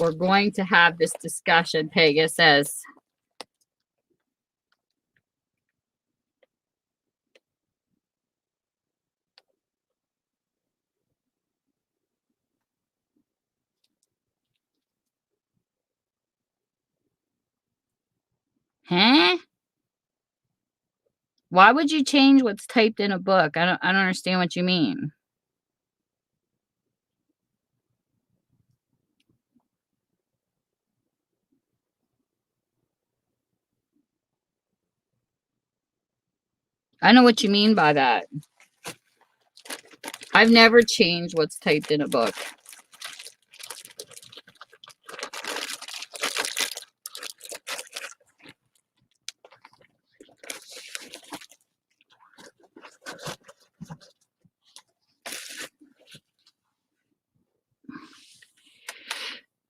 We're going to have this discussion, Pegasus. Huh? Why would you change what's typed in a book? I don't understand what you mean. I know what you mean by that. I've never changed what's typed in a book.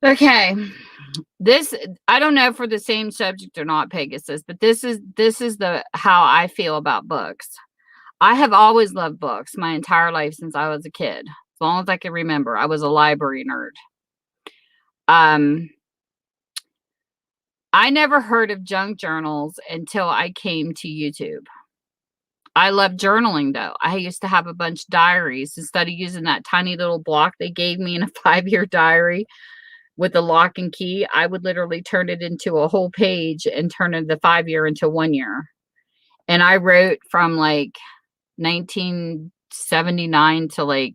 Okay. This, I don't know for the same subject or not, Pegasus, but this is the how I feel about books. I have always loved books my entire life since I was a kid. As long as I can remember, I was a library nerd. I never heard of junk journals until I came to YouTube. I love journaling though. I used to have a bunch of diaries instead of using that tiny little block they gave me in a 5-year diary with a lock and key. I would literally turn it into a whole page and turn the 5-year into 1 year. And I wrote from like 1979 to like,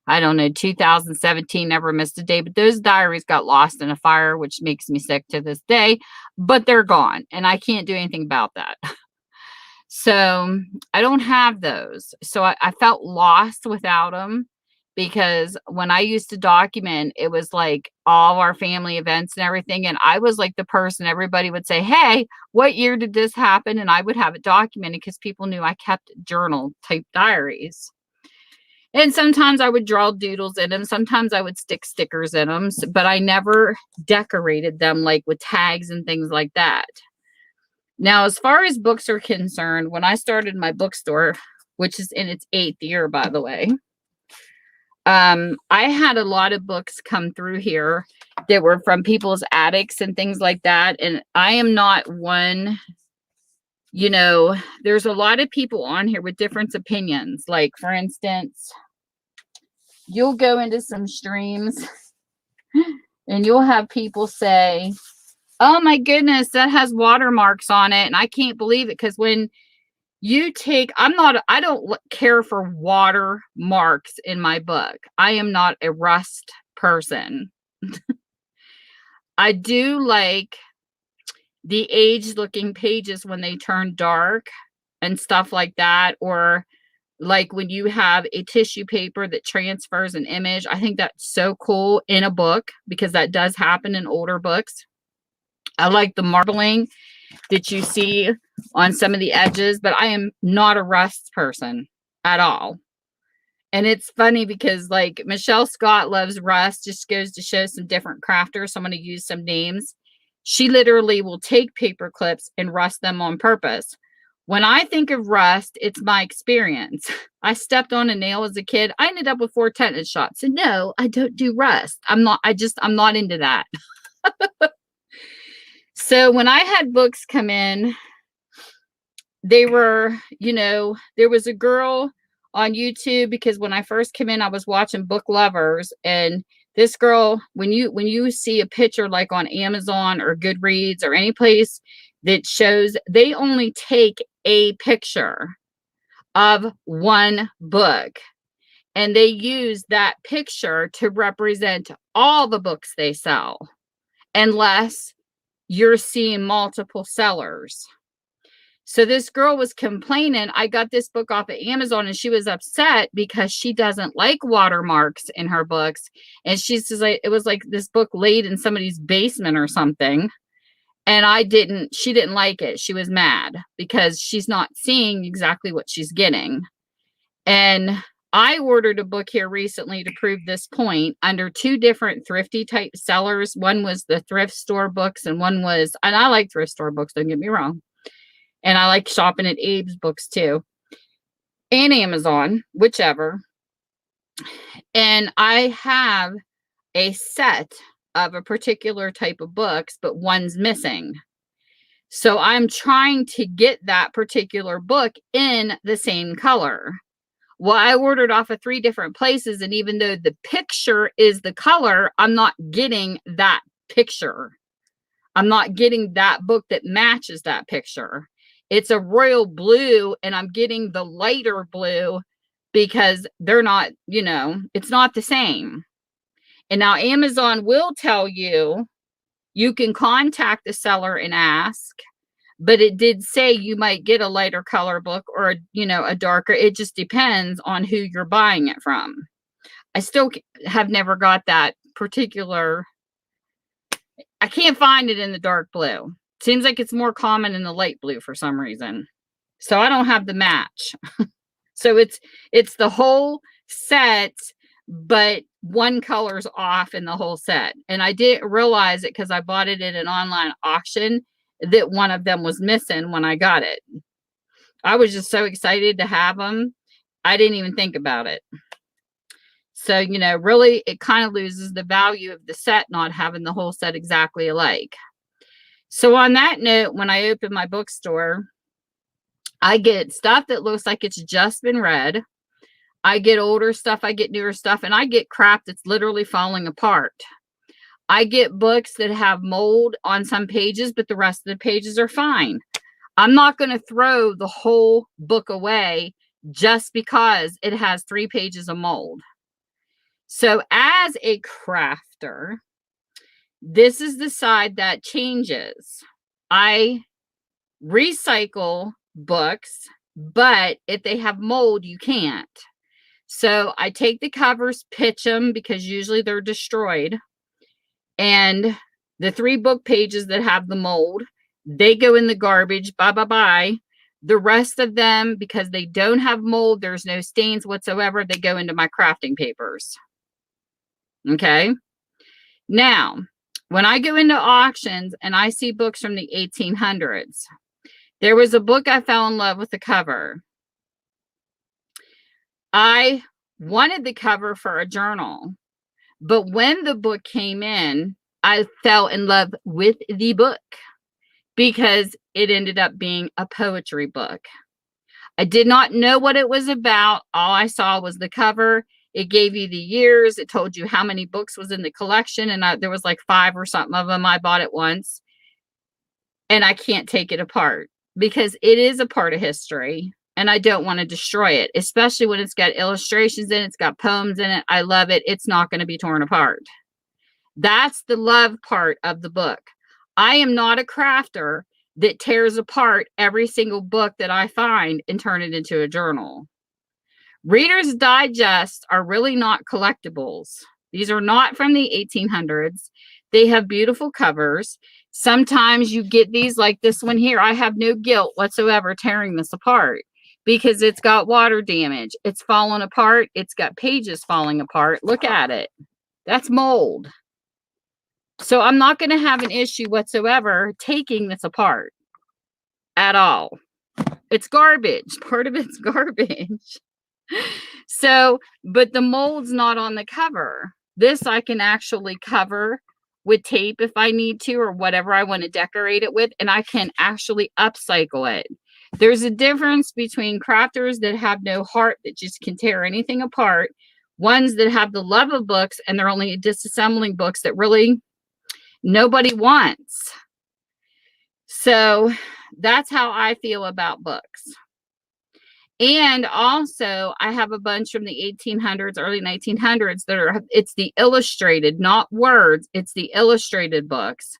I don't know, 2017, never missed a day. But those diaries got lost in a fire, which makes me sick to this day. But they're gone, and I can't do anything about that. So I don't have those. So I felt lost without them, because when I used to document, it was like all our family events and everything. And I was like the person everybody would say, hey, what year did this happen? And I would have it documented because people knew I kept journal type diaries. And sometimes I would draw doodles in them. Sometimes I would stick stickers in them, but I never decorated them like with tags and things like that. Now, as far as books are concerned, when I started my bookstore, which is in its 8th year, by the way, I had a lot of books come through here that were from people's attics and things like that. And I am not one, there's a lot of people on here with different opinions. Like, for instance, you'll go into some streams and you'll have people say, oh my goodness, that has watermarks on it. And I can't believe it, because when you take, I don't care for watermarks in my book. I am not a rust person. I do like the aged looking pages when they turn dark and stuff like that, or like when you have a tissue paper that transfers an image. I think that's so cool in a book, because that does happen in older books. I like the marbling that you see on some of the edges, but I am not a rust person at all. And it's funny because like Michelle Scott loves rust, just goes to show some different crafters. So I'm going to use some names. She literally will take paper clips and rust them on purpose. When I think of rust, it's my experience. I stepped on a nail as a kid. I ended up with 4 tetanus shots. So no, I don't do rust. I'm not into that. So when I had books come in, they were, there was a girl on YouTube, because when I first came in, I was watching Book Lovers, and this girl, when you see a picture like on Amazon or Goodreads or any place that shows, they only take a picture of one book, and they use that picture to represent all the books they sell, unless you're seeing multiple sellers. So this girl was complaining. I got this book off of Amazon, and she was upset because she doesn't like watermarks in her books. And she says it was like this book laid in somebody's basement or something. And she didn't like it. She was mad because she's not seeing exactly what she's getting. And I ordered a book here recently to prove this point under 2 different thrifty type sellers. One was the thrift store books, and one was, and I like thrift store books, don't get me wrong. And I like shopping at Abe's books too, and Amazon, whichever. And I have a set of a particular type of books, but one's missing. So I'm trying to get that particular book in the same color. Well, I ordered off of 3 different places, and even though the picture is the color, I'm not getting that picture. I'm not getting that book that matches that picture. It's a royal blue, and I'm getting the lighter blue because they're not, it's not the same. And now Amazon will tell you, you can contact the seller and ask, but it did say you might get a lighter color book or, a darker. It just depends on who you're buying it from. I still have never got that particular. I can't find it in the dark blue. Seems like it's more common in the light blue for some reason. So I don't have the match. So it's the whole set, but one color's off in the whole set. And I didn't realize it because I bought it at an online auction that one of them was missing when I got it. I was just so excited to have them. I didn't even think about it. So, really it kind of loses the value of the set not having the whole set exactly alike. So on that note, when I open my bookstore, I get stuff that looks like it's just been read. I get older stuff, I get newer stuff, and I get crap that's literally falling apart. I get books that have mold on some pages, but the rest of the pages are fine. I'm not going to throw the whole book away just because it has 3 pages of mold. So as a crafter, this is the side that changes. I recycle books, but if they have mold, you can't. So I take the covers, pitch them because usually they're destroyed. And the 3 book pages that have the mold, they go in the garbage. Bye, bye, bye. The rest of them, because they don't have mold, there's no stains whatsoever, they go into my crafting papers. Okay. Now, when I go into auctions and I see books from the 1800s, there was a book I fell in love with the cover. I wanted the cover for a journal, but when the book came in, I fell in love with the book because it ended up being a poetry book. I did not know what it was about. All I saw was the cover. It gave you the years. It told you how many books was in the collection. And there was like 5 or something of them. I bought it once. And I can't take it apart because it is a part of history. And I don't want to destroy it, especially when it's got illustrations in it. It's got poems in it. I love it. It's not going to be torn apart. That's the love part of the book. I am not a crafter that tears apart every single book that I find and turn it into a journal. Reader's Digest are really not collectibles. These are not from the 1800s. They have beautiful covers. Sometimes you get these like this one here. I have no guilt whatsoever tearing this apart because it's got water damage. It's fallen apart. It's got pages falling apart. Look at it. That's mold. So I'm not going to have an issue whatsoever taking this apart at all. It's garbage. Part of it's garbage. So, but the mold's not on the cover. This I can actually cover with tape if I need to, or whatever I want to decorate it with, and I can actually upcycle it. There's a difference between crafters that have no heart, that just can tear anything apart, ones that have the love of books and they're only disassembling books that really nobody wants. So that's how I feel about books. And also, I have a bunch from the 1800s, early 1900s that are, it's the illustrated, not words, it's the illustrated books.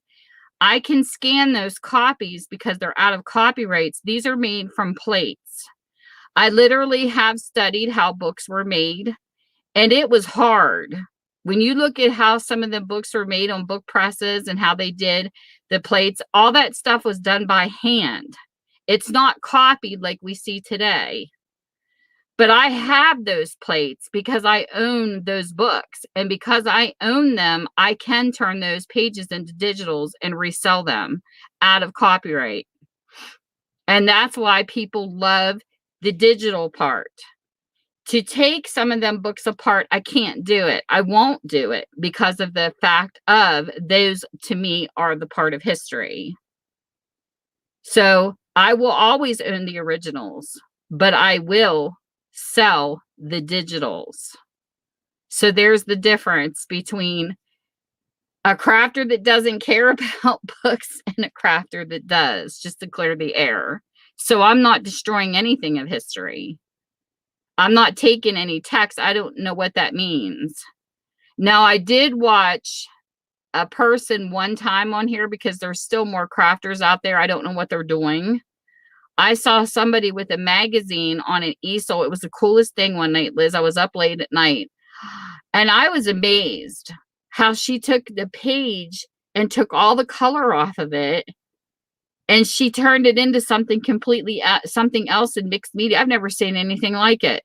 I can scan those copies because they're out of copyrights. These are made from plates. I literally have studied how books were made, and it was hard. When you look at how some of the books were made on book presses and how they did the plates, all that stuff was done by hand. It's not copied like we see today. But I have those plates because I own those books. And because I own them, I can turn those pages into digitals and resell them out of copyright. And that's why people love the digital part. To take some of them books apart, I can't do it. I won't do it because of the fact of those, to me, are the part of history. So I will always own the originals, but I will sell the digitals. So there's the difference between a crafter that doesn't care about books and a crafter that does, just to clear the air. So I'm not destroying anything of history. I'm not taking any text. I don't know what that means. Now, I did watch a person one time on here because there's still more crafters out there. I don't know what they're doing. I saw somebody with a magazine on an easel. It was the coolest thing one night, Liz. I was up late at night and I was amazed how she took the page and took all the color off of it and she turned it into something completely something else in mixed media. I've never seen anything like it.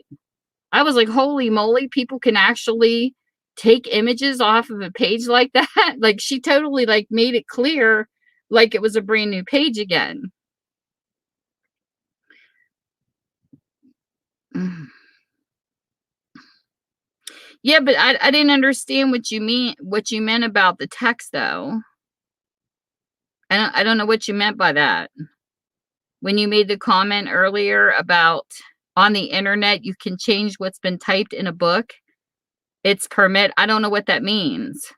I was like, holy moly, people can actually take images off of a page like that. Like she totally like made it clear like it was a brand new page again. Yeah, but I didn't understand what you meant about the text though. I don't know what you meant by that. When you made the comment earlier about on the internet you can change what's been typed in a book. It's permit. I don't know what that means.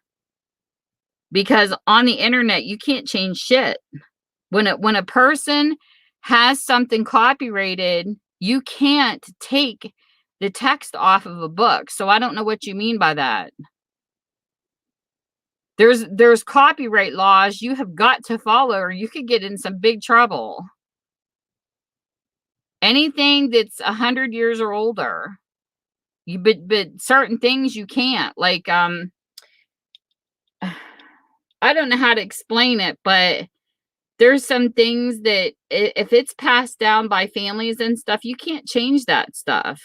Because on the internet you can't change shit. When a person has something copyrighted, you can't take the text off of a book. So I don't know what you mean by that. There's copyright laws you have got to follow or you could get in some big trouble. Anything that's 100 years or older, but certain things you can't. Like I don't know how to explain it, but there's some things that if it's passed down by families and stuff, you can't change that stuff.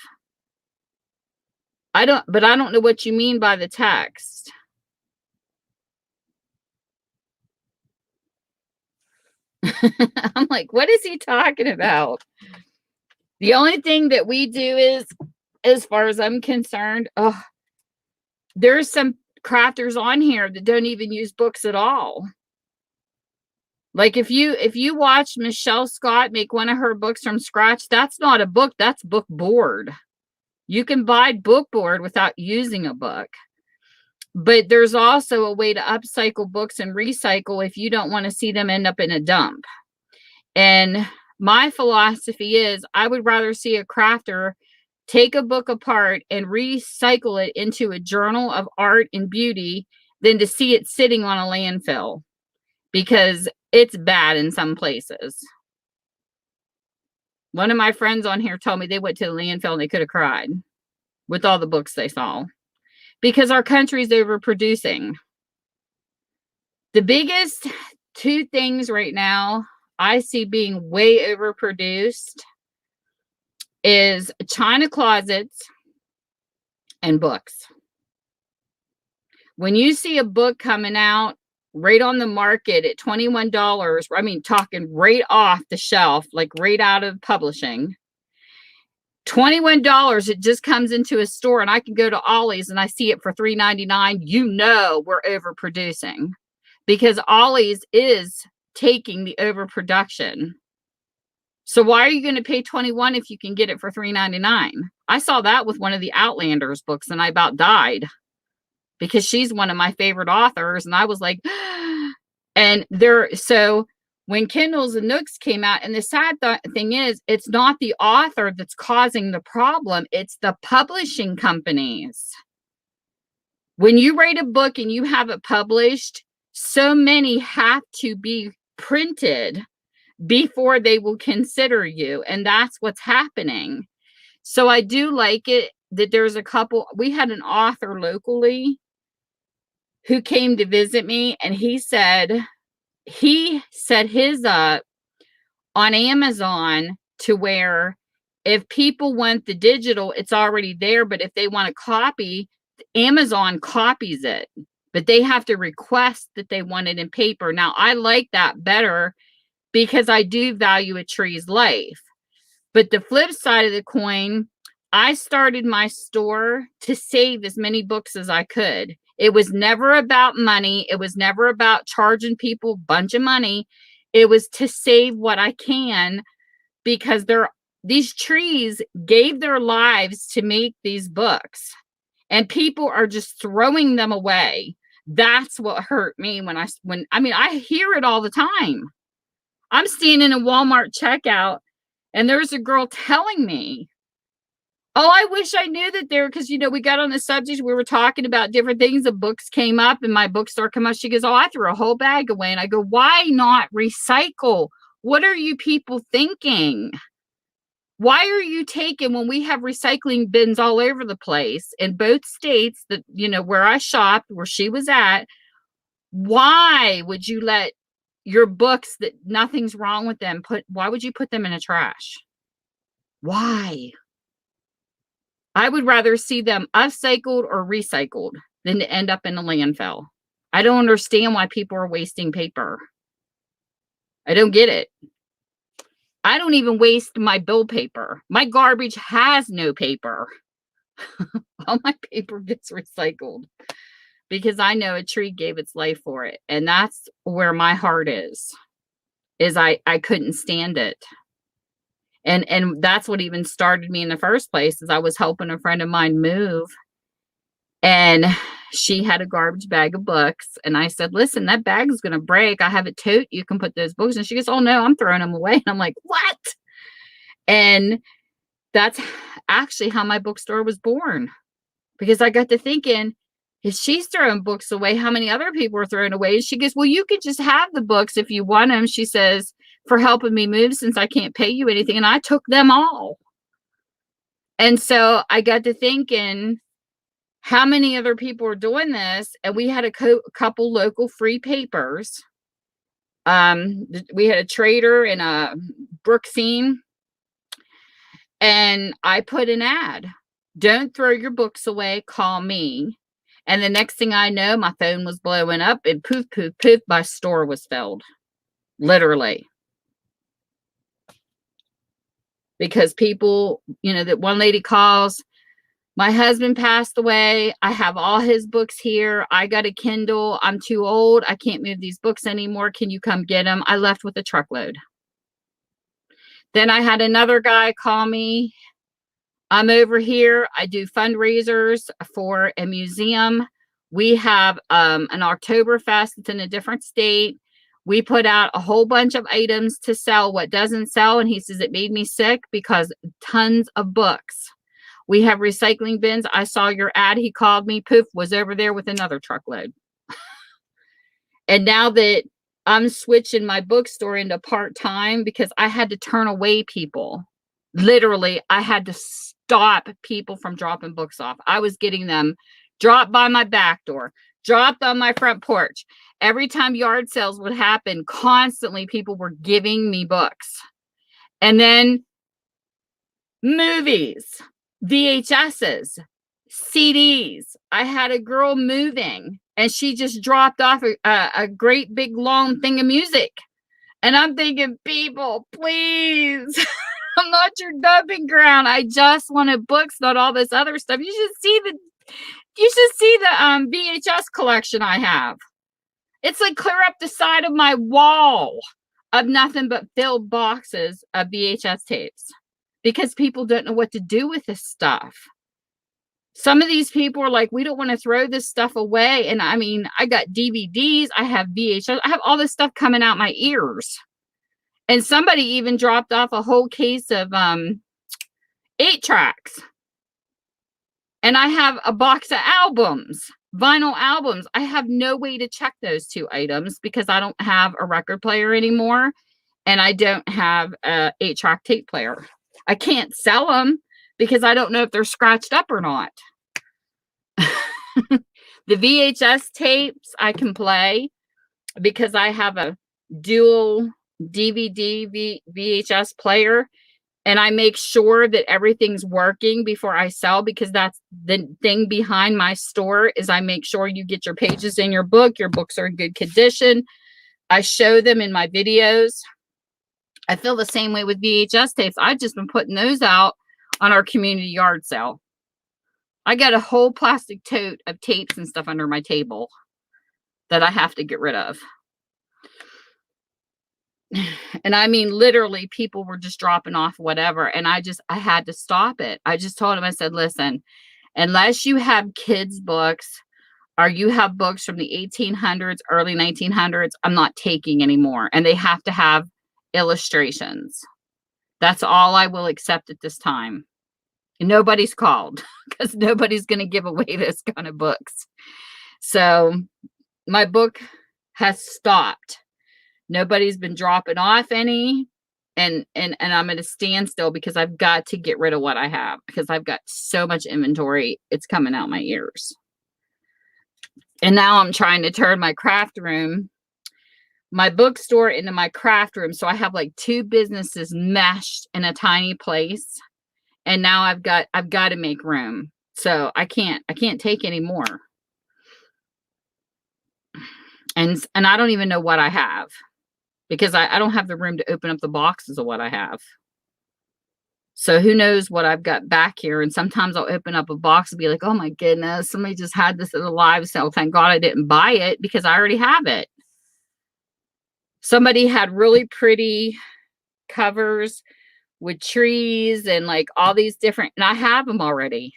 I don't know what you mean by the text. I'm like, what is he talking about? The only thing that we do is, as far as I'm concerned, there's some crafters on here that don't even use books at all. Like if you watch Michelle Scott make one of her books from scratch, that's not a book, that's book board. You can buy book board without using a book. But there's also a way to upcycle books and recycle if you don't want to see them end up in a dump. And my philosophy is I would rather see a crafter take a book apart and recycle it into a journal of art and beauty than to see it sitting on a landfill, because it's bad in some places. One of my friends on here told me they went to the landfill and they could have cried with all the books they saw because our country's overproducing. The biggest two things right now I see being way overproduced is china closets and books. When you see a book coming out right on the market at $21, I mean, talking right off the shelf, like right out of publishing, $21, it just comes into a store and I can go to Ollie's and I see it for $3.99. You know, we're overproducing because Ollie's is taking the overproduction. So why are you going to pay $21 if you can get it for $3.99? I saw that with one of the Outlanders books and I about died because she's one of my favorite authors. And I was like, and so when Kindles and Nooks came out, and the sad thing is, it's not the author that's causing the problem. It's the publishing companies. When you write a book and you have it published, so many have to be printed before they will consider you. And that's what's happening. So I do like it that there's a couple, we had an author locally who came to visit me and he set his up on Amazon to where if people want the digital, it's already there. But if they want a copy, Amazon copies it, but they have to request that they want it in paper. Now, I like that better because I do value a tree's life. But the flip side of the coin, I started my store to save as many books as I could. It was never about money. It was never about charging people a bunch of money. It was to save what I can because these trees gave their lives to make these books and people are just throwing them away. That's what hurt me when I hear it all the time. I'm standing in a Walmart checkout And there's a girl telling me, oh, I wish I knew that there, because, we got on the subject. We were talking about different things. The books came up and my bookstore came up. She goes, oh, I threw a whole bag away. And I go, why not recycle? What are you people thinking? Why are you taking, when we have recycling bins all over the place in both states that, where I shopped, where she was at, why would you let your books that nothing's wrong with them, why would you put them in a trash? Why? I would rather see them upcycled or recycled than to end up in a landfill. I don't understand why people are wasting paper. I don't get it. I don't even waste my bill paper. My garbage has no paper. All my paper gets recycled because I know a tree gave its life for it. And that's where my heart is I couldn't stand it. And that's what even started me in the first place, is I was helping a friend of mine move, and she had a garbage bag of books. And I said, listen, that bag is going to break. I have a tote. You can put those books. And she goes, oh no, I'm throwing them away. And I'm like, what? And that's actually how my bookstore was born, because I got to thinking, if she's throwing books away, how many other people are throwing away? And she goes, well, you could just have the books if you want them. She says, for helping me move, since I can't pay you anything. And I took them all. And so I got to thinking, how many other people are doing this? And we had a couple local free papers. We had a Trader and a Brookesine. And I put an ad, don't throw your books away, call me. And the next thing I know, my phone was blowing up, and poof, poof, poof, my store was filled. Literally. Because people, that one lady calls, my husband passed away. I have all his books here. I got a Kindle. I'm too old. I can't move these books anymore. Can you come get them? I left with a truckload. Then I had another guy call me. I'm over here. I do fundraisers for a museum. We have an Oktoberfest. It's in a different state. We put out a whole bunch of items to sell what doesn't sell. And he says, it made me sick because tons of books. We have recycling bins. I saw your ad. He called me, poof, was over there with another truckload. And now that I'm switching my bookstore into part-time, because I had to turn away people. Literally, I had to stop people from dropping books off. I was getting them dropped by my back door, dropped on my front porch. Every time yard sales would happen, constantly people were giving me books. And then movies, VHSs, CDs. I had a girl moving, and she just dropped off a great big long thing of music. And I'm thinking, people, please, I'm not your dumping ground. I just wanted books, not all this other stuff. You should see the VHS collection I have. It's like clear up the side of my wall of nothing but filled boxes of VHS tapes, because people don't know what to do with this stuff. Some of these people are like, we don't want to throw this stuff away. And I mean, I got DVDs, I have VHS, I have all this stuff coming out my ears. And somebody even dropped off a whole case of 8-tracks. And I have a box of albums, vinyl albums. I have no way to check those two items because I don't have a record player anymore. And I don't have a 8-track tape player. I can't sell them because I don't know if they're scratched up or not. The VHS tapes I can play because I have a dual DVD VHS player, and I make sure that everything's working before I sell, because that's the thing behind my store, is I make sure you get your pages in your books are in good condition. I show them in my videos. I feel the same way with VHS tapes. I've just been putting those out on our community yard sale. I got a whole plastic tote of tapes and stuff under my table that I have to get rid of. And I mean, literally, people were just dropping off whatever. And I had to stop it. I just told him, I said, listen, unless you have kids' books or you have books from the 1800s, early 1900s, I'm not taking anymore. And they have to have illustrations. That's all I will accept at this time. Nobody's called because nobody's going to give away those kind of books. So my book has stopped. Nobody's been dropping off any, and I'm at a standstill because I've got to get rid of what I have because I've got so much inventory. It's coming out my ears. And now I'm trying to turn my craft room, my bookstore into my craft room. So I have like two businesses meshed in a tiny place. And now I've got to make room. So I can't take any more. And I don't even know what I have because I don't have the room to open up the boxes of what I have. So who knows what I've got back here. And sometimes I'll open up a box and be like, oh my goodness, somebody just had this at a live sale. Thank God I didn't buy it because I already have it. Somebody had really pretty covers with trees and like all these different, and I have them already.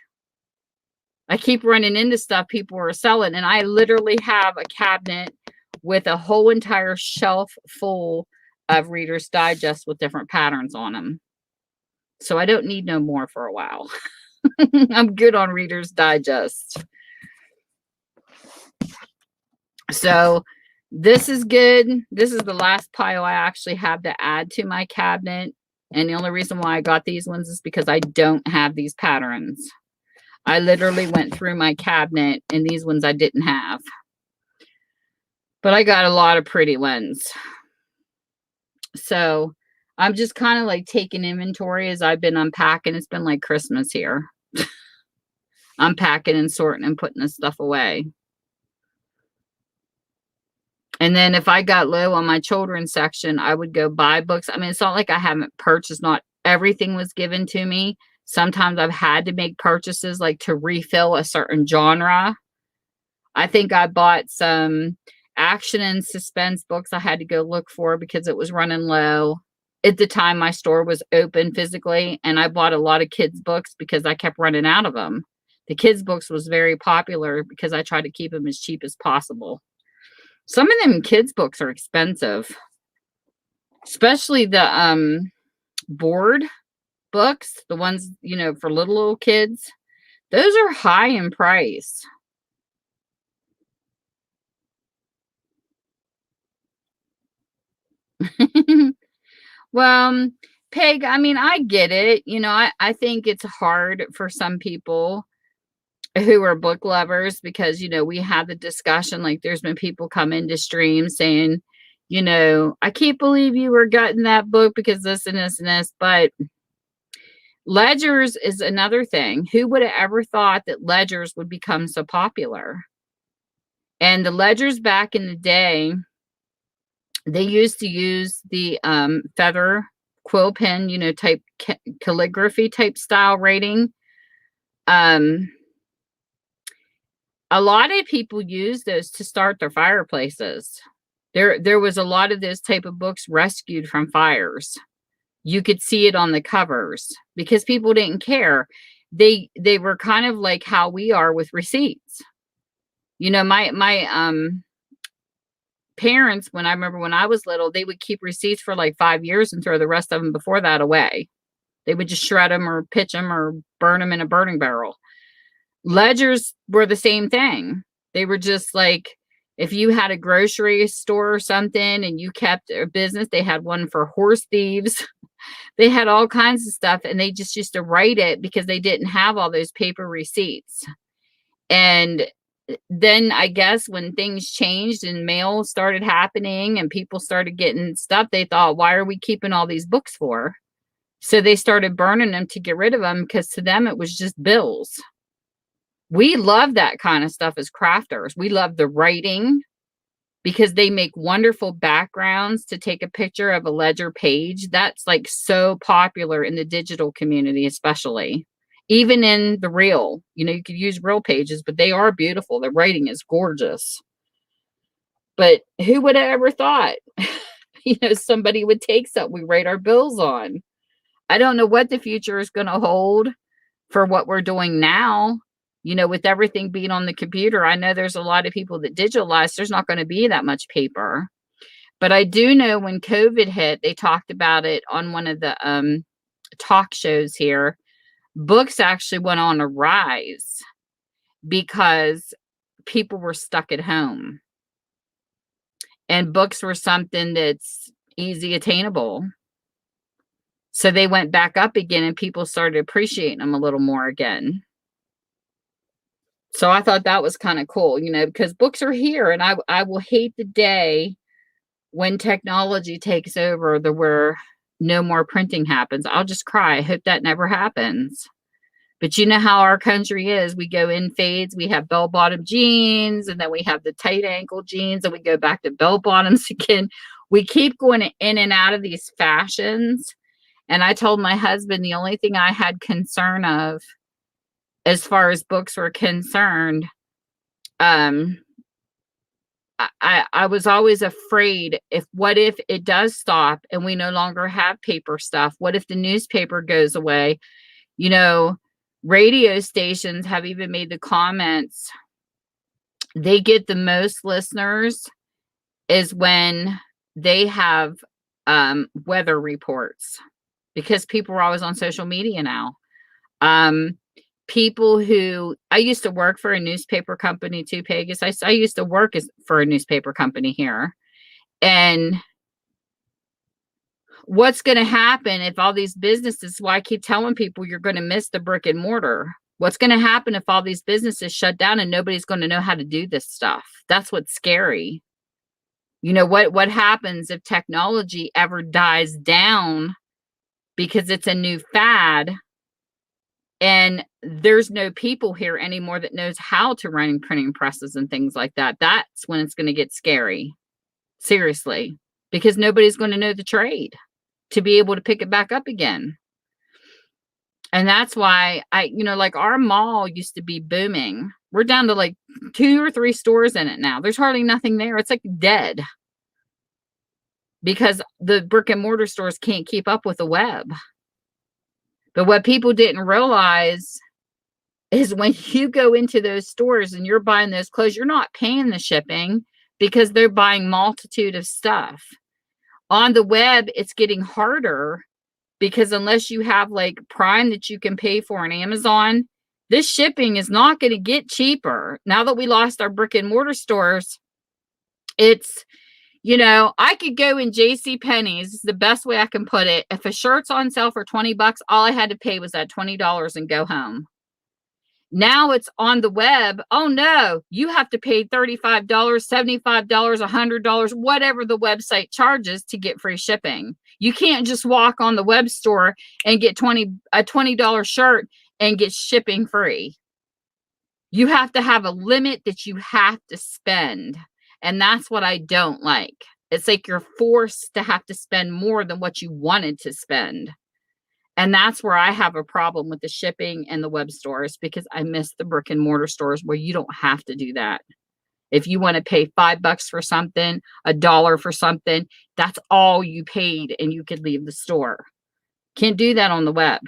I keep running into stuff people are selling, and I literally have a cabinet with a whole entire shelf full of Reader's Digest with different patterns on them. So I don't need no more for a while. I'm good on Reader's Digest. So this is good. This is the last pile I actually have to add to my cabinet. And the only reason why I got these ones is because I don't have these patterns. I literally went through my cabinet and these ones I didn't have. But I got a lot of pretty ones. So I'm just kind of like taking inventory as I've been unpacking. It's been like Christmas here. Unpacking and sorting and putting this stuff away. And then if I got low on my children's section, I would go buy books. I mean, it's not like I haven't purchased. Not everything was given to me. Sometimes I've had to make purchases like to refill a certain genre. I think I bought some action and suspense books I had to go look for because it was running low. At the time, my store was open physically, and I bought a lot of kids' books because I kept running out of them. The kids' books was very popular because I tried to keep them as cheap as possible. Some of them kids' books are expensive, especially the board books, the ones, you know, for little kids. Those are high in price. Well, Peg, I mean, I get it. You know, I think it's hard for some people who are book lovers because, you know, we had the discussion, like there's been people come into stream saying, you know, I can't believe you were gutting that book because this and this and this. But ledgers is another thing. Who would have ever thought that ledgers would become so popular? And the ledgers back in the day, they used to use the feather quill pen, you know, type calligraphy type style writing. A lot of people use those to start their fireplaces. There was a lot of those type of books rescued from fires. You could see it on the covers because people didn't care. They were kind of like how we are with receipts. You know, my parents, when I remember when I was little, they would keep receipts for like 5 years and throw the rest of them before that away. They would just shred them or pitch them or burn them in a burning barrel. Ledgers were the same thing. They were just like, if you had a grocery store or something and you kept a business, they had one for horse thieves. They had all kinds of stuff, and they just used to write it because they didn't have all those paper receipts. And then I guess when things changed and mail started happening and people started getting stuff, they thought, why are we keeping all these books for? So they started burning them to get rid of them because to them it was just bills. We love that kind of stuff as crafters. We love the writing because they make wonderful backgrounds to take a picture of a ledger page. That's like so popular in the digital community, especially. Even in the real, you know, you could use real pages, but they are beautiful. The writing is gorgeous. But who would have ever thought, you know, somebody would take something we write our bills on? I don't know what the future is going to hold for what we're doing now. You know, with everything being on the computer, I know there's a lot of people that digitalize. There's not going to be that much paper. But I do know when COVID hit, they talked about it on one of the talk shows here, books actually went on a rise because people were stuck at home. And books were something that's easy attainable. So they went back up again and people started appreciating them a little more again. So I thought that was kind of cool, because books are here, and I will hate the day when technology takes over where no more printing happens. I'll just cry. I hope that never happens. But you know how our country is. We go in fades. We have bell-bottom jeans, and then we have the tight ankle jeans, and we go back to bell bottoms again. We keep going in and out of these fashions. And I told my husband the only thing I had concern of as far as books were concerned, I was always afraid what if it does stop and we no longer have paper stuff? What if the newspaper goes away? Radio stations have even made the comments, they get the most listeners is when they have weather reports, because people are always on social media now. People who, I used to work for a newspaper company too, Pegasus. I used to work for a newspaper company here. And what's going to happen if all these businesses, why I keep telling people you're going to miss the brick and mortar. What's going to happen if all these businesses shut down and nobody's going to know how to do this stuff? That's what's scary. What happens if technology ever dies down because it's a new fad and there's no people here anymore that knows how to run printing presses and things like that? That's when it's going to get scary. Seriously, because nobody's going to know the trade to be able to pick it back up again. And that's why like our mall used to be booming. We're down to like 2 or 3 stores in it now. There's hardly nothing there. It's like dead because the brick and mortar stores can't keep up with the web. But what people didn't realize is when you go into those stores and you're buying those clothes, you're not paying the shipping because they're buying multitude of stuff. On the web, it's getting harder because unless you have like Prime that you can pay for on Amazon, this shipping is not going to get cheaper. Now that we lost our brick and mortar stores, it's, I could go in JCPenney's, the best way I can put it. If a shirt's on sale for $20, all I had to pay was that $20 and go home. Now it's on the web. Oh no, you have to pay $35, $75, $100, whatever the website charges to get free shipping. You can't just walk on the web store and get a $20 shirt and get shipping free. You have to have a limit that you have to spend. And that's what I don't like. It's like you're forced to have to spend more than what you wanted to spend. And that's where I have a problem with the shipping and the web stores, because I miss the brick and mortar stores where you don't have to do that. If you want to pay $5 for something, $1 for something, that's all you paid and you could leave the store. Can't do that on the web.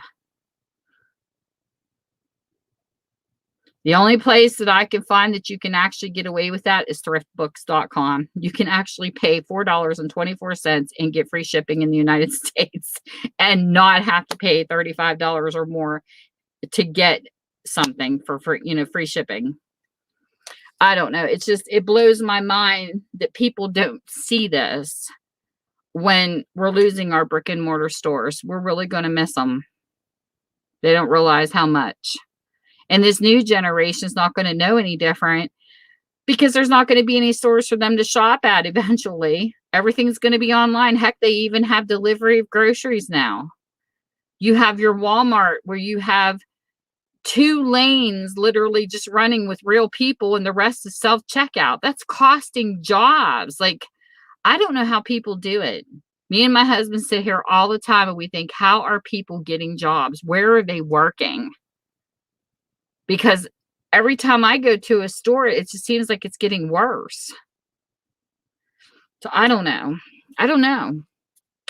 The only place that I can find that you can actually get away with that is thriftbooks.com. You can actually pay $4.24 and get free shipping in the United States and not have to pay $35 or more to get something for free shipping. I don't know. It's just, it blows my mind that people don't see this when we're losing our brick and mortar stores. We're really going to miss them. They don't realize how much. And this new generation is not going to know any different because there's not going to be any stores for them to shop at eventually. Everything's going to be online. Heck, they even have delivery of groceries now. You have your Walmart where you have 2 lanes literally just running with real people and the rest is self-checkout. That's costing jobs. Like, I don't know how people do it. Me and my husband sit here all the time and we think, how are people getting jobs? Where are they working? Because every time I go to a store, it just seems like it's getting worse. So I don't know.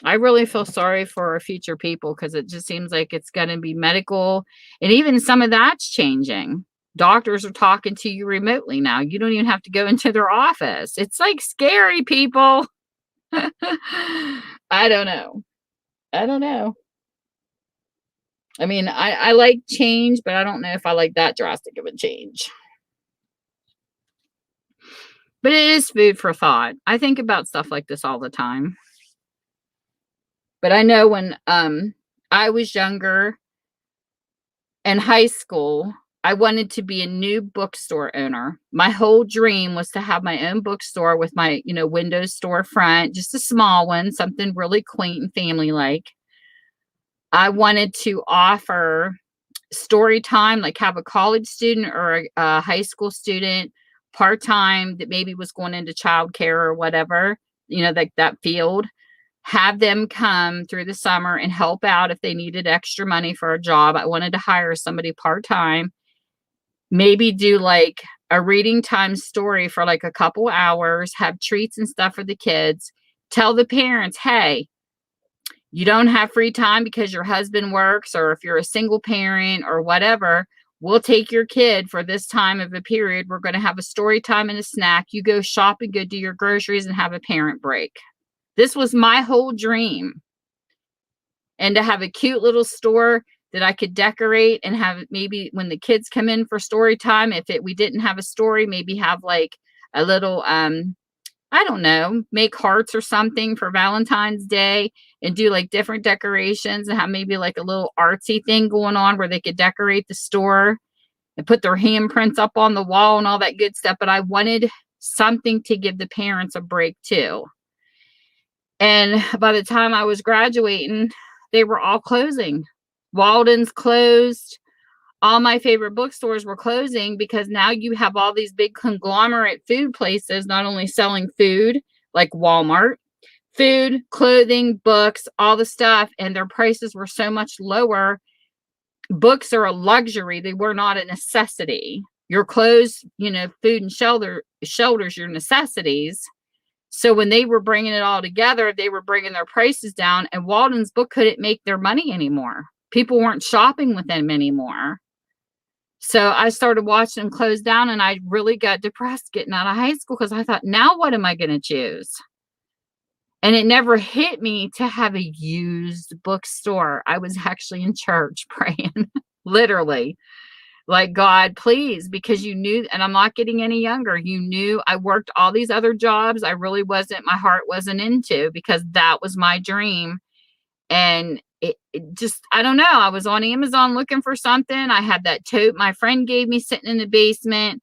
I really feel sorry for our future people because it just seems like it's going to be medical. And even some of that's changing. Doctors are talking to you remotely now. You don't even have to go into their office. It's like scary, people. I don't know. I mean, I like change, but I don't know if I like that drastic of a change. But it is food for thought. I think about stuff like this all the time. But I know when I was younger in high school, I wanted to be a new bookstore owner. My whole dream was to have my own bookstore with my, window store front, just a small one, something really quaint and family like. I wanted to offer story time, like have a college student or a high school student part time that maybe was going into childcare or whatever, like that field, have them come through the summer and help out if they needed extra money for a job. I wanted to hire somebody part time, maybe do like a reading time story for like a couple hours, have treats and stuff for the kids, tell the parents, hey, you don't have free time because your husband works, or if you're a single parent or whatever, we'll take your kid for this time of a period. We're going to have a story time and a snack. You go shop and go do your groceries and have a parent break. This was my whole dream. And to have a cute little store that I could decorate and have maybe when the kids come in for story time, we didn't have a story, maybe have like a little, I don't know, make hearts or something for Valentine's Day and do like different decorations and have maybe like a little artsy thing going on where they could decorate the store and put their handprints up on the wall and all that good stuff. But I wanted something to give the parents a break too. And by the time I was graduating, they were all closing. Walden's closed. All my favorite bookstores were closing because now you have all these big conglomerate food places, not only selling food like Walmart, food, clothing, books, all the stuff, and their prices were so much lower. Books are a luxury. They were not a necessity. Your clothes, food and shelters, your necessities. So when they were bringing it all together, they were bringing their prices down, and Walden's Book couldn't make their money anymore. People weren't shopping with them anymore. So I started watching them close down, and I really got depressed getting out of high school because I thought, now what am I going to choose? And it never hit me to have a used bookstore. I was actually in church praying, literally. Like, God, please, because you knew, and I'm not getting any younger. You knew I worked all these other jobs. I really wasn't, my heart wasn't into, because that was my dream. And it just, I don't know. I was on Amazon looking for something. I had that tote my friend gave me sitting in the basement.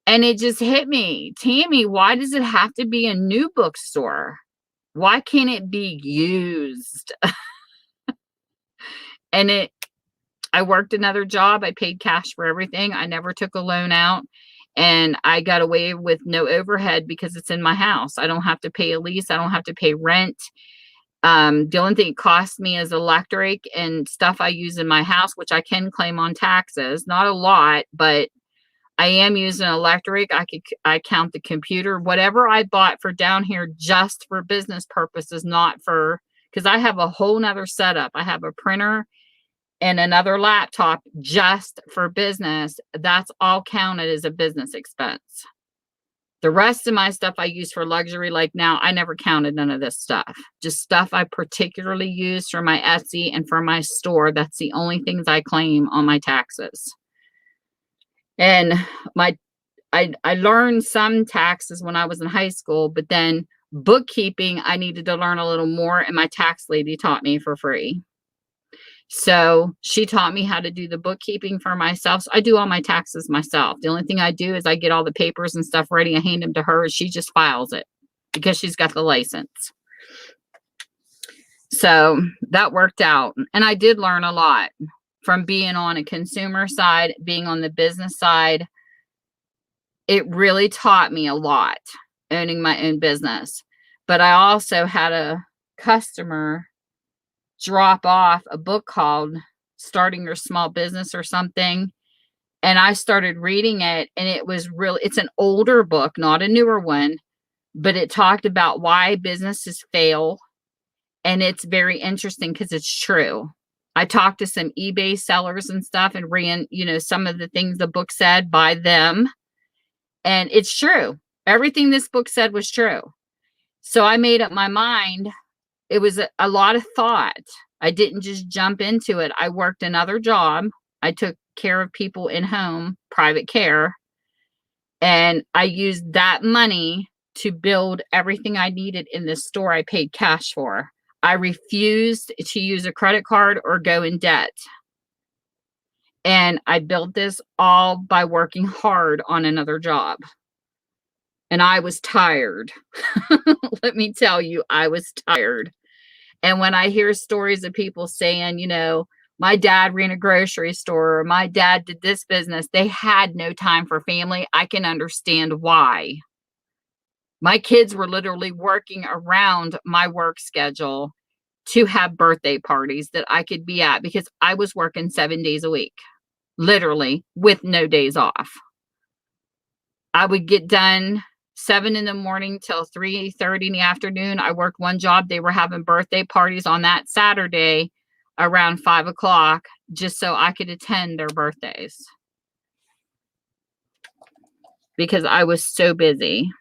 And it just hit me, Tammy, why does it have to be a new bookstore? Why can't it be used? And I worked another job. I paid cash for everything. I never took a loan out. And I got away with no overhead because it's in my house. I don't have to pay a lease. I don't have to pay rent. The only thing it costs me is electric and stuff I use in my house, which I can claim on taxes. Not a lot, but I am using electric. I count the computer, whatever I bought for down here just for business purposes, not for, because I have a whole nother setup. I have a printer and another laptop just for business. That's all counted as a business expense. The rest of my stuff I use for luxury. Like now, I never counted none of this stuff. Just stuff I particularly use for my Etsy and for my store. That's the only things I claim on my taxes. And I learned some taxes when I was in high school, but then bookkeeping, I needed to learn a little more, and my tax lady taught me for free. So she taught me how to do the bookkeeping for myself. So I do all my taxes myself. The only thing I do is I get all the papers and stuff ready. I hand them to her, and she just files it because she's got the license. So that worked out. And I did learn a lot from being on a consumer side, being on the business side. It really taught me a lot owning my own business. But I also had a customer drop off a book called Starting Your Small Business or something. And I started reading it, and it's an older book, not a newer one, but it talked about why businesses fail. And it's very interesting because it's true. I talked to some eBay sellers and stuff and ran, some of the things the book said by them. And it's true. Everything this book said was true. So I made up my mind it was a lot of thought. I didn't just jump into it. I worked another job. I took care of people in home, private care, and I used that money to build everything I needed in the store I paid cash for. I refused to use a credit card or go in debt. And I built this all by working hard on another job. And I was tired. Let me tell you, I was tired. And when I hear stories of people saying, you know, my dad ran a grocery store, or my dad did this business, they had no time for family. I can understand why. My kids were literally working around my work schedule to have birthday parties that I could be at because I was working 7 days a week, literally with no days off. I would get done 7 in the morning till 3:30 in the afternoon. I worked one job. They were having birthday parties on that Saturday around 5 o'clock just so I could attend their birthdays because I was so busy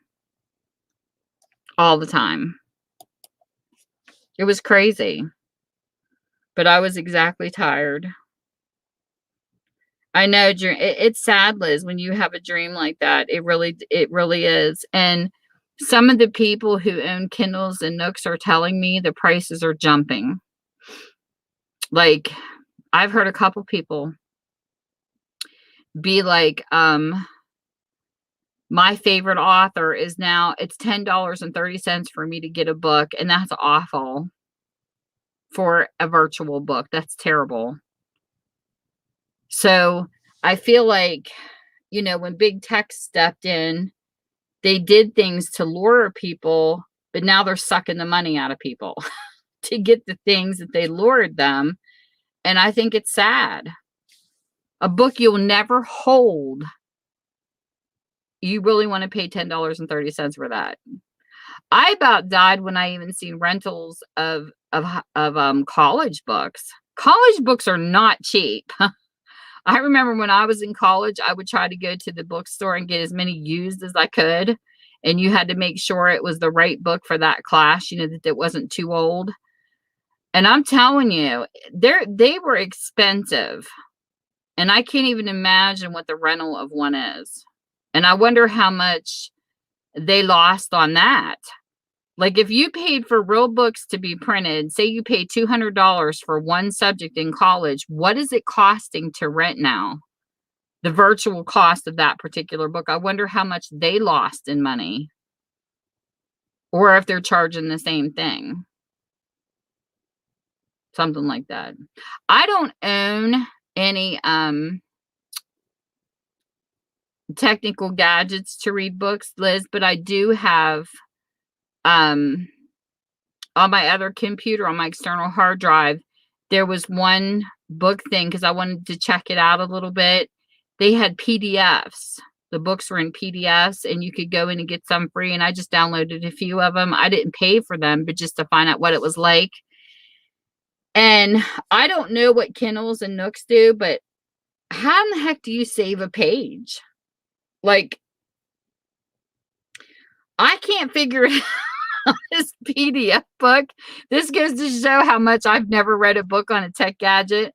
all the time. It was crazy, but I was exactly tired. I know it's sad, Liz, when you have a dream like that. It really is. And some of the people who own Kindles and Nooks are telling me the prices are jumping. Like, I've heard a couple people be like, my favorite author is now, it's $10.30 for me to get a book, and that's awful for a virtual book. That's terrible. So I feel like, you know, when big tech stepped in, they did things to lure people, but now they're sucking the money out of people to get the things that they lured them. And I think it's sad. A book you'll never hold, you really want to pay $10.30 for that. I about died when I even seen rentals of college books. College books are not cheap. I remember when I was in college, I would try to go to the bookstore and get as many used as I could. And you had to make sure it was the right book for that class, you know, that it wasn't too old. And I'm telling you, they were expensive. And I can't even imagine what the rental of one is. And I wonder how much they lost on that. Like if you paid for real books to be printed, say you paid $200 for one subject in college, what is it costing to rent now? The virtual cost of that particular book. I wonder how much they lost in money. Or if they're charging the same thing. Something like that. I don't own any technical gadgets to read books, Liz, but I do have on my other computer, on my external hard drive, there was one book thing because I wanted to check it out a little bit. They had PDFs. The books were in PDFs and you could go in and get some free. And I just downloaded a few of them. I didn't pay for them, but just to find out what it was like. And I don't know what Kindles and Nooks do, but how in the heck do you save a page? Like, I can't figure it out. This PDF book. This goes to show how much I've never read a book on a tech gadget.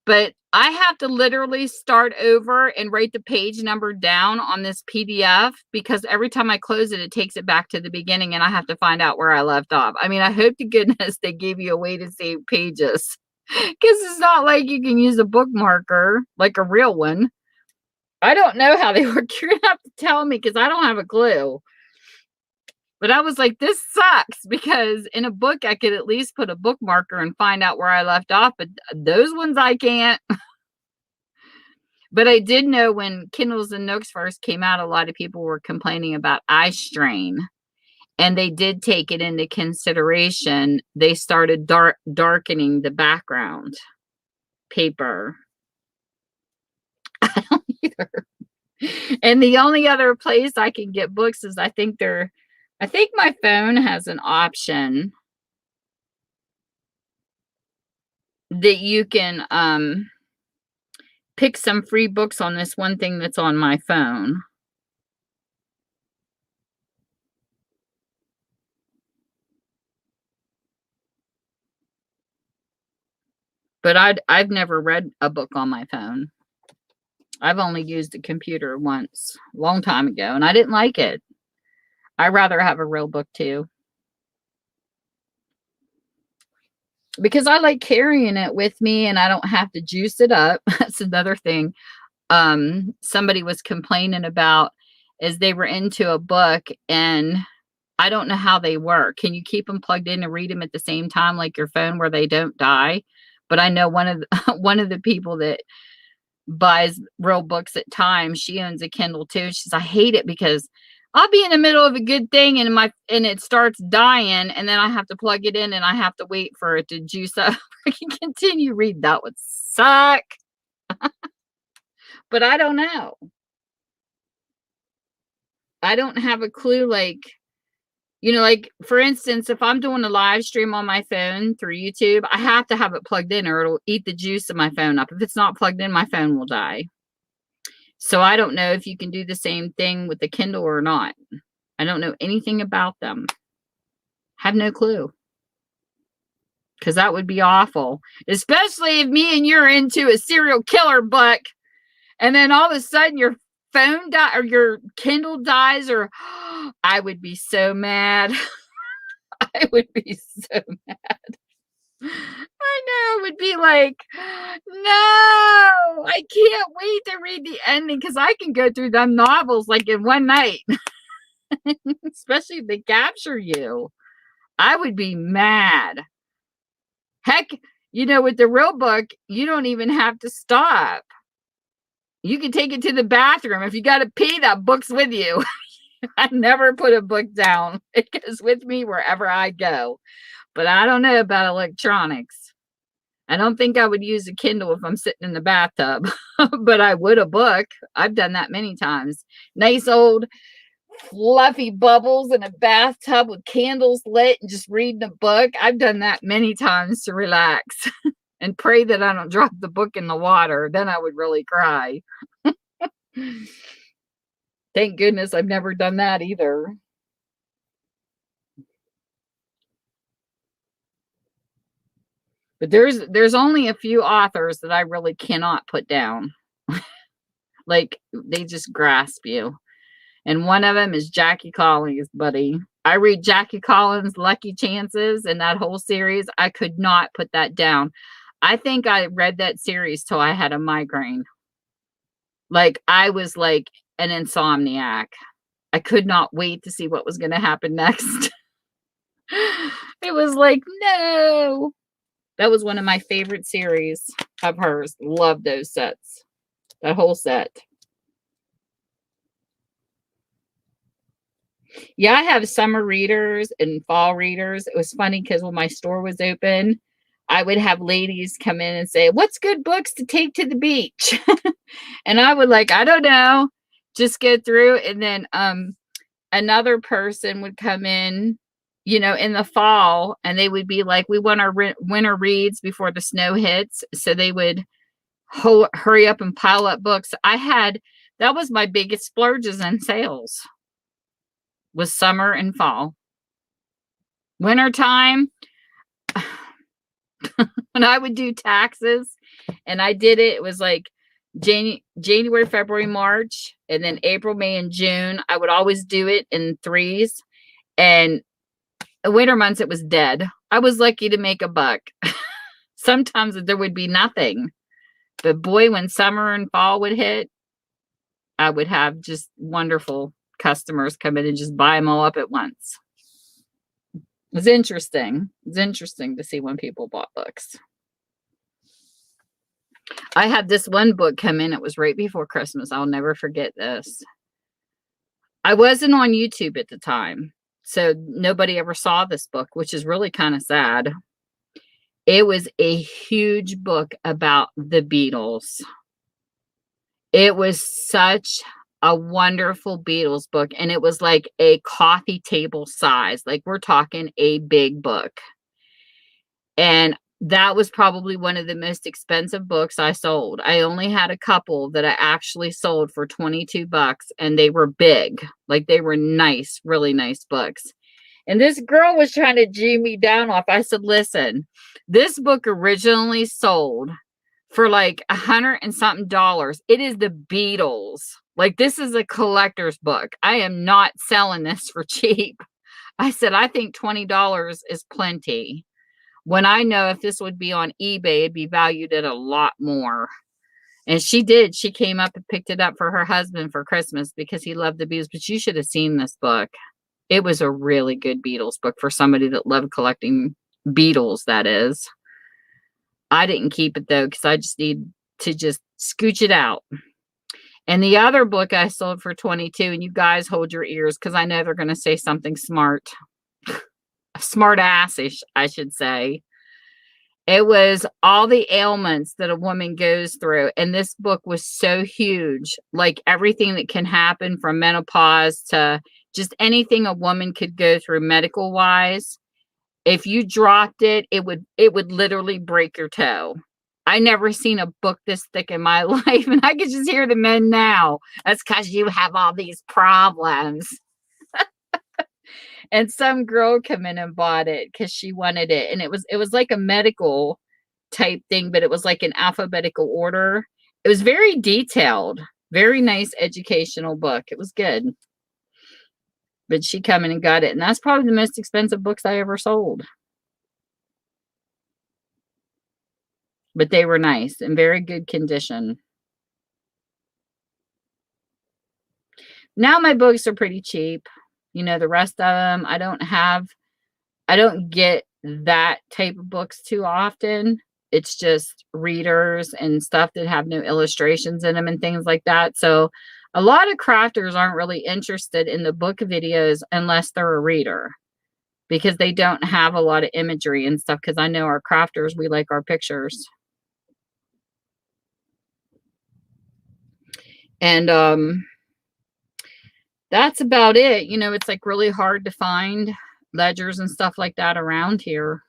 But I have to literally start over and write the page number down on this PDF because every time I close it, it takes it back to the beginning and I have to find out where I left off. I mean, I hope to goodness they gave you a way to save pages because it's not like you can use a bookmarker like a real one. I don't know how they work. You're going to have to tell me because I don't have a clue. But I was like, this sucks because in a book, I could at least put a bookmarker and find out where I left off. But those ones I can't. But I did know when Kindles and Nooks first came out, a lot of people were complaining about eye strain. And they did take it into consideration. They started darkening the background paper. I don't either. And the only other place I can get books is I think my phone has an option that you can pick some free books on this one thing that's on my phone. But I've never read a book on my phone. I've only used a computer once, a long time ago, and I didn't like it. I'd rather have a real book too. Because I like carrying it with me and I don't have to juice it up. That's another thing. Somebody was complaining about is they were into a book and I don't know how they work. Can you keep them plugged in and read them at the same time like your phone where they don't die? But I know one of the, one of the people that buys real books at times, she owns a Kindle too. She says, I hate it because I'll be in the middle of a good thing and it starts dying and then I have to plug it in and I have to wait for it to juice up. I can continue reading. That would suck. But I don't know. I don't have a clue. Like, like for instance, if I'm doing a live stream on my phone through YouTube, I have to have it plugged in or it'll eat the juice of my phone up. If it's not plugged in, my phone will die. So I don't know if you can do the same thing with the Kindle or not. I don't know anything about them. Have no clue. Because that would be awful. Especially if me and you're into a serial killer book and then all of a sudden your phone dies or your Kindle dies or I would be so mad. I would be so mad. I know, it would be like, no, I can't wait to read the ending because I can go through them novels like in one night. Especially if they capture you. I would be mad. Heck, with the real book, you don't even have to stop. You can take it to the bathroom. If you got to pee, that book's with you. I never put a book down. It goes with me wherever I go. But I don't know about electronics. I don't think I would use a Kindle if I'm sitting in the bathtub, but I would a book. I've done that many times. Nice old fluffy bubbles in a bathtub with candles lit and just reading a book. I've done that many times to relax and pray that I don't drop the book in the water. Then I would really cry. Thank goodness I've never done that either. But there's only a few authors that I really cannot put down. Like they just grasp you. And one of them is Jackie Collins, buddy. I read Jackie Collins' Lucky Chances and that whole series. I could not put that down. I think I read that series till I had a migraine. Like I was like an insomniac. I could not wait to see what was going to happen next. It was like, no. That was one of my favorite series of hers. Love those sets. That whole set. Yeah, I have summer readers and fall readers. It was funny because when my store was open, I would have ladies come in and say, what's good books to take to the beach? And I would I don't know, just get through. And then another person would come in, in the fall, and they would be like, we want our winter reads before the snow hits. So they would hurry up and pile up books. That was my biggest splurges and sales. Was summer and fall. Wintertime, when I would do taxes, and I did it was like January, February, March, and then April, May, and June. I would always do it in threes. And the winter months, it was dead. I was lucky to make $1. Sometimes there would be nothing. But boy, when summer and fall would hit, I would have just wonderful customers come in and just buy them all up at once. It was interesting. It's interesting to see when people bought books. I had this one book come in. It was right before Christmas. I'll never forget this. I wasn't on YouTube at the time, so nobody ever saw this book, which is really kind of sad. It was a huge book about the Beatles. It was such a wonderful Beatles book, and it was like a coffee table size. Like we're talking a big book. And that was probably one of the most expensive books I sold. I only had a couple that I actually sold for $22, and they were big. Like they were nice, really nice books. And this girl was trying to G me down off. I said, listen, this book originally sold for like $100 and something. It is the Beatles. Like, this is a collector's book. I am not selling this for cheap. I said, I think $20 is plenty. When I know if this would be on eBay, it'd be valued at a lot more. And she did. She came up and picked it up for her husband for Christmas because he loved the Beatles. But you should have seen this book. It was a really good Beatles book for somebody that loved collecting Beatles, that is. I didn't keep it, though, because I just need to just scooch it out. And the other book I sold for $22, and you guys hold your ears because I know they're going to say something smart. Smart-assish, I should say. It was all the ailments that a woman goes through. And this book was so huge. Like, everything that can happen from menopause to just anything a woman could go through medical-wise. If you dropped it, it would literally break your toe. I never seen a book this thick in my life. And I could just hear the men now. That's because you have all these problems. And some girl come in and bought it because she wanted it. And it was like a medical type thing, but it was like an alphabetical order. It was very detailed, very nice educational book. It was good. But she come in and got it. And that's probably the most expensive books I ever sold. But they were nice and very good condition. Now my books are pretty cheap. You know, the rest of them, I don't get that type of books too often. It's just readers and stuff that have no illustrations in them and things like that. So a lot of crafters aren't really interested in the book videos unless they're a reader, because they don't have a lot of imagery and stuff. Because I know our crafters, we like our pictures. And that's about it. You know, it's like really hard to find ledgers and stuff like that around here.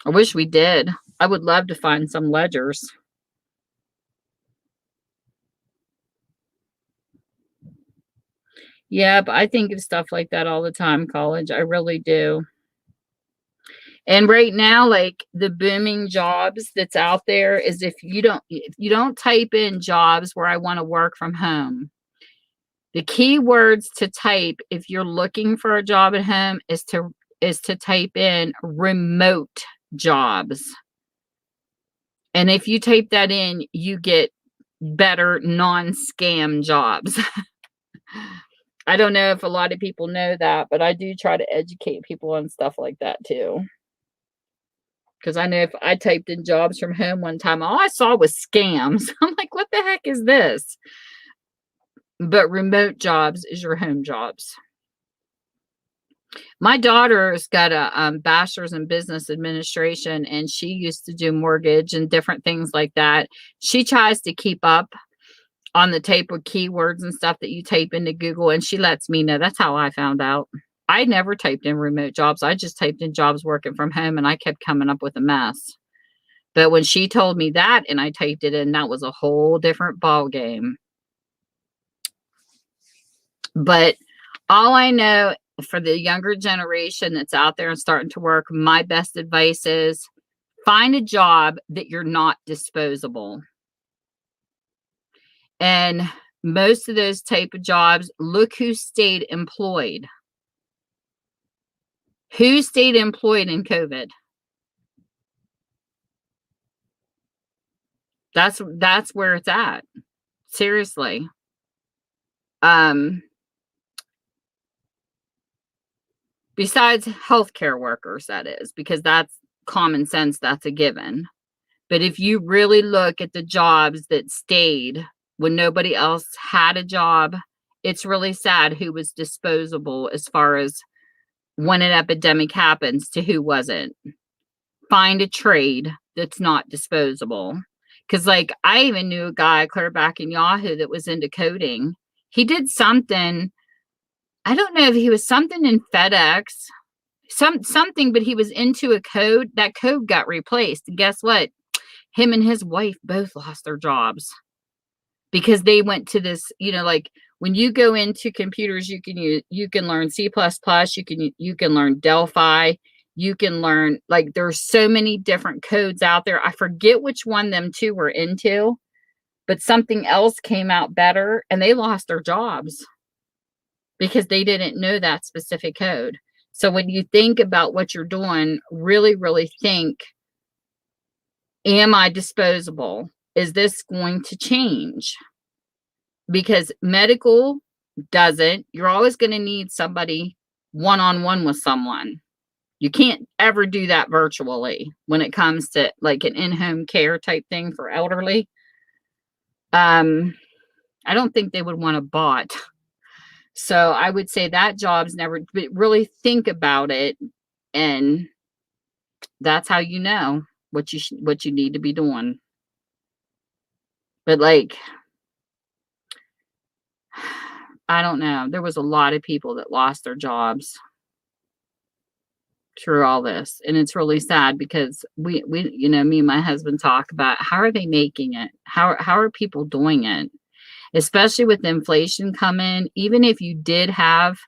I wish we did. I would love to find some ledgers. Yeah, but I think of stuff like that all the time, college. I really do. And right now, like, the booming jobs that's out there is if you don't type in jobs where I want to work from home. The key words to type if you're looking for a job at home is to type in remote jobs. And if you type that in, you get better non-scam jobs. I don't know if a lot of people know that, but I do try to educate people on stuff like that too. Because I know if I typed in jobs from home one time, all I saw was scams. I'm like, what the heck is this? But remote jobs is your home jobs. My daughter's got a bachelor's in business administration, and she used to do mortgage and different things like that. She tries to keep up on the type of keywords and stuff that you type into Google, and she lets me know. That's how I found out. I never typed in remote jobs. I just typed in jobs working from home, and I kept coming up with a mess. But when she told me that and I typed it in, that was a whole different ball game. But all I know for the younger generation that's out there and starting to work, my best advice is find a job that you're not disposable. And most of those type of jobs, look who stayed employed. Who stayed employed in COVID? That's where it's at. Seriously. Besides healthcare workers, that is, because that's common sense, that's a given. But if you really look at the jobs that stayed when nobody else had a job, it's really sad who was disposable as far as when an epidemic happens to who wasn't. Find a trade that's not disposable. Because, like, I even knew a guy clear back in Yahoo that was into coding. He did something. I don't know if he was something in FedEx, something, but he was into a code. That code got replaced. And guess what? Him and his wife both lost their jobs because they went to this, you know, like When you go into computers, you can learn C++, you can learn Delphi, you can learn, like, there's so many different codes out there. I forget which one them two were into, but something else came out better and they lost their jobs because they didn't know that specific code. So when you think about what you're doing, really, really think, am I disposable? Is this going to change? Because medical doesn't. You're always going to need somebody one-on-one with someone. You can't ever do that virtually when it comes to like an in-home care type thing for elderly. I don't think they would want a bot. So I would say that job's never, but really think about it, and that's how you know what you need to be doing. But like, I don't know. There was a lot of people that lost their jobs through all this, and it's really sad because we me and my husband talk about how are they making it? How are people doing it? Especially with inflation coming, even if you did have,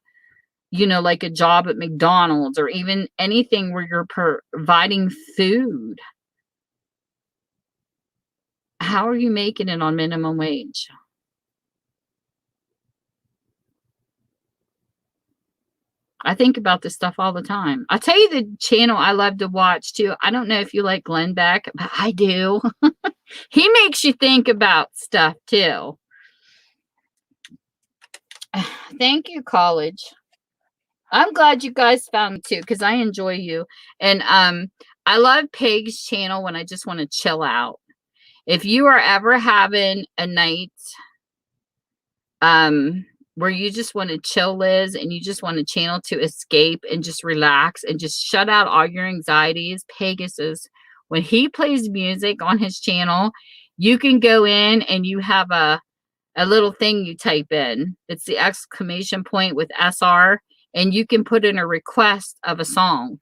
like a job at McDonald's or even anything where you're providing food, how are you making it on minimum wage? I think about this stuff all the time. I'll tell you the channel I love to watch too. I don't know if you like Glenn Beck, but I do. He makes you think about stuff too. Thank you, college. I'm glad you guys found me too, because I enjoy you. And I love Peg's channel when I just want to chill out. If you are ever having a night where you just want to chill, Liz, and you just want a channel to escape and just relax and just shut out all your anxieties, Pegasus, when he plays music on his channel, you can go in and you have a little thing you type in. It's the exclamation point with SR, and you can put in a request of a song.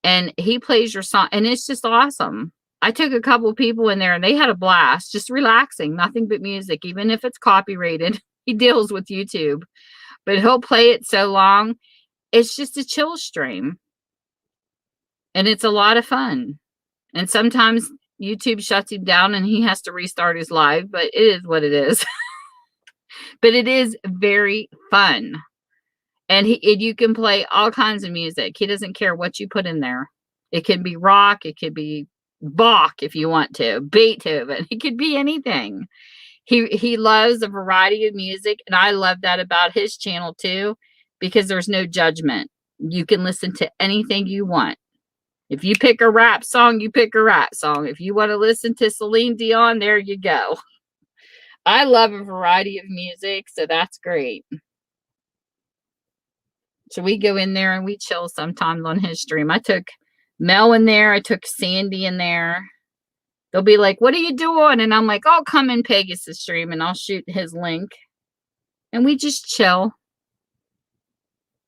And he plays your song, and it's just awesome. I took a couple of people in there and they had a blast, just relaxing, nothing but music, even if it's copyrighted. He deals with YouTube, but he'll play it so long. It's just a chill stream. And it's a lot of fun. And sometimes YouTube shuts him down and he has to restart his live, but it is what it is. But it is very fun. And you can play all kinds of music. He doesn't care what you put in there. It can be rock. It could be Bach if you want to. Beethoven. It could be anything. He loves a variety of music, and I love that about his channel too, because there's no judgment. You can listen to anything you want. If you pick a rap song, you pick a rap song. If you want to listen to Celine Dion, there you go. I love a variety of music, so that's great. So we go in there and we chill sometimes on his stream. I took Mel in there. I took Sandy in there. They'll be like, what are you doing? And I'm like, oh, come in Pegasus stream, and I'll shoot his link. And we just chill.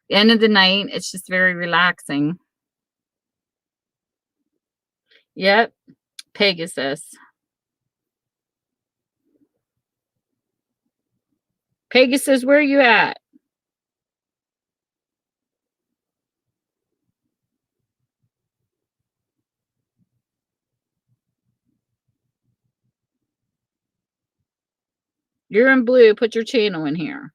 End of the night, it's just very relaxing. Yep, Pegasus. Pegasus, where are you at? You're in blue. Put your channel in here.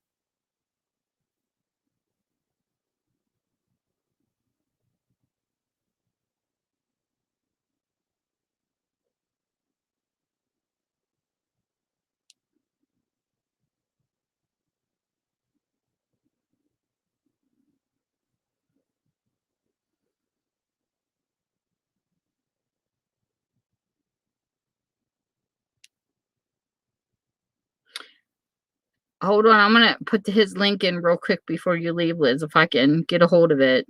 Hold on. I'm going to put his link in real quick before you leave, Liz, if I can get a hold of it.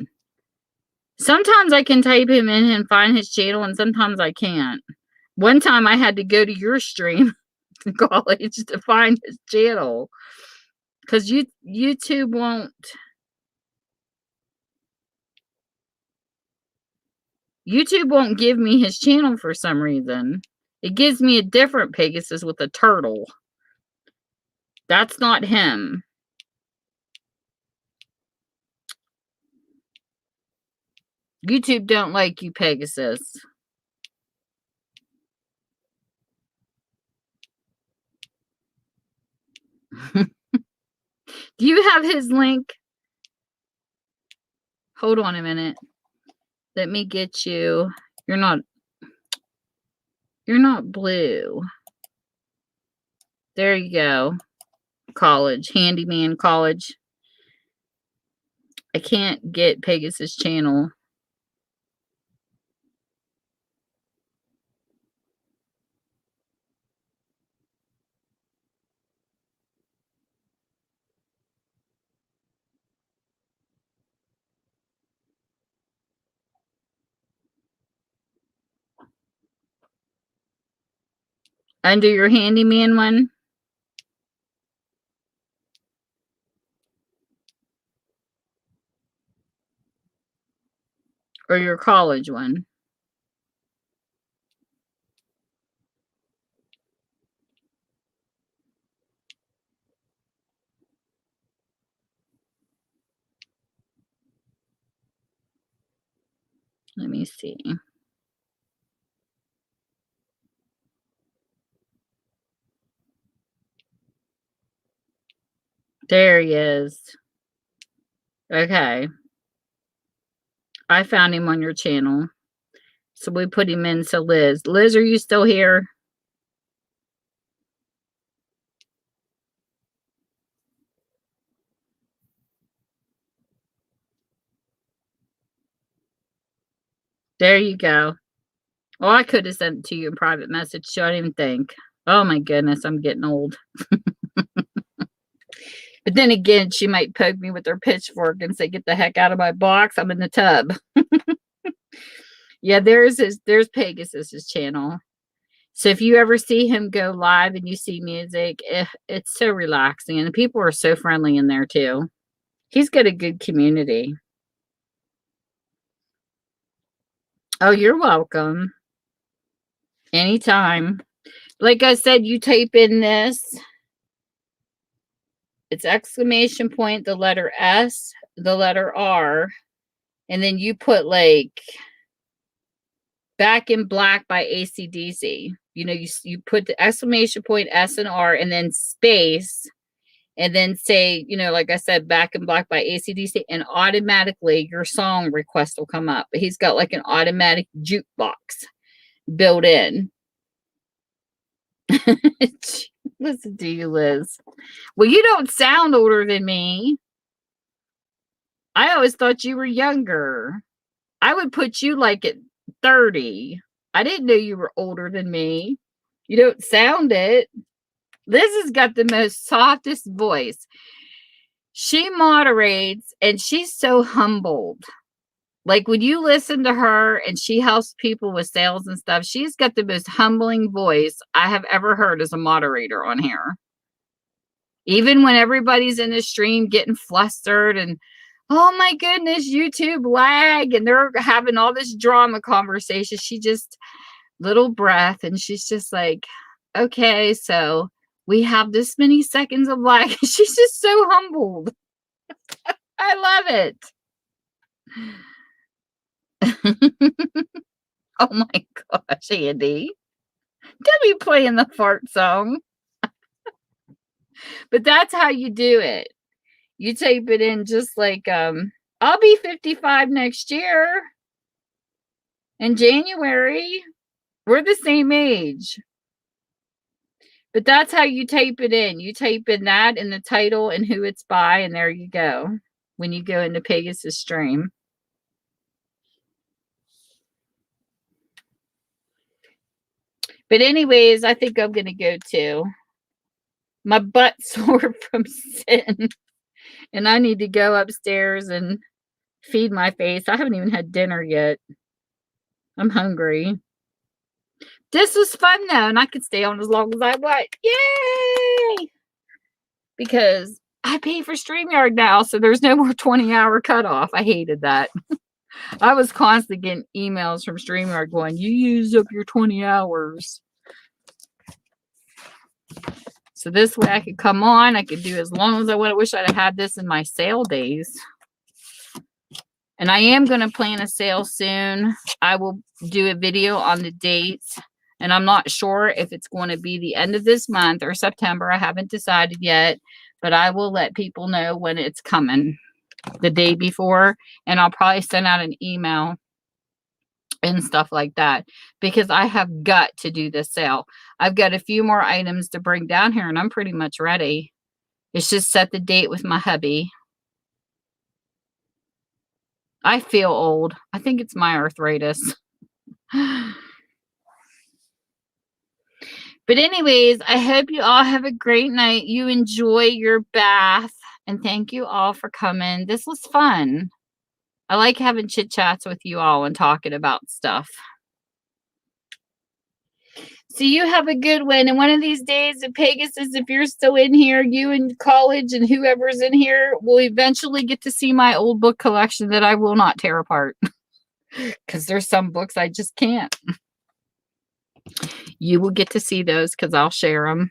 Sometimes I can type him in and find his channel, and sometimes I can't. One time I had to go to your stream in college to find his channel because YouTube won't. YouTube won't give me his channel for some reason. It gives me a different Pegasus with a turtle. That's not him. YouTube don't like you, Pegasus. Do you have his link? Hold on a minute. Let me get you. You're not blue. There you go. College. Handyman College. I can't get Pegasus channel. Under your handyman one? Or your college one? Let me see. There he is. Okay. I found him on your channel. So we put him into Liz. Liz, are you still here? There you go. Oh, I could have sent it to you in private message, so I didn't even think. Oh my goodness, I'm getting old. But then again, she might poke me with her pitchfork and say, "Get the heck out of my box. I'm in the tub." Yeah, there's Pegasus's channel. So if you ever see him go live and you see music, it's so relaxing. And the people are so friendly in there too. He's got a good community. Oh, you're welcome. Anytime. Like I said, you type in this. It's exclamation point, the letter S, the letter R, and then you put like Back in Black by AC/DC. You know, you put the exclamation point, S and R, and then space, and then say, you know, like I said, Back in Black by AC/DC, and automatically your song request will come up. He's got like an automatic jukebox built in. Listen to you, Liz. Well, you don't sound older than me. I always thought you were younger. I would put you like at 30. I didn't know you were older than me. You don't sound it. Liz has got the most softest voice. She moderates and she's so humbled. Like when you listen to her and she helps people with sales and stuff, she's got the most humbling voice I have ever heard as a moderator on here. Even when everybody's in the stream getting flustered and, oh my goodness, YouTube lag, and they're having all this drama conversation, she just, little breath, and she's just like, okay, so we have this many seconds of lag. She's just so humbled. I love it. Oh my gosh, Andy. Don't be playing the fart song. But that's how you do it. You type it in just like, I'll be 55 next year. In January. We're the same age. But that's how you type it in. You type in that in the title and who it's by, and there you go. When you go into Pegasus stream. But anyways, I think I'm going to go too. My butt's sore from sitting. And I need to go upstairs and feed my face. I haven't even had dinner yet. I'm hungry. This was fun though, and I could stay on as long as I want. Yay! Because I pay for StreamYard now, so there's no more 20-hour cutoff. I hated that. I was constantly getting emails from StreamYard going, you used up your 20 hours. So this way I could come on. I could do as long as I want. I wish I'd have had this in my sale days. And I am going to plan a sale soon. I will do a video on the dates. And I'm not sure if it's going to be the end of this month or September. I haven't decided yet. But I will let people know when it's coming the day before. And I'll probably send out an email and stuff like that. Because I have got to do this sale. I've got a few more items to bring down here. And I'm pretty much ready. It's just set the date with my hubby. I feel old. I think it's my arthritis. But anyways, I hope you all have a great night. You enjoy your bath. And thank you all for coming. This was fun. I like having chit chats with you all and talking about stuff. So you have a good one. And one of these days, Pegasus, if you're still in here, you in college and whoever's in here will eventually get to see my old book collection that I will not tear apart. Because there's some books I just can't. You will get to see those because I'll share them.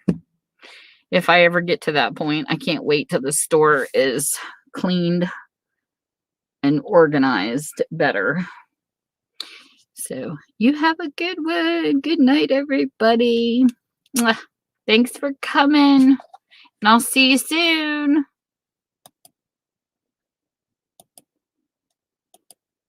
If I ever get to that point, I can't wait till the store is cleaned and organized better. So you have a good one. Good night, everybody. Thanks for coming. And I'll see you soon.